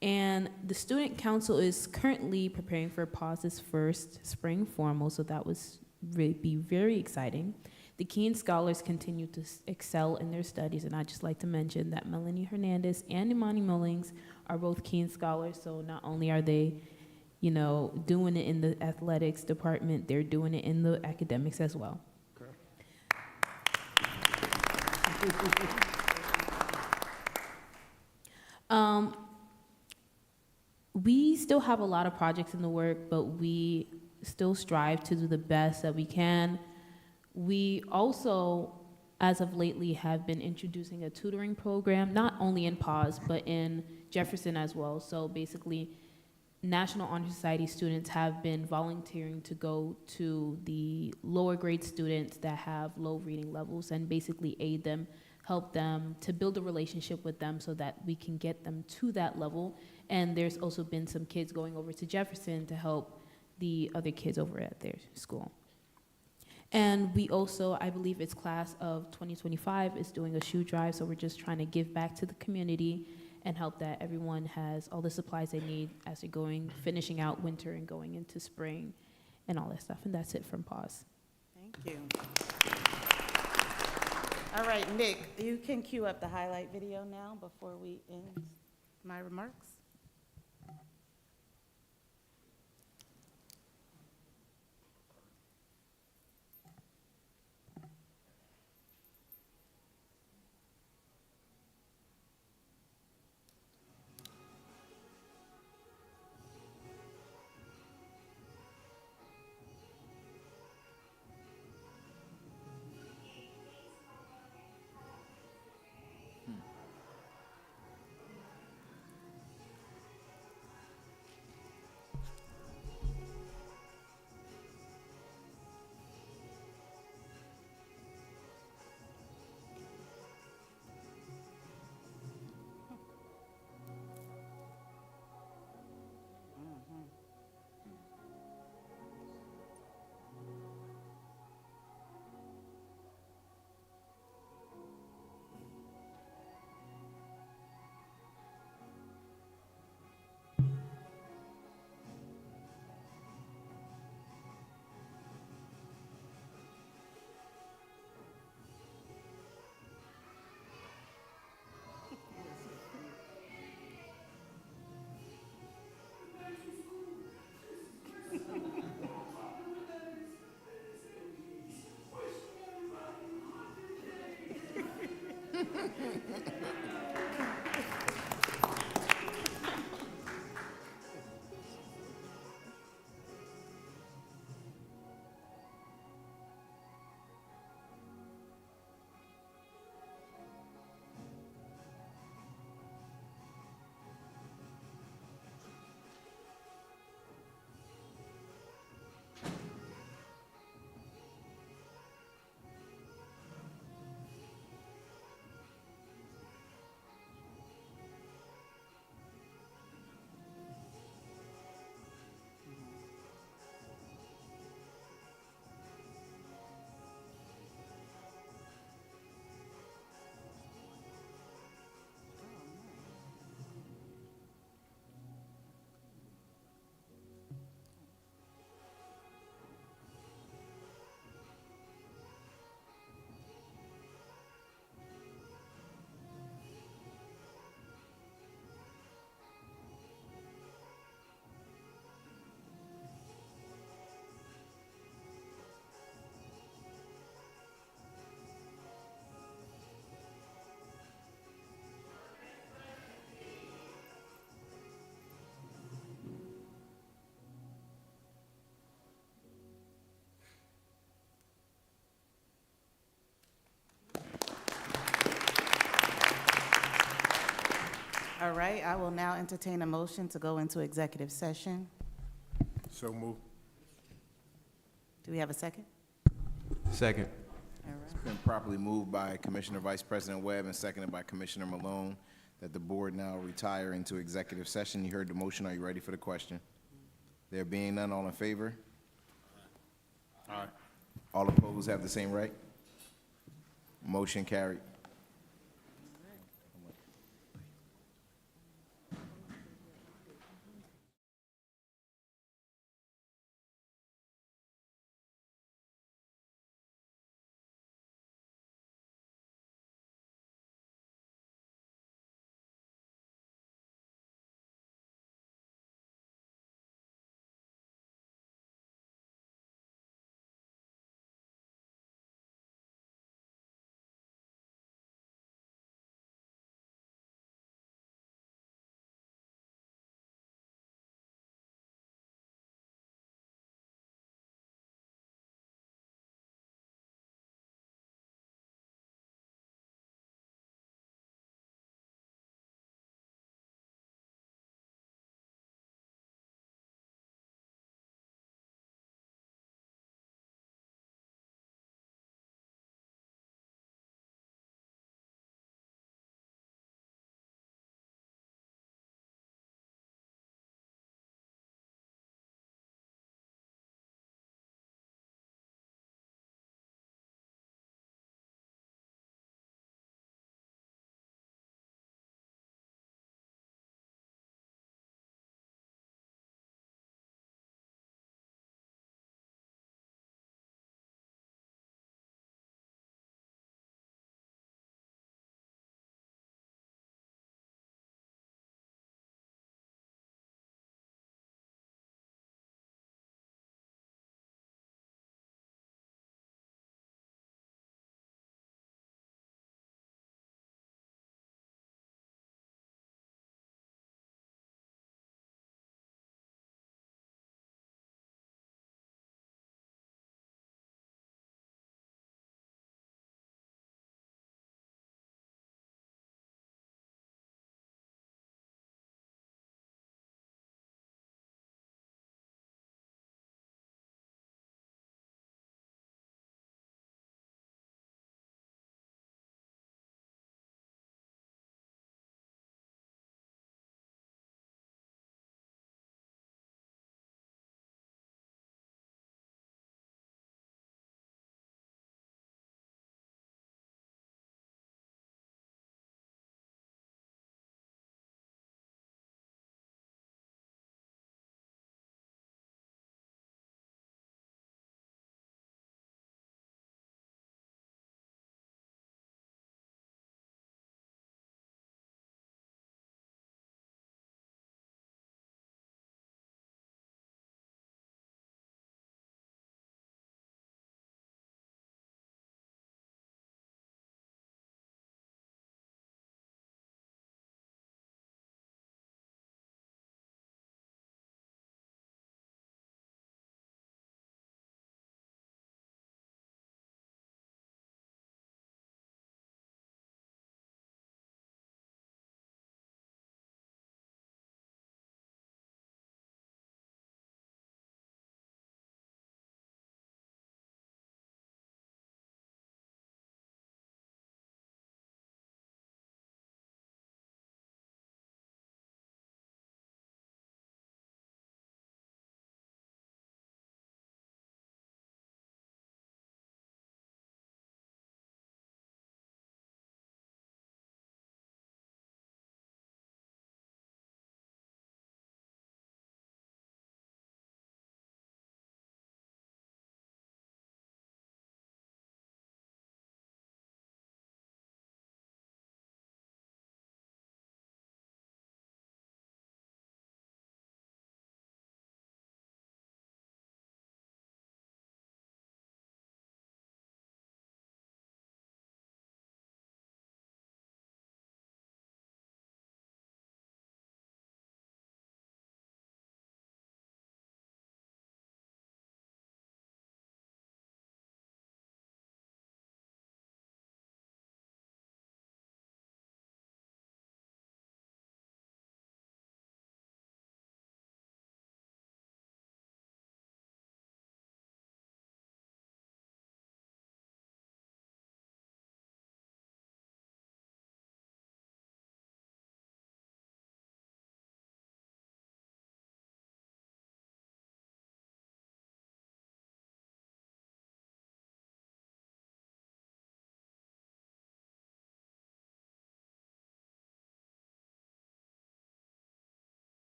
And the Student Council is currently preparing for PAWS's first spring formal, so that was be very exciting. The Keene Scholars continue to excel in their studies, and I'd just like to mention that Melanie Hernandez and Imani Mullings are both Keene Scholars, so not only are they, doing it in the athletics department, they're doing it in the academics as well. We still have a lot of projects in the work, but we still strive to do the best that we can. We also, as of lately, have been introducing a tutoring program, not only in PAWS, but in Jefferson as well. So basically, National Honor Society students have been volunteering to go to the lower grade students that have low reading levels and basically aid them, help them to build a relationship with them so that we can get them to that level. And there's also been some kids going over to Jefferson to help the other kids over at their school. And we also, I believe it's class of 2025 is doing a shoe drive, so we're just trying to give back to the community and help that everyone has all the supplies they need as they're finishing out winter and going into spring and all that stuff. And that's it from PAWS. Thank you. All right, Nick, You can cue up the highlight video now before we end. my remarks? All right, I will now entertain a motion to go into executive session. So move. Do we have a second? Second. It's been properly moved by Commissioner Vice President Webb and seconded by Commissioner Malone that the board now retire into executive session. You heard the motion. Are you ready for the question? There being none, all in favor? Aye. All opposed have the same right? Motion carried.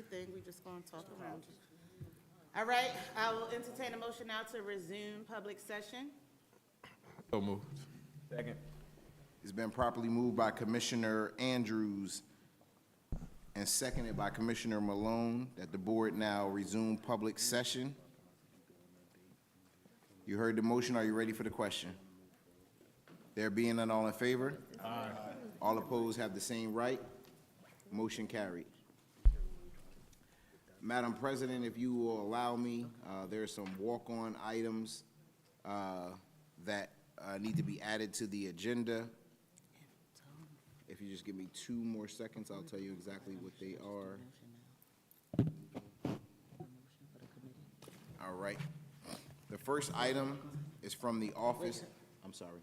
everything, we just gonna talk around you. All right, I will entertain a motion now to resume public session. So moved. Second. It's been properly moved by Commissioner Andrews and seconded by Commissioner Malone that the board now resume public session. You heard the motion. Are you ready for the question? There being none, all in favor? Aye. All opposed have the same right. Motion carried. Madam President, if you will allow me, there are some walk-on items that need to be added to the agenda. If you just give me 2 more seconds, I'll tell you exactly what they are. All right. The first item is from the office. I'm sorry.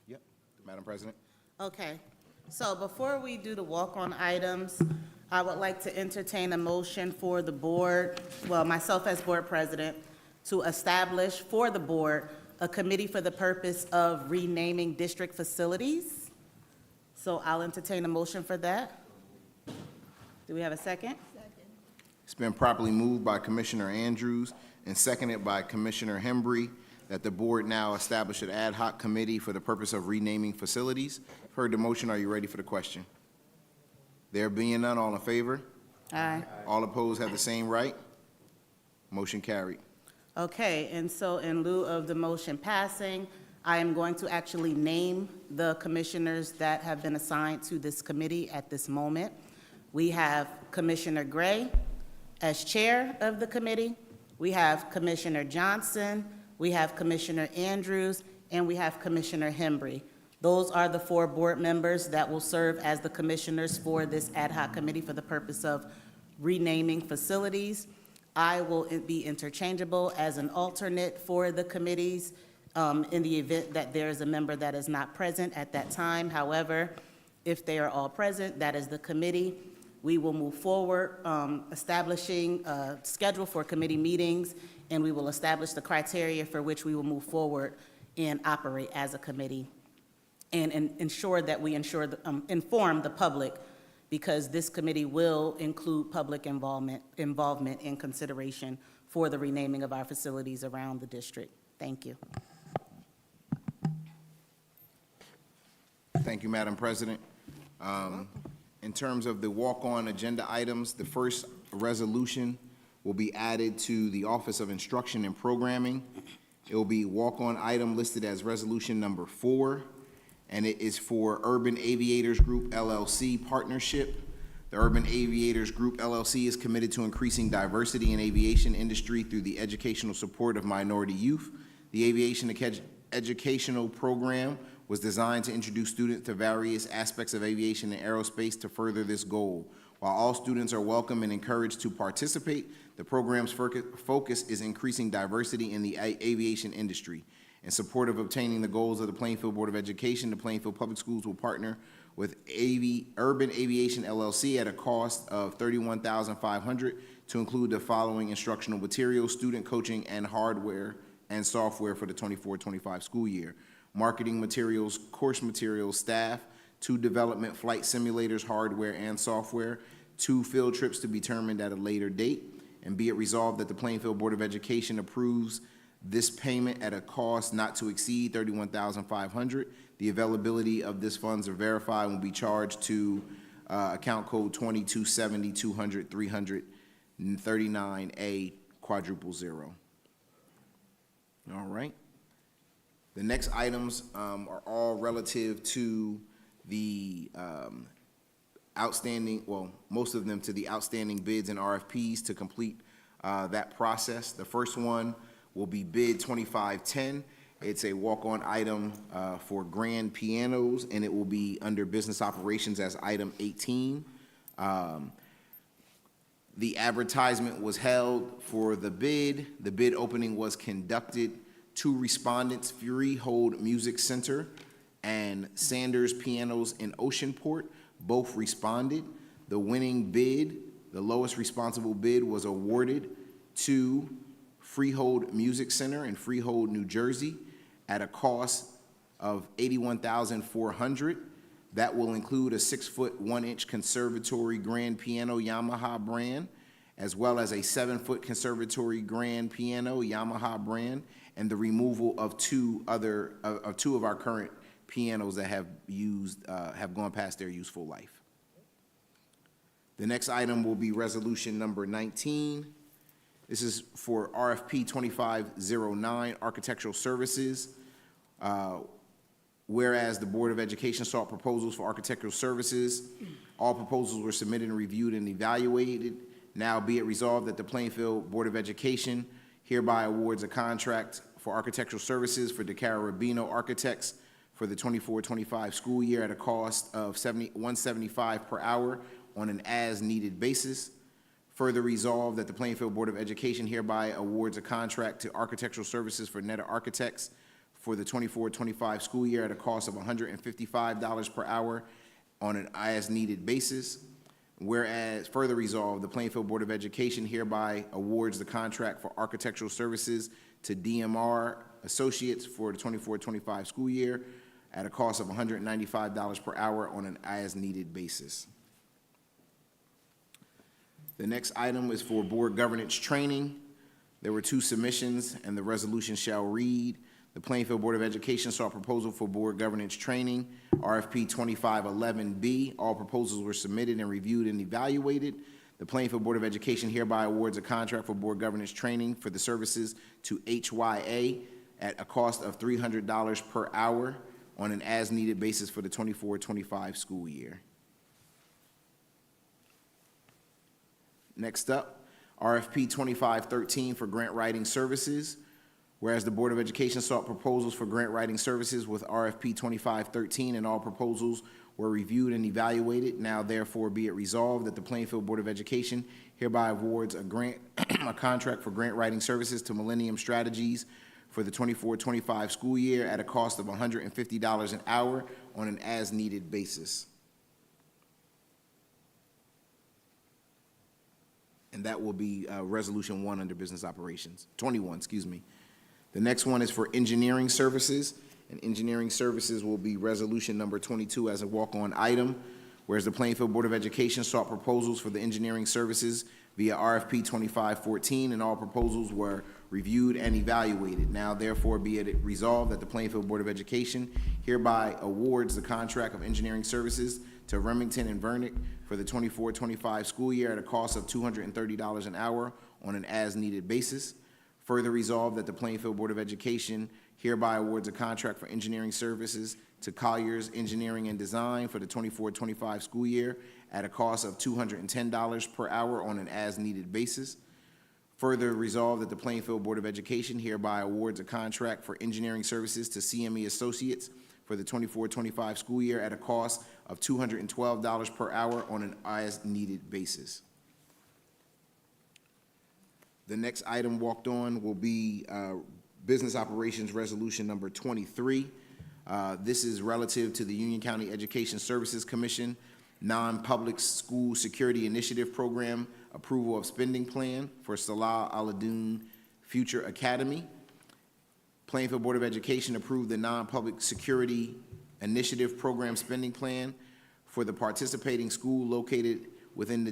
Yep, Madam President. Okay, so before we do the walk-on items, I would like to entertain a motion for the board, well, myself as board president, to establish for the board a committee for the purpose of renaming district facilities. So I'll entertain a motion for that. Do we have a second? It's been properly moved by Commissioner Andrews and seconded by Commissioner Hembry that the board now establish an ad hoc committee for the purpose of renaming facilities. Heard the motion. Are you ready for the question? There being none, all in favor? Aye. All opposed have the same right. Motion carried. Okay, and so in lieu of the motion passing, I am going to actually name the commissioners that have been assigned to this committee at this moment. We have Commissioner Gray as chair of the committee. We have Commissioner Johnson, we have Commissioner Andrews, and we have Commissioner Hembry. Those are the 4 board members that will serve as the commissioners for this ad hoc committee for the purpose of renaming facilities. I will be interchangeable as an alternate for the committees in the event that there is a member that is not present at that time. However, if they are all present, that is the committee. We will move forward establishing a schedule for committee meetings, and we will establish the criteria for which we will move forward and operate as a committee, and ensure that we inform the public, because this committee will include public involvement in consideration for the renaming of our facilities around the district. Thank you. Thank you, Madam President. In terms of the walk-on agenda items, the first resolution will be added to the Office of Instruction and Programming. It will be walk-on item listed as resolution number 4, and it is for Urban Aviators Group LLC partnership. The Urban Aviators Group LLC is committed to increasing diversity in aviation industry through the educational support of minority youth. The aviation educational program was designed to introduce students to various aspects of aviation and aerospace to further this goal. While all students are welcome and encouraged to participate, the program's focus is increasing diversity in the aviation industry. In support of obtaining the goals of the Plainfield Board of Education, the Plainfield Public Schools will partner with Urban Aviation LLC at a cost of $31,500 to include the following instructional materials: student coaching and hardware and software for the 24-25 school year, marketing materials, course materials, staff, 2 development flight simulators, hardware and software, 2 field trips to be determined at a later date, and be it resolved that the Plainfield Board of Education approves this payment at a cost not to exceed $31,500. The availability of this funds are verified and will be charged to account code 2270-200-339A quadruple 0. All right. The next items are all relative to the outstanding, well, most of them to the outstanding bids and RFPs to complete that process. The first one will be bid 2510. It's a walk-on item for grand pianos, and it will be under business operations as item 18. The advertisement was held for the bid. The bid opening was conducted. 2 respondents, Freehold Music Center and Sanders Pianos in Oceanport, both responded. The winning bid, the lowest responsible bid, was awarded to Freehold Music Center in Freehold, New Jersey, at a cost of $81,400. That will include a 6-foot 1-inch conservatory grand piano Yamaha brand, as well as a 7-foot conservatory grand piano Yamaha brand, and the removal of two of our current pianos that have gone past their useful life. The next item will be resolution number 19. This is for RFP 2509, Architectural Services. Whereas the Board of Education sought proposals for architectural services, all proposals were submitted and reviewed and evaluated. Now be it resolved that the Plainfield Board of Education hereby awards a contract for architectural services for DeCaro Rubino Architects for the 24-25 school year at a cost of $175 per hour on an as-needed basis. Further resolved that the Plainfield Board of Education hereby awards a contract to architectural services for Netta Architects for the 24-25 school year at a cost of $155 per hour on an as-needed basis. Whereas further resolved, the Plainfield Board of Education hereby awards the contract for architectural services to DMR Associates for the 24-25 school year at a cost of $195 per hour on an as-needed basis. The next item is for board governance training. There were 2 submissions, and the resolution shall read: the Plainfield Board of Education saw a proposal for board governance training, RFP 2511B. All proposals were submitted and reviewed and evaluated. The Plainfield Board of Education hereby awards a contract for board governance training for the services to HYA at a cost of $300 per hour on an as-needed basis for the 24-25 school year. Next up, RFP 2513 for grant writing services. Whereas the Board of Education sought proposals for grant writing services with RFP 2513, and all proposals were reviewed and evaluated. Now therefore be it resolved that the Plainfield Board of Education hereby awards a contract for grant writing services to Millennium Strategies for the 24-25 school year at a cost of $150 an hour on an as-needed basis. And that will be Resolution 1 under Business Operations, 21, excuse me. The next one is for engineering services, and engineering services will be resolution number 22 as a walk-on item, whereas the Plainfield Board of Education sought proposals for the engineering services via RFP 2514, and all proposals were reviewed and evaluated. Now therefore be it resolved that the Plainfield Board of Education hereby awards the contract of engineering services to Remington and Vernick for the 24-25 school year at a cost of $230 an hour on an as-needed basis. Further resolved that the Plainfield Board of Education hereby awards a contract for engineering services to Colliers Engineering and Design for the 24-25 school year at a cost of $210 per hour on an as-needed basis. Further resolved that the Plainfield Board of Education hereby awards a contract for engineering services to CME Associates for the 24-25 school year at a cost of $212 per hour on an as-needed basis. The next item walked on will be Business Operations Resolution number 23. This is relative to the Union County Education Services Commission Non-Public School Security Initiative Program approval of spending plan for Salah Al-Adun Future Academy. Plainfield Board of Education approved the Non-Public Security Initiative Program spending plan for the participating school located within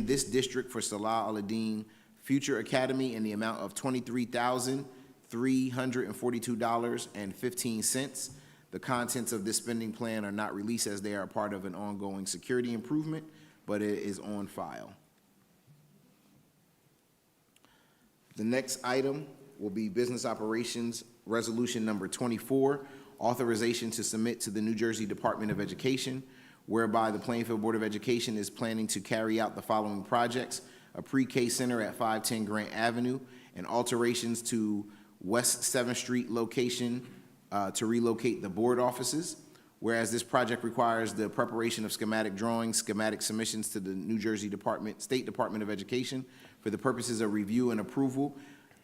this district for Salah Al-Adin Future Academy in the amount of $23,342.15. The contents of this spending plan are not released as they are part of an ongoing security improvement, but it is on file. The next item will be Business Operations Resolution number 24, authorization to submit to the New Jersey Department of Education, whereby the Plainfield Board of Education is planning to carry out the following projects: a pre-K center at 510 Grant Avenue, and alterations to West 7th Street location to relocate the board offices. Whereas this project requires the preparation of schematic drawings, schematic submissions to the New Jersey State Department of Education for the purposes of review and approval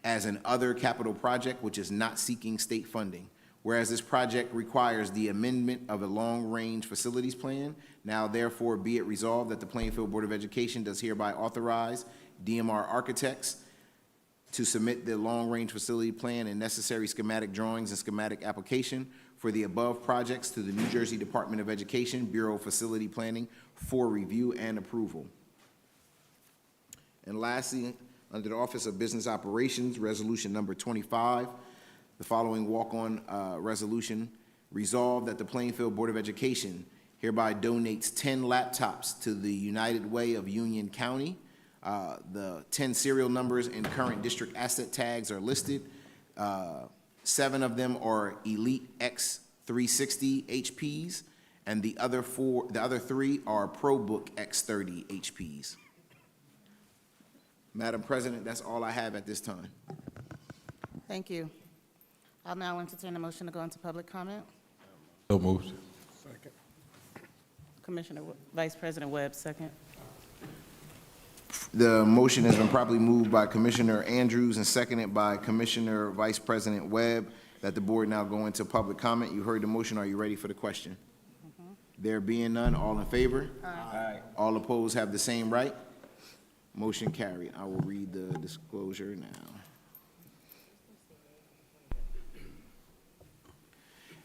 as an other capital project which is not seeking state funding. Whereas this project requires the amendment of a long-range facilities plan, now therefore be it resolved that the Plainfield Board of Education does hereby authorize DMR Architects to submit the long-range facility plan and necessary schematic drawings and schematic application for the above projects to the New Jersey Department of Education Bureau of Facility Planning for review and approval. And lastly, under the Office of Business Operations, Resolution Number 25, the following walk-on resolution: resolved that the Plainfield Board of Education hereby donates 10 laptops to the United Way of Union County. The 10 serial numbers and current district asset tags are listed. 7 of them are Elite X 360 HPs, and the other 3 are ProBook X30 HPs. Madam President, that's all I have at this time. Thank you. I'll now entertain a motion to go into public comment. So moved. Vice President Webb, second. The motion has been properly moved by Commissioner Andrews and seconded by Commissioner Vice President Webb that the board now go into public comment. You heard the motion. Are you ready for the question? There being none, all in favor? Aye. All opposed have the same right? Motion carried. I will read the disclosure now.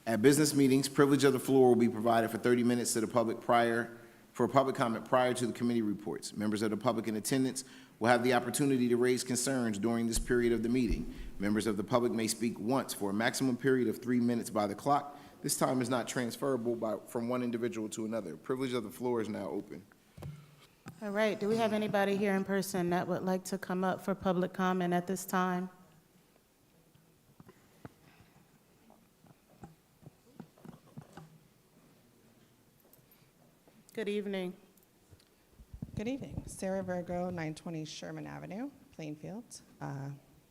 At business meetings, privilege of the floor will be provided for 30 minutes to the public for public comment prior to the committee reports. Members of the public in attendance will have the opportunity to raise concerns during this period of the meeting. Members of the public may speak once for a maximum period of 3 minutes by the clock. This time is not transferable from one individual to another. Privilege of the floor is now open. All right, do we have anybody here in person that would like to come up for public comment at this time? Good evening. Good evening. Sarah Virgo, 920 Sherman Avenue, Plainfield.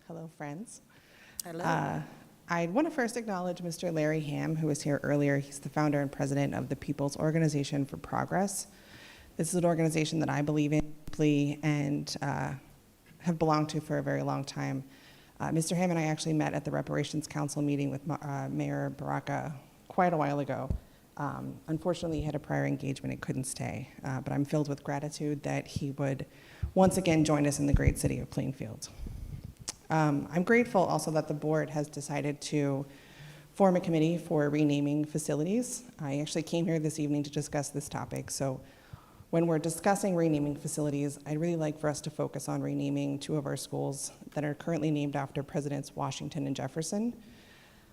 Hello, friends. Hello. I want to first acknowledge Mr. Larry Ham, who was here earlier. He's the founder and president of the People's Organization for Progress. This is an organization that I believe in deeply and have belonged to for a very long time. Mr. Ham and I actually met at the Reparations Council meeting with Mayor Baraka quite a while ago. Unfortunately, he had a prior engagement and couldn't stay, but I'm filled with gratitude that he would once again join us in the great city of Plainfield. I'm grateful also that the board has decided to form a committee for renaming facilities. I actually came here this evening to discuss this topic, so when we're discussing renaming facilities, I'd really like for us to focus on renaming 2 of our schools that are currently named after Presidents Washington and Jefferson.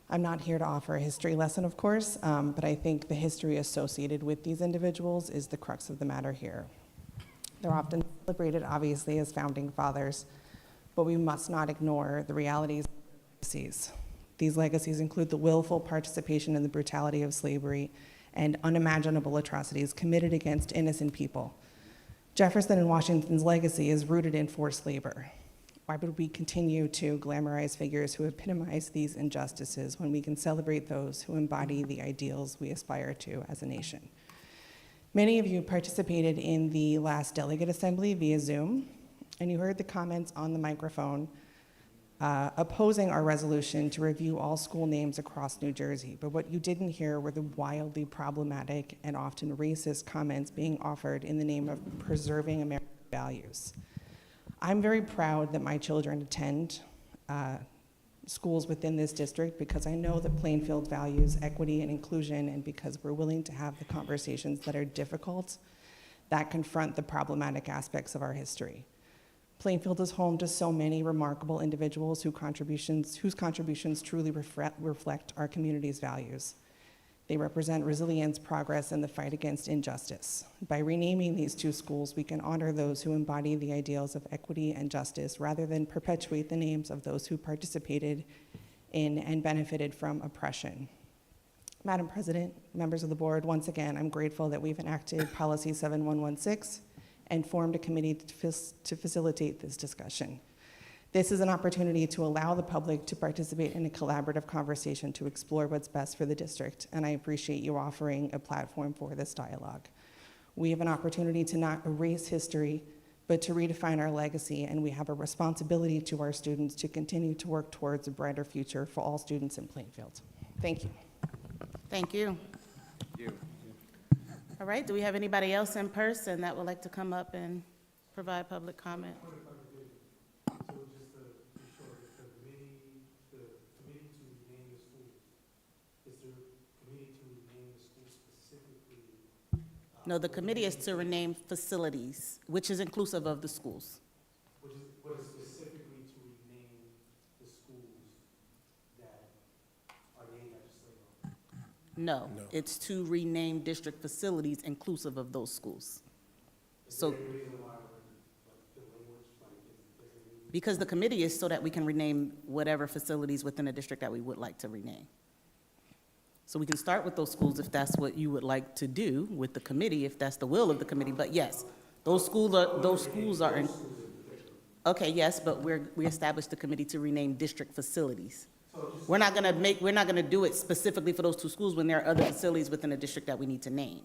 I'm not here to offer a history lesson, of course, but I think the history associated with these individuals is the crux of the matter here. They're often celebrated, obviously, as founding fathers, but we must not ignore the realities of legacies. These legacies include the willful participation in the brutality of slavery and unimaginable atrocities committed against innocent people. Jefferson and Washington's legacy is rooted in forced labor. Why would we continue to glamorize figures who epitomize these injustices when we can celebrate those who embody the ideals we aspire to as a nation? Many of you participated in the last delegate assembly via Zoom, and you heard the comments on the microphone opposing our resolution to review all school names across New Jersey. But what you didn't hear were the wildly problematic and often racist comments being offered in the name of preserving American values. I'm very proud that my children attend schools within this district because I know that Plainfield values equity and inclusion, and because we're willing to have the conversations that are difficult, that confront the problematic aspects of our history. Plainfield is home to so many remarkable individuals whose contributions truly reflect our community's values. They represent resilience, progress, and the fight against injustice. By renaming these 2 schools, we can honor those who embody the ideals of equity and justice rather than perpetuate the names of those who participated in and benefited from oppression. Madam President, members of the board, once again, I'm grateful that we've enacted Policy 7116 and formed a committee to facilitate this discussion. This is an opportunity to allow the public to participate in a collaborative conversation to explore what's best for the district, and I appreciate you offering a platform for this dialogue. We have an opportunity to not erase history, but to redefine our legacy, and we have a responsibility to our students to continue to work towards a brighter future for all students in Plainfield. Thank you. Thank you. Thank you. All right, do we have anybody else in person that would like to come up and provide public comment? No, the committee is to rename facilities, which is inclusive of the schools. What is specifically to rename the schools that are named after slave owners? No, it's to rename district facilities inclusive of those schools. So, because the committee is so that we can rename whatever facilities within the district that we would like to rename. So we can start with those schools if that's what you would like to do with the committee, if that's the will of the committee. But yes, those schools are in. Okay, yes, but we established the committee to rename district facilities. We're not gonna do it specifically for those two schools when there are other facilities within the district that we need to name.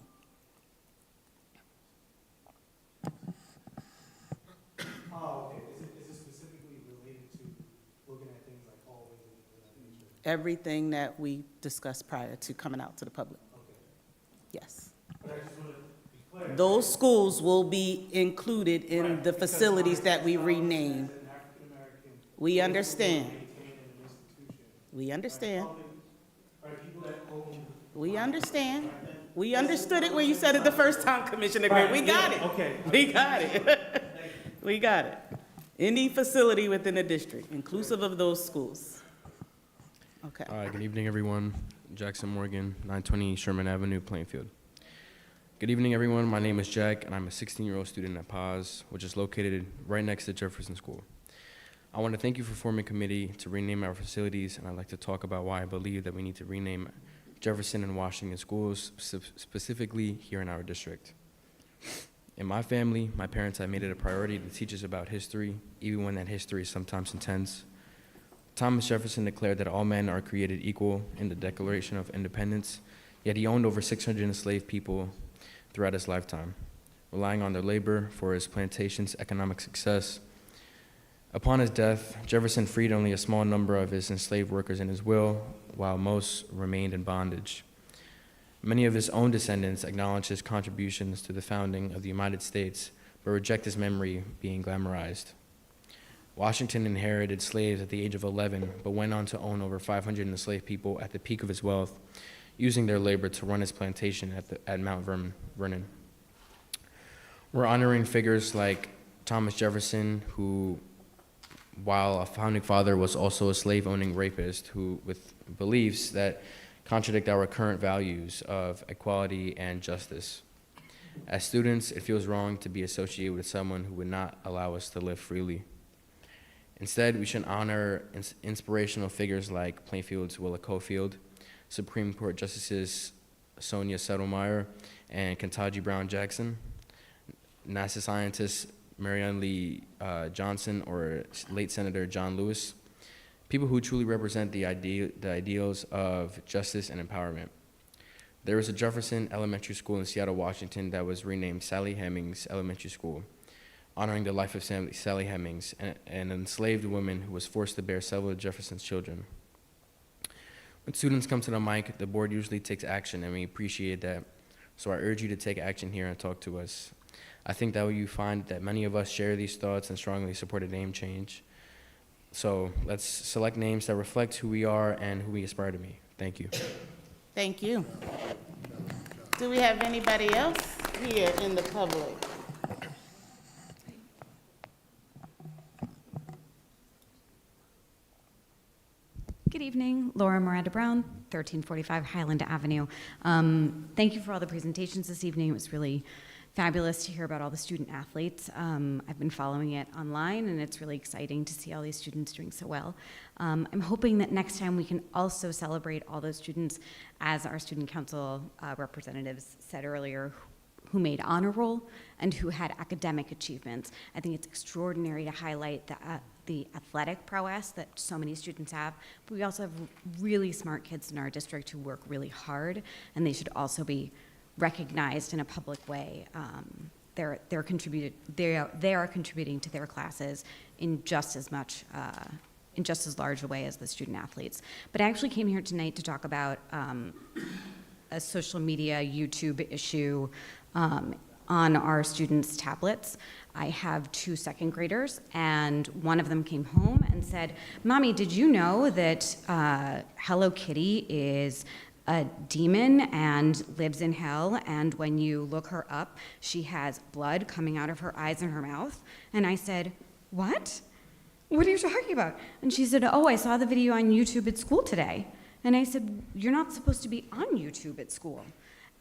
Oh, okay. Is it specifically related to looking at things like hallways and things of that nature? Everything that we discussed prior to coming out to the public. Okay. Yes. But I just want to be clear. Those schools will be included in the facilities that we rename. We understand. We understand. We understand. We understood it when you said it the first time, Commissioner Gray. We got it. Okay. We got it. We got it. Any facility within the district, inclusive of those schools. Okay. Good evening, everyone. Jackson Morgan, 920 Sherman Avenue, Plainfield. Good evening, everyone. My name is Jack, and I'm a 16-year-old student at PAS, which is located right next to Jefferson School. I want to thank you for forming a committee to rename our facilities, and I'd like to talk about why I believe that we need to rename Jefferson and Washington schools, specifically here in our district. In my family, my parents have made it a priority to teach us about history, even when that history is sometimes intense. Thomas Jefferson declared that all men are created equal in the Declaration of Independence, yet he owned over 600 enslaved people throughout his lifetime, relying on their labor for his plantation's economic success. Upon his death, Jefferson freed only a small number of his enslaved workers in his will, while most remained in bondage. Many of his own descendants acknowledge his contributions to the founding of the United States, but reject his memory being glamorized. Washington inherited slaves at the age of 11, but went on to own over 500 enslaved people at the peak of his wealth, using their labor to run his plantation at Mount Vernon. We're honoring figures like Thomas Jefferson, who, while a founding father, was also a slave-owning rapist who, with beliefs that contradict our current values of equality and justice. As students, it feels wrong to be associated with someone who would not allow us to live freely. Instead, we should honor inspirational figures like Plainfield's Willa Cofield, Supreme Court Justices Sonia Sotomayor and Ketanji Brown Jackson, NASA scientists Marianne Lee Johnson or late Senator John Lewis, people who truly represent the ideals of justice and empowerment. There was a Jefferson Elementary School in Seattle, Washington that was renamed Sally Hemings Elementary School, honoring the life of Sally Hemings, an enslaved woman who was forced to bear several of Jefferson's children. When students come to the mic, the board usually takes action, and we appreciate that. So I urge you to take action here and talk to us. I think that you find that many of us share these thoughts and strongly support a name change. So let's select names that reflect who we are and who we aspire to be. Thank you. Thank you. Do we have anybody else here in the public? Good evening, Laura Miranda Brown, 1345 Highland Avenue. Thank you for all the presentations this evening. It was really fabulous to hear about all the student athletes. I've been following it online, and it's really exciting to see all these students doing so well. I'm hoping that next time we can also celebrate all those students, as our student council representatives said earlier, who made honor roll and who had academic achievements. I think it's extraordinary to highlight the athletic prowess that so many students have, but we also have really smart kids in our district who work really hard, and they should also be recognized in a public way. They are contributing to their classes in just as much, in just as large a way as the student athletes. But I actually came here tonight to talk about a social media YouTube issue on our students' tablets. I have 2 second graders, and one of them came home and said, "Mommy, did you know that Hello Kitty is a demon and lives in hell. And when you look her up, she has blood coming out of her eyes and her mouth. And I said, what? What are you talking about? And she said, oh, I saw the video on YouTube at school today. And I said, you're not supposed to be on YouTube at school.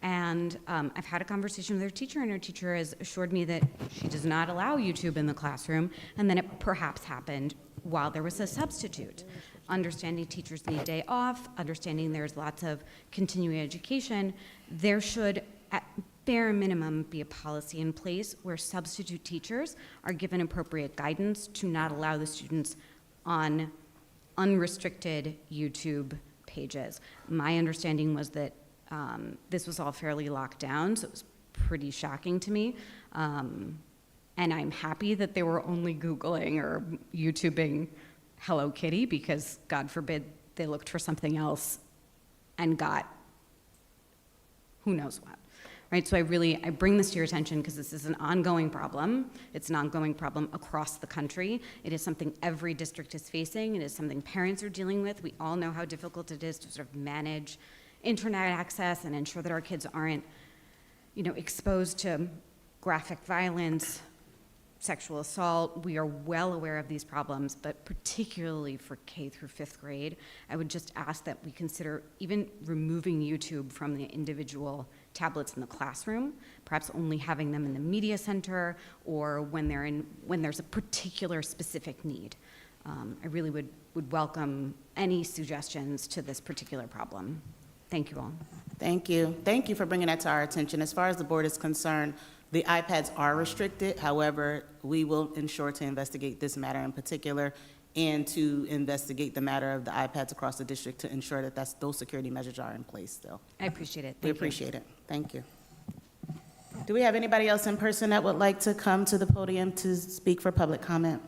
And I've had a conversation with her teacher, and her teacher has assured me that she does not allow YouTube in the classroom, and then it perhaps happened while there was a substitute. Understanding teachers need day off, understanding there's lots of continuing education, there should, at bare minimum, be a policy in place where substitute teachers are given appropriate guidance to not allow the students on unrestricted YouTube pages. My understanding was that this was all fairly locked down, so it was pretty shocking to me. And I'm happy that they were only Googling or YouTubing Hello Kitty, because God forbid they looked for something else and got who knows what. Right, so I bring this to your attention because this is an ongoing problem. It's an ongoing problem across the country. It is something every district is facing. It is something parents are dealing with. We all know how difficult it is to sort of manage internet access and ensure that our kids aren't, exposed to graphic violence, sexual assault. We are well aware of these problems, but particularly for K through 5th grade, I would just ask that we consider even removing YouTube from the individual tablets in the classroom, perhaps only having them in the media center or when there's a particular specific need. I really would welcome any suggestions to this particular problem. Thank you all. Thank you. Thank you for bringing that to our attention. As far as the board is concerned, the iPads are restricted. However, we will ensure to investigate this matter in particular and to investigate the matter of the iPads across the district to ensure that those security measures are in place still. I appreciate it. We appreciate it. Thank you. Do we have anybody else in person that would like to come to the podium to speak for public comment?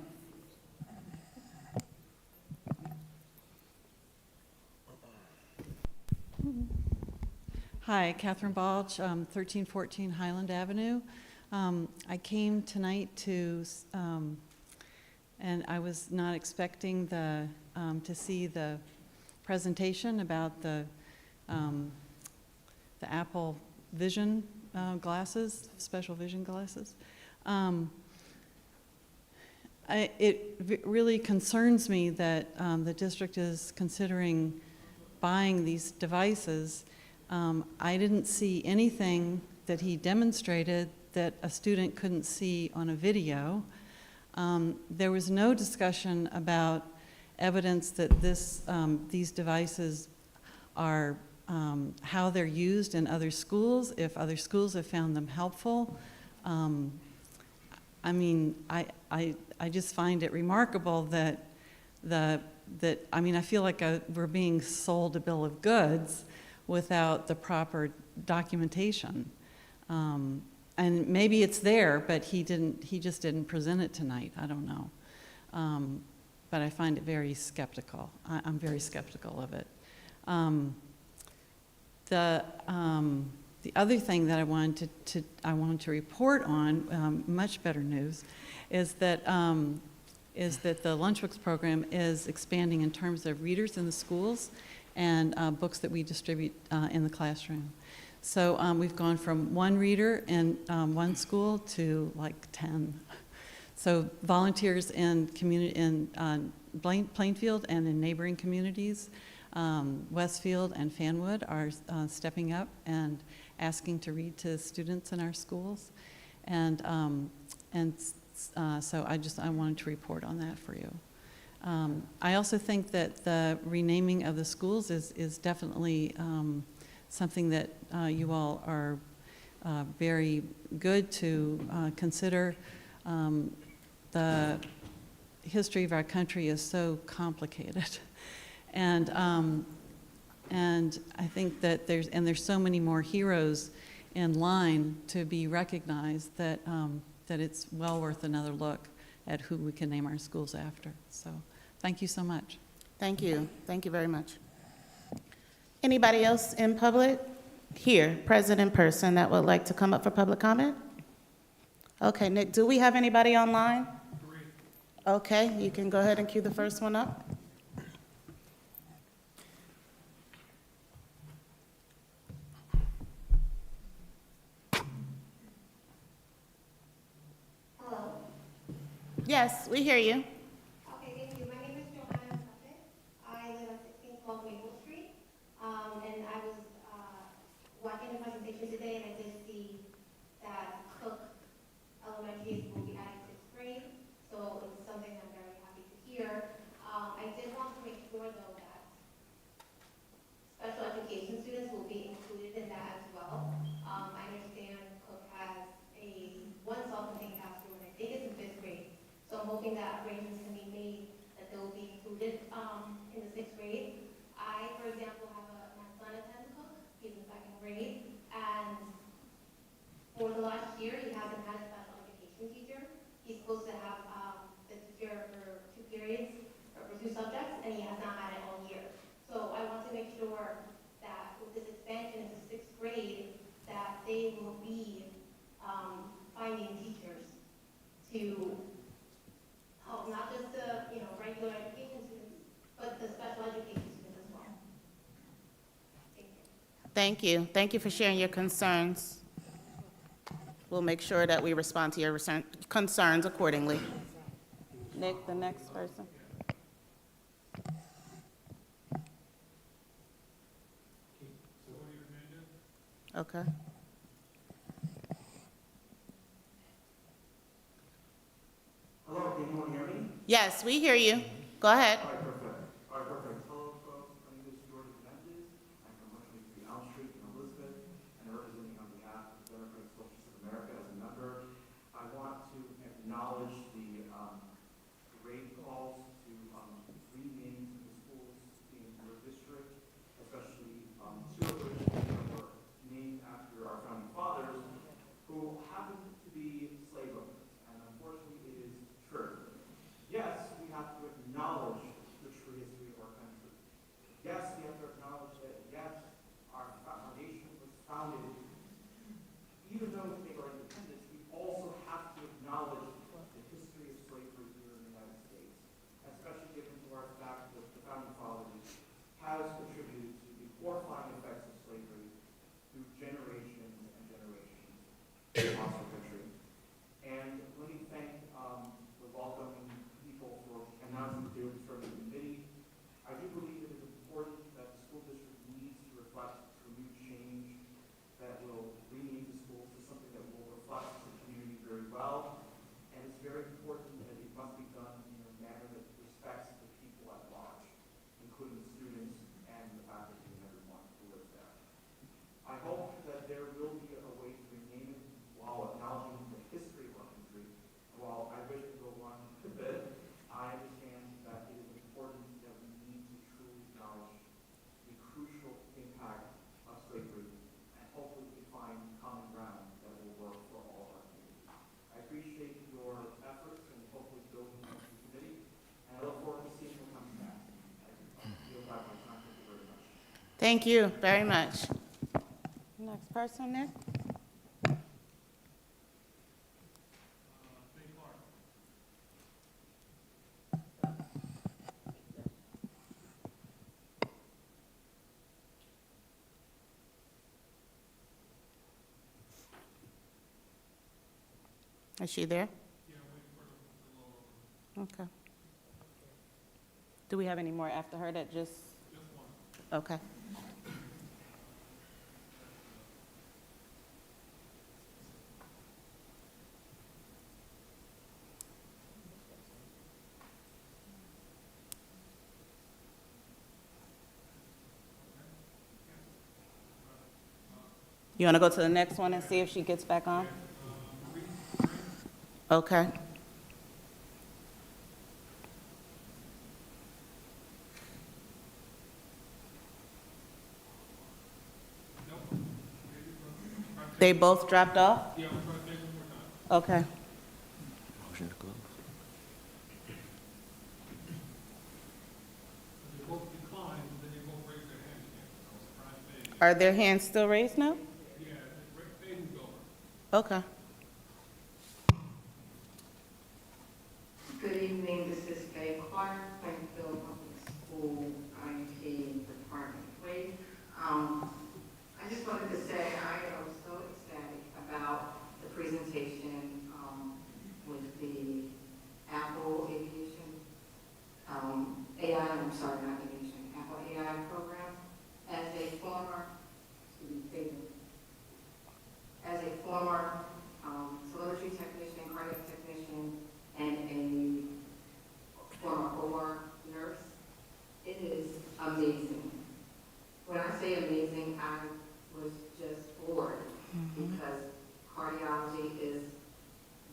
Hi, Catherine Balch, 1314 Highland Avenue. I came tonight and I was not expecting to see the presentation about the Apple Vision glasses, special vision glasses. It really concerns me that the district is considering buying these devices. I didn't see anything that he demonstrated that a student couldn't see on a video. There was no discussion about evidence that these devices are how they're used in other schools, if other schools have found them helpful. I mean, I just find it remarkable that I feel like we're being sold a bill of goods without the proper documentation. And maybe it's there, but he just didn't present it tonight. I don't know. But I find it very skeptical. I'm very skeptical of it. The other thing that I wanted to report on, much better news, is that the Lunchbooks program is expanding in terms of readers in the schools and books that we distribute in the classroom. So we've gone from one reader in one school to like 10. So volunteers in Plainfield and in neighboring communities, Westfield and Fanwood, are stepping up and asking to read to students in our schools. And so I wanted to report on that for you. I also think that the renaming of the schools is definitely something that you all are very good to consider. The history of our country is so complicated. And I think that there's so many more heroes in line to be recognized that it's well worth another look at who we can name our schools after. So thank you so much. Thank you. Thank you very much. Anybody else in public? Here, present in person, that would like to come up for public comment? Okay, Nick, do we have anybody online? Okay, you can go ahead and cue the first one up. Yes, we hear you. Okay, thank you. My name is Joanna Buffett. I live at 1612 Maple Street. And I was watching the presentation today, and I did see that Cook Elementary will be adding sixth grade. So it's something I'm very happy to hear. I did want to make sure, though, that special education students will be included in that as well. I understand Cook has one self-contained classroom, and I think it's in fifth grade. So I'm hoping that arrangements can be made that they will be included in the sixth grade. I, for example, have my son attends Cook. He's in second grade, and for the last year, he hasn't had a special education teacher. He's supposed to have the teacher for 2 periods or for 2 subjects, and he has not had it all year. So I want to make sure that with this expansion into sixth grade, that they will be finding teachers to help not just the regular education students, but the special education students as well. Thank you. Thank you. Thank you for sharing your concerns. We'll make sure that we respond to your concerns accordingly. Nick, the next person. Okay. Hello, can anyone hear me? Yes, we hear you. Go ahead. All right, perfect. All right, perfect. Hello, folks. My name is Jordan Menendez. I'm from 123 Elm Street in Elizabeth, and I'm representing on behalf of the Democratic Socialists of America as a member. I want to acknowledge the great calls to rename the schools in your district, especially 2 of which were named after our founding fathers, who happened to be slave owners. And unfortunately, it is true. Yes, we have to acknowledge the true history of our country. Yes, we have to acknowledge that, yes, our nation was founded. Even though we take our independence, we also have to acknowledge the history of slavery here in the United States, especially given to our fact that the founding fathers has contributed to the horrifying effects of slavery through generations and generations across our country. And let me thank the welcoming people for announcing the serving committee. I do believe it is important that the school district needs to reflect to a new change that will rename the schools to something that will reflect the community very well. And it's very important that it must be done in a manner that respects the people at large, including the students and the faculty and everyone who lives there. I hope that there will be a way to rename it while acknowledging the history of our country. While I wish to go on a bit, I understand that it is important that we need to truly acknowledge the crucial impact of slavery, and hopefully we can find common ground that will work for all of our communities. I appreciate your efforts and hopefully building the committee, and I look forward to seeing what comes next. I feel like my time. Thank you very much. Thank you very much. Next person, Nick. Is she there? Okay. Do we have any more after her that just? Okay. You want to go to the next one and see if she gets back on? Okay. They both dropped off? Yeah, we'll try to take one more time. Okay. Motion to close. They both declined, but then they both raised their hands again. I was surprised they. Are their hands still raised now? Yeah, they moved over. Okay. Good evening, this is Faye Clark, Plainfield Public School IT Department. I just wanted to say I am so ecstatic about the presentation with the because cardiology is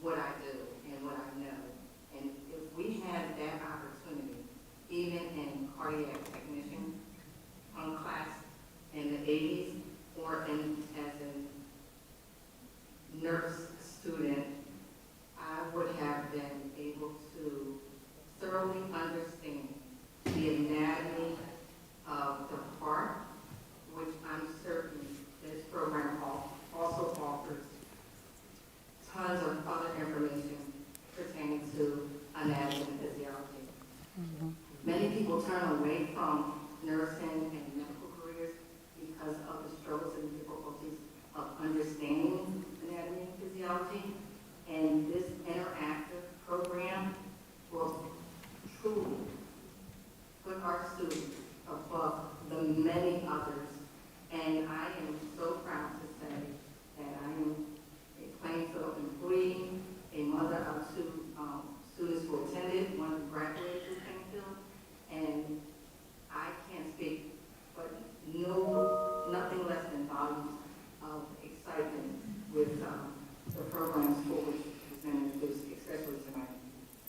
what I do and what I know. And if we had that opportunity, even in cardiac technician class in the 80s, or as a nurse student, I would have been able to thoroughly understand the anatomy of the heart, which I'm certain this program also offers tons of other information pertaining to anatomy and physiology. Many people turn away from nursing and medical careers because of the struggles and difficulties of understanding anatomy and physiology. And this interactive program will truly put our students above the many others. And I am so proud to say that I am a Plainfield employee, a mother of two students who attended, one who graduated from Plainfield, and I can't speak, but nothing less than volumes of excitement with the programs for which has been introduced, especially tonight.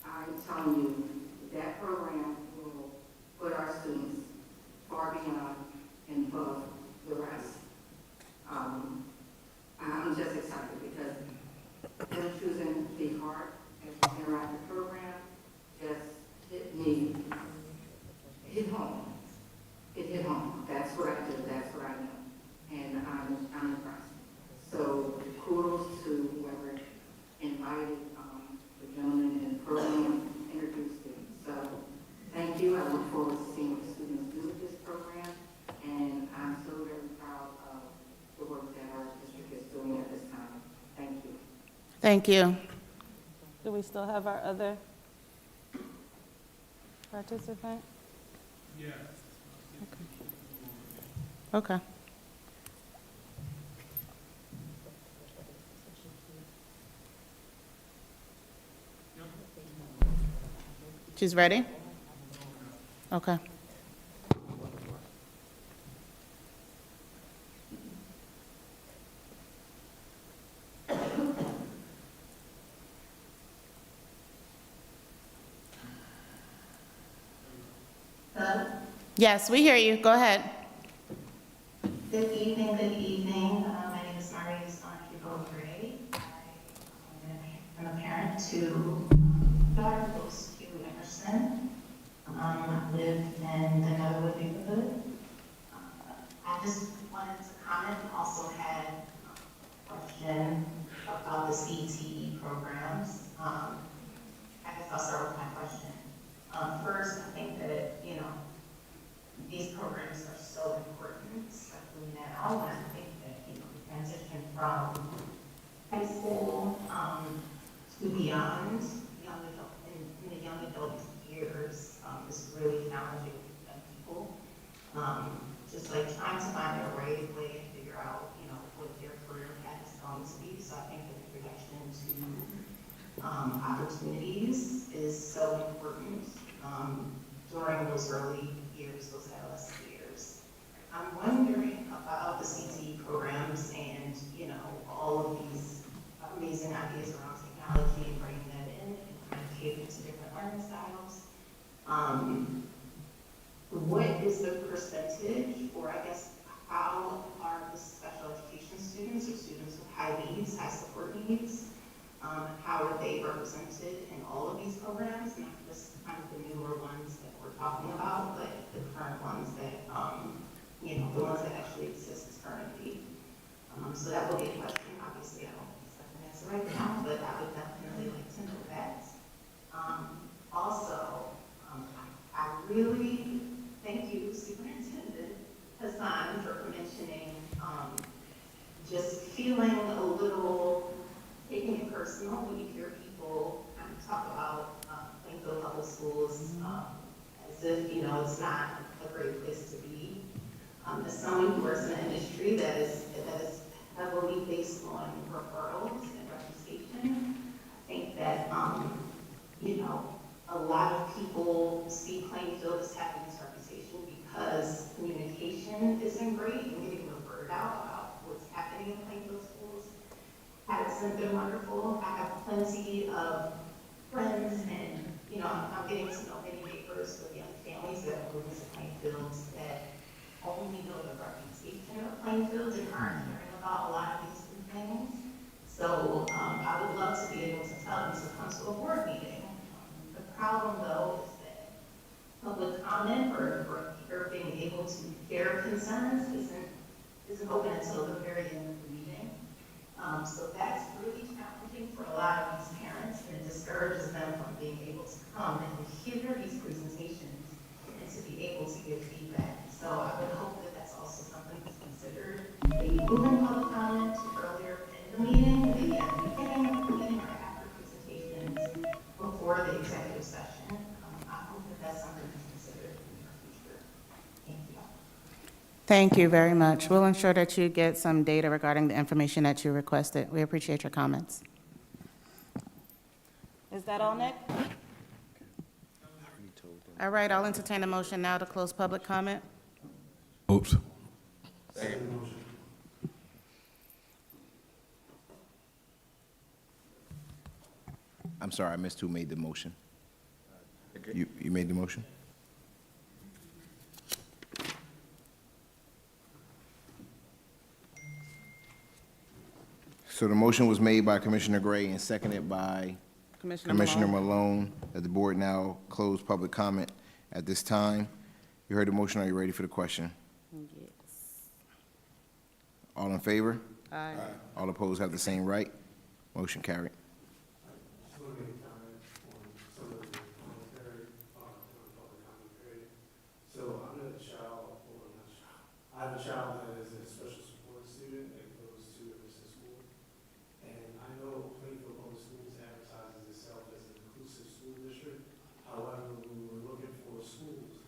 I'm telling you, that program will put our students far beyond and above the rest. I'm just excited because them choosing the heart as an interactive program just hit me, hit home. It hit home. That's what I do. That's what I know. And I'm impressed. So kudos to whoever invited the gentleman in the program, introduced it. So thank you. I look forward to seeing what the students do with this program. And I'm so very proud of the work that our district is doing at this time. Thank you. Thank you. Do we still have our other participant? Yeah. Okay. She's ready? Okay. Hello? Yes, we hear you. Go ahead. Good evening, good evening. My name is Marius Feburary. I'm a parent to daughter close to Emerson. I live in the Netherwood neighborhood. I just wanted to comment, also had a question about the CTE programs. I guess I'll start with my question. First, I think that, these programs are so important, especially now, when I think that, the transition from high school to beyond young adult, in the young adult years is really challenging for young people. Just like trying to find their way and figure out, what their career path is going to be. So I think that the connection to opportunities is so important during those early years, those adolescent years. I'm wondering about the CTE programs and, all of these amazing ideas around technology and bringing that in and kind of cater to different learning styles. What is the percentage, or I guess, how are the special education students or students with high needs, high support needs, how are they represented in all of these programs, not just kind of the newer ones that we're talking about, but the current ones that, the ones that actually exist currently. So that will be a question. Obviously, I don't have an answer right now, but I would definitely like to know that. Also, I really thank you, Superintendent Hassan, for mentioning just feeling a little, taking it personal when you hear people kind of talk about Plainfield Public Schools as if, it's not a great place to be. As someone who works in an industry that is heavily based on referrals and reputation, I think that, a lot of people see Plainfield as having this reputation because communication isn't great and getting the word out about what's happening in Plainfield schools hasn't been wonderful. I have plenty of friends and, I'm getting to know many neighbors with young families that are moving to Plainfield that only know the reputation of Plainfield and aren't hearing about a lot of these new things. So I would love to be able to tell them to come to a board meeting. The problem though is that public comment or being able to share concerns isn't open until the very end of the meeting. So that's really challenging for a lot of these parents, and it discourages them from being able to come and hear these presentations and to be able to give feedback. So I would hope that that's also something that's considered. Maybe moving public comment to earlier in the meeting, maybe at the beginning of the meeting or after presentations before the executive session. I hope that that's something that's considered in the near future. Thank you. Thank you very much. We'll ensure that you get some data regarding the information that you requested. We appreciate your comments. Is that all, Nick? All right, I'll entertain a motion now to close public comment. Oops. I'm sorry, I missed who made the motion. You made the motion? So the motion was made by Commissioner Gray and seconded by Commissioner Malone, that the board now close public comment at this time. You heard the motion. Are you ready for the question? Yes. All in favor? Aye. All opposed have the same right. Motion carried. So I have a child that is a special support student that goes to Emerson School. And I know Plainfield Public Schools advertises itself as an inclusive school district. However, when we were looking for schools,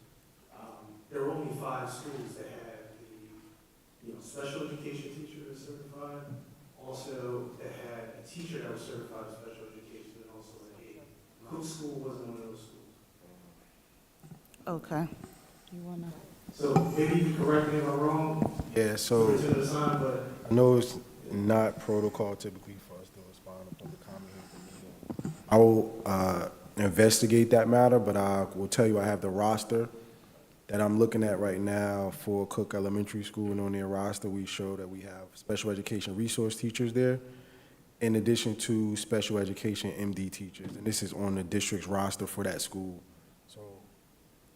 there were only 5 schools that had the special education teacher that's certified, also that had a teacher that was certified in special education, and also an aide. Cook School wasn't one of those schools. Okay. You wanna? So maybe you can correct me if I'm wrong. Yeah, so Put it to the side, but I know it's not protocol typically for us to respond to public comment here at the meeting. I will investigate that matter, but I will tell you I have the roster that I'm looking at right now for Cook Elementary School, and on their roster, we show that we have special education resource teachers there, in addition to special education MD teachers, and this is on the district's roster for that school. So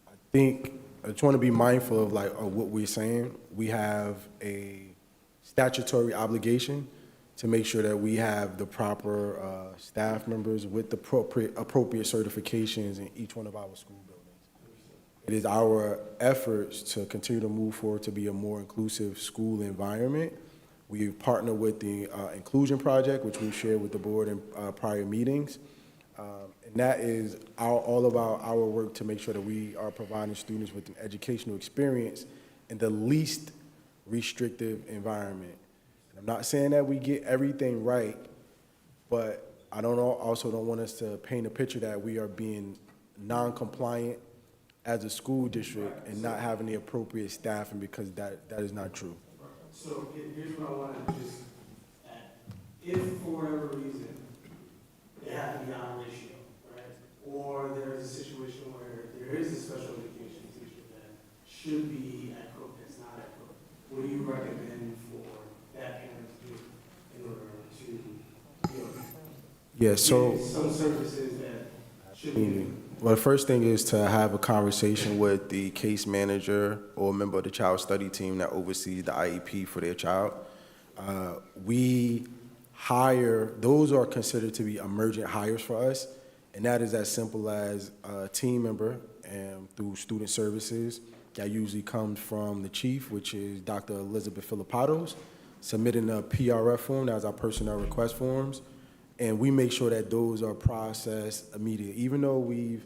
I think, I just want to be mindful of of what we're saying. We have a statutory obligation to make sure that we have the proper staff members with the appropriate certifications in each one of our school buildings. It is our efforts to continue to move forward to be a more inclusive school environment. We've partnered with the Inclusion Project, which we've shared with the board in prior meetings. And that is all about our work to make sure that we are providing students with an educational experience in the least restrictive environment. And I'm not saying that we get everything right, but I also don't want us to paint a picture that we are being non-compliant as a school district and not having the appropriate staffing, because that is not true. so here's what I want to just add. If for whatever reason they have to be on a ratio, right? Or there's a situation where there is a special education teacher that should be at Cook that's not at Cook, what do you recommend for that parent to do in order to, Yeah, so get some services that should be? Well, the first thing is to have a conversation with the case manager or member of the child study team that oversees the IEP for their child. We hire, those are considered to be emergent hires for us, and that is as simple as a team member and through student services. That usually comes from the chief, which is Dr. Elizabeth Filipatos, submitting a PRF form, that's our personnel request forms. And we make sure that those are processed immediately. Even though we've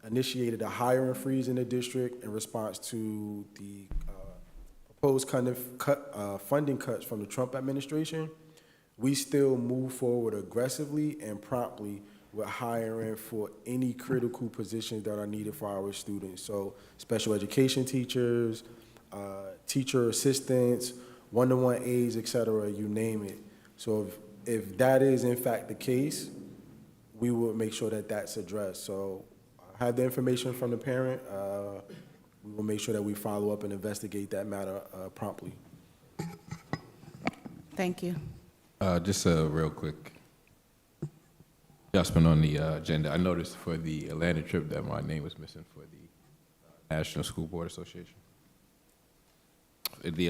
initiated a hiring freeze in the district in response to the proposed funding cuts from the Trump administration, we still move forward aggressively and promptly with hiring for any critical positions that are needed for our students. So special education teachers, teacher assistants, one-to-one aides, et cetera, you name it. So if that is in fact the case, we will make sure that that's addressed. So I have the information from the parent. We will make sure that we follow up and investigate that matter promptly. Thank you. Just a real quick adjustment on the agenda. I noticed for the Atlanta trip that my name was missing for the National School Board Association. The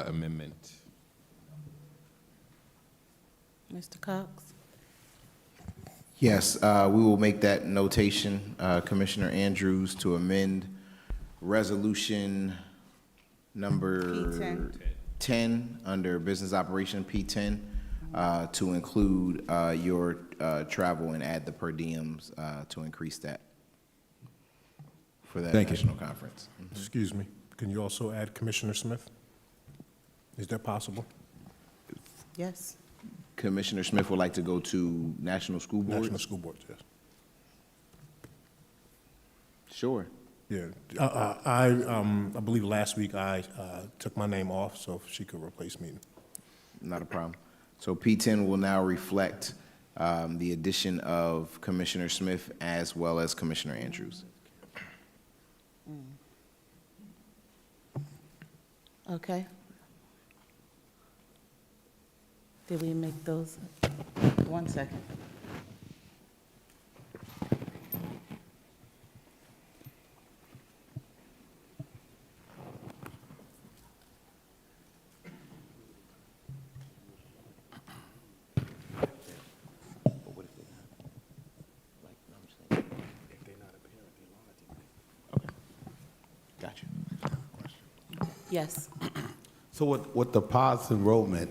amendment. Mr. Cox? Yes, we will make that notation, Commissioner Andrews, to amend resolution number P10. 10 under business operation P10 to include your travel and add the per diems to increase that for that Thank you. national conference. Excuse me, can you also add Commissioner Smith? Is that possible? Yes. Commissioner Smith would like to go to National School Board? National School Boards, yes. Sure. Yeah, I believe last week I took my name off, so if she could replace me. Not a problem. So P10 will now reflect the addition of Commissioner Smith as well as Commissioner Andrews. Okay. Did we make those? 1 second. Gotcha. Yes. So with the POS enrollment,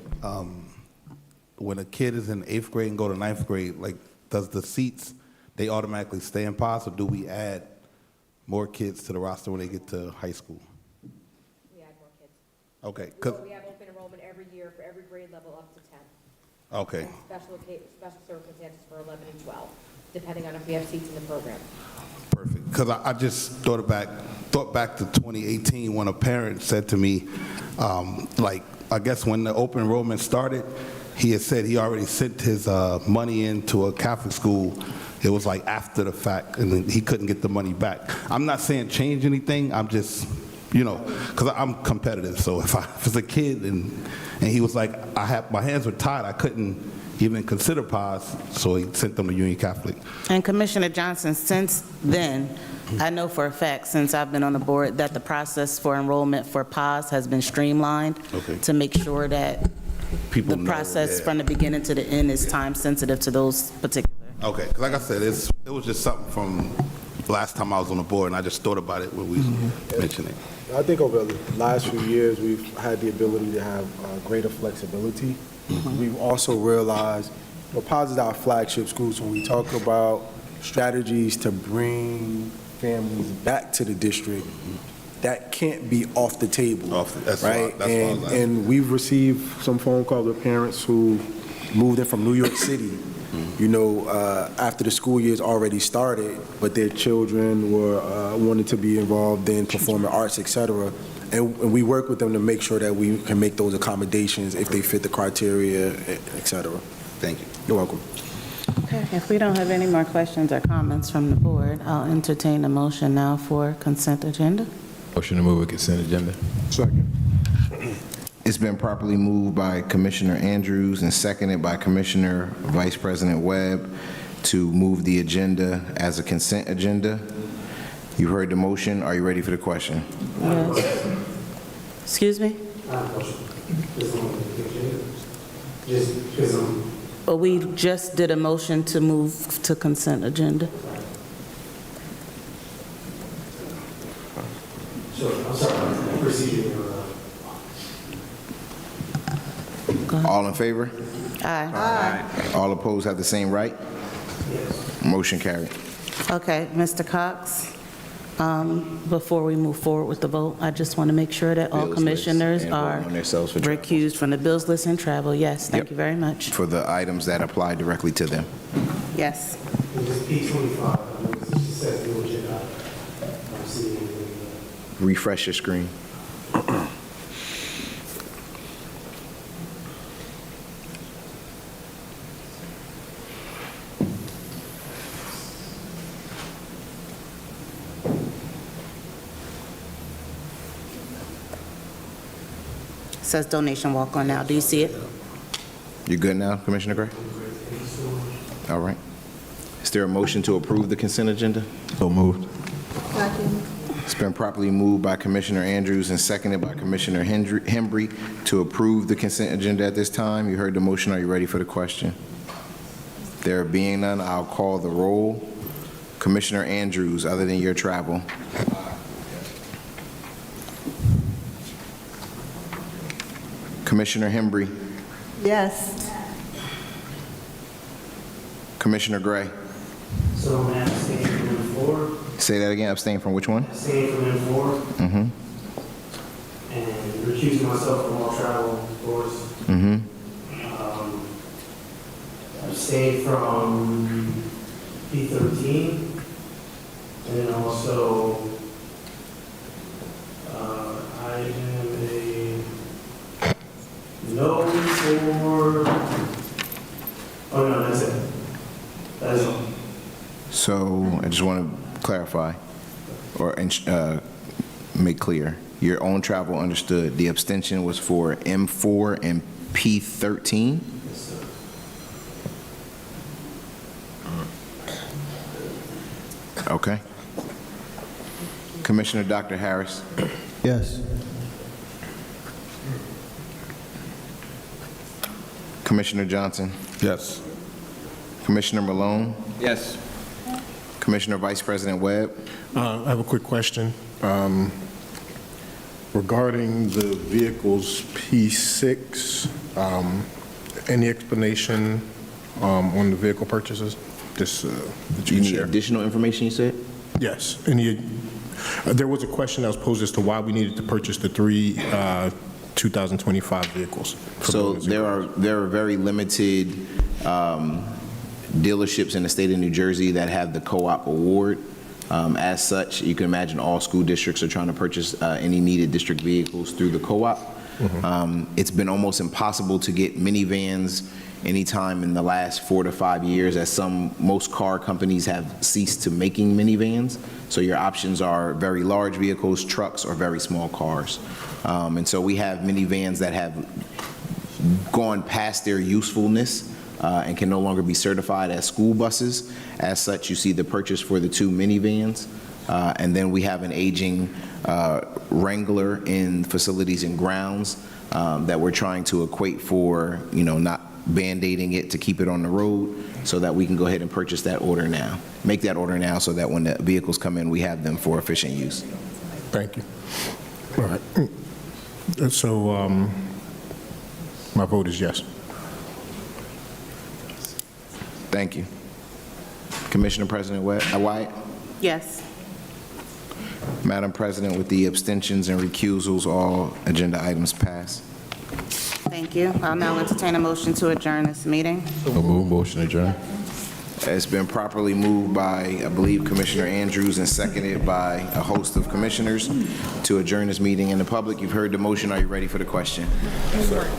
when a kid is in 8th grade and go to 9th grade, like, does the seats, they automatically stay in POS, or do we add more kids to the roster when they get to high school? We add more kids. Okay. We have open enrollment every year for every grade level up to 10. Okay. Special circumstances for 11 and 12, depending on if we have seats in the program. Perfect. Because I just thought back to 2018 when a parent said to me, like, I guess when the open enrollment started, he had said he already sent his money into a Catholic school. It was like after the fact, and then he couldn't get the money back. I'm not saying change anything. I'm just, because I'm competitive. So if it's a kid and he was like, my hands were tied, I couldn't even consider POS, so he sent them to Union Catholic. And Commissioner Johnson, since then, I know for a fact, since I've been on the board, that the process for enrollment for POS has been streamlined to make sure that People the know, process yeah. from the beginning to the end is time sensitive to those particular. Okay, 'cause like I said, it was just something from last time I was on the board, and I just thought about it when we mentioned it. I think over the last few years, we've had the ability to have greater flexibility. We've also realized, POS is our flagship school, so when we talk about strategies to bring families back to the district, that can't be off the table, right? And we've received some phone calls with parents who moved in from New York City, after the school year's already started, but their children were wanted to be involved in performing arts, et cetera. And we work with them to make sure that we can make those accommodations if they fit the criteria, et cetera. Thank you. You're welcome. Okay, if we don't have any more questions or comments from the board, I'll entertain a motion now for consent agenda. Motion to move a consent agenda. Second. It's been properly moved by Commissioner Andrews and seconded by Commissioner Vice President Webb to move the agenda as a consent agenda. You heard the motion. Are you ready for the question? Yes. Excuse me? But we just did a motion to move to consent agenda. All in favor? Aye. All opposed have the same right? Motion carried. Okay, Mr. Cox, before we move forward with the vote, I just want to make sure that all Bills list commissioners and are vote on themselves for travel. recused from the bills list and travel. Yes, thank Yep. you very much. For the items that apply directly to them. Yes. Refresh your screen. says donation walk-on now. Do you see it? You good now, Commissioner Gray? All right. Is there a motion to approve the consent agenda? So moved. It's been properly moved by Commissioner Andrews and seconded by Commissioner Hembry to approve the consent agenda at this time. You heard the motion. Are you ready for the question? There being none, I'll call the roll. Commissioner Andrews, other than your travel. Commissioner Hembry. Yes. Commissioner Gray. So I'm abstaining from N4. Say that again. Abstain from which one? Abstaining from N4 Mm-hmm. and recusing myself from all travel, of course. Mm-hmm. Abstain from P13, and then also I am a no for. Oh no, that's it. That is all. So I just want to clarify or make clear. Your own travel understood. The abstention was for M4 and P13? Okay. Commissioner Dr. Harris. Yes. Commissioner Johnson. Yes. Commissioner Malone. Yes. Commissioner Vice President Webb. I have a quick question. Regarding the vehicles P6, any explanation on the vehicle purchases? Just that You can need share. additional information, you said? Yes. There was a question that was posed as to why we needed to purchase the three 2025 vehicles. So there are very limited dealerships in the state of New Jersey that have the co-op award. As such, you can imagine all school districts are trying to purchase any needed district vehicles through the co-op. It's been almost impossible to get minivans anytime in the last 4 to 5 years, as most car companies have ceased to making minivans. So your options are very large vehicles, trucks, or very small cars. And so we have minivans that have gone past their usefulness and can no longer be certified as school buses. As such, you see the purchase for the 2 minivans. And then we have an aging Wrangler in facilities and grounds that we're trying to equate for, not band-aiding it to keep it on the road, so that we can go ahead and purchase that order now. Make that order now so that when the vehicles come in, we have them for efficient use. Thank you. All right. So my vote is yes. Thank you. Commissioner President Wyatt? Yes. Madam President, with the abstentions and recusals, all agenda items pass. Thank you. I'll now entertain a motion to adjourn this meeting. So move. Motion adjourned. It's been properly moved by, I believe, Commissioner Andrews and seconded by a host of commissioners to adjourn this meeting in the public. You've heard the motion. Are you ready for the question?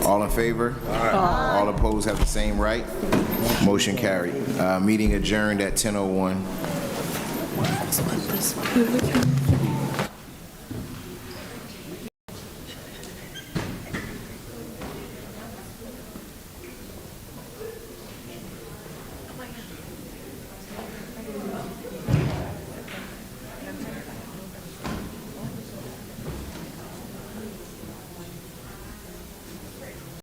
All in favor? All opposed have the same right? Motion carried. Meeting adjourned at 10:01.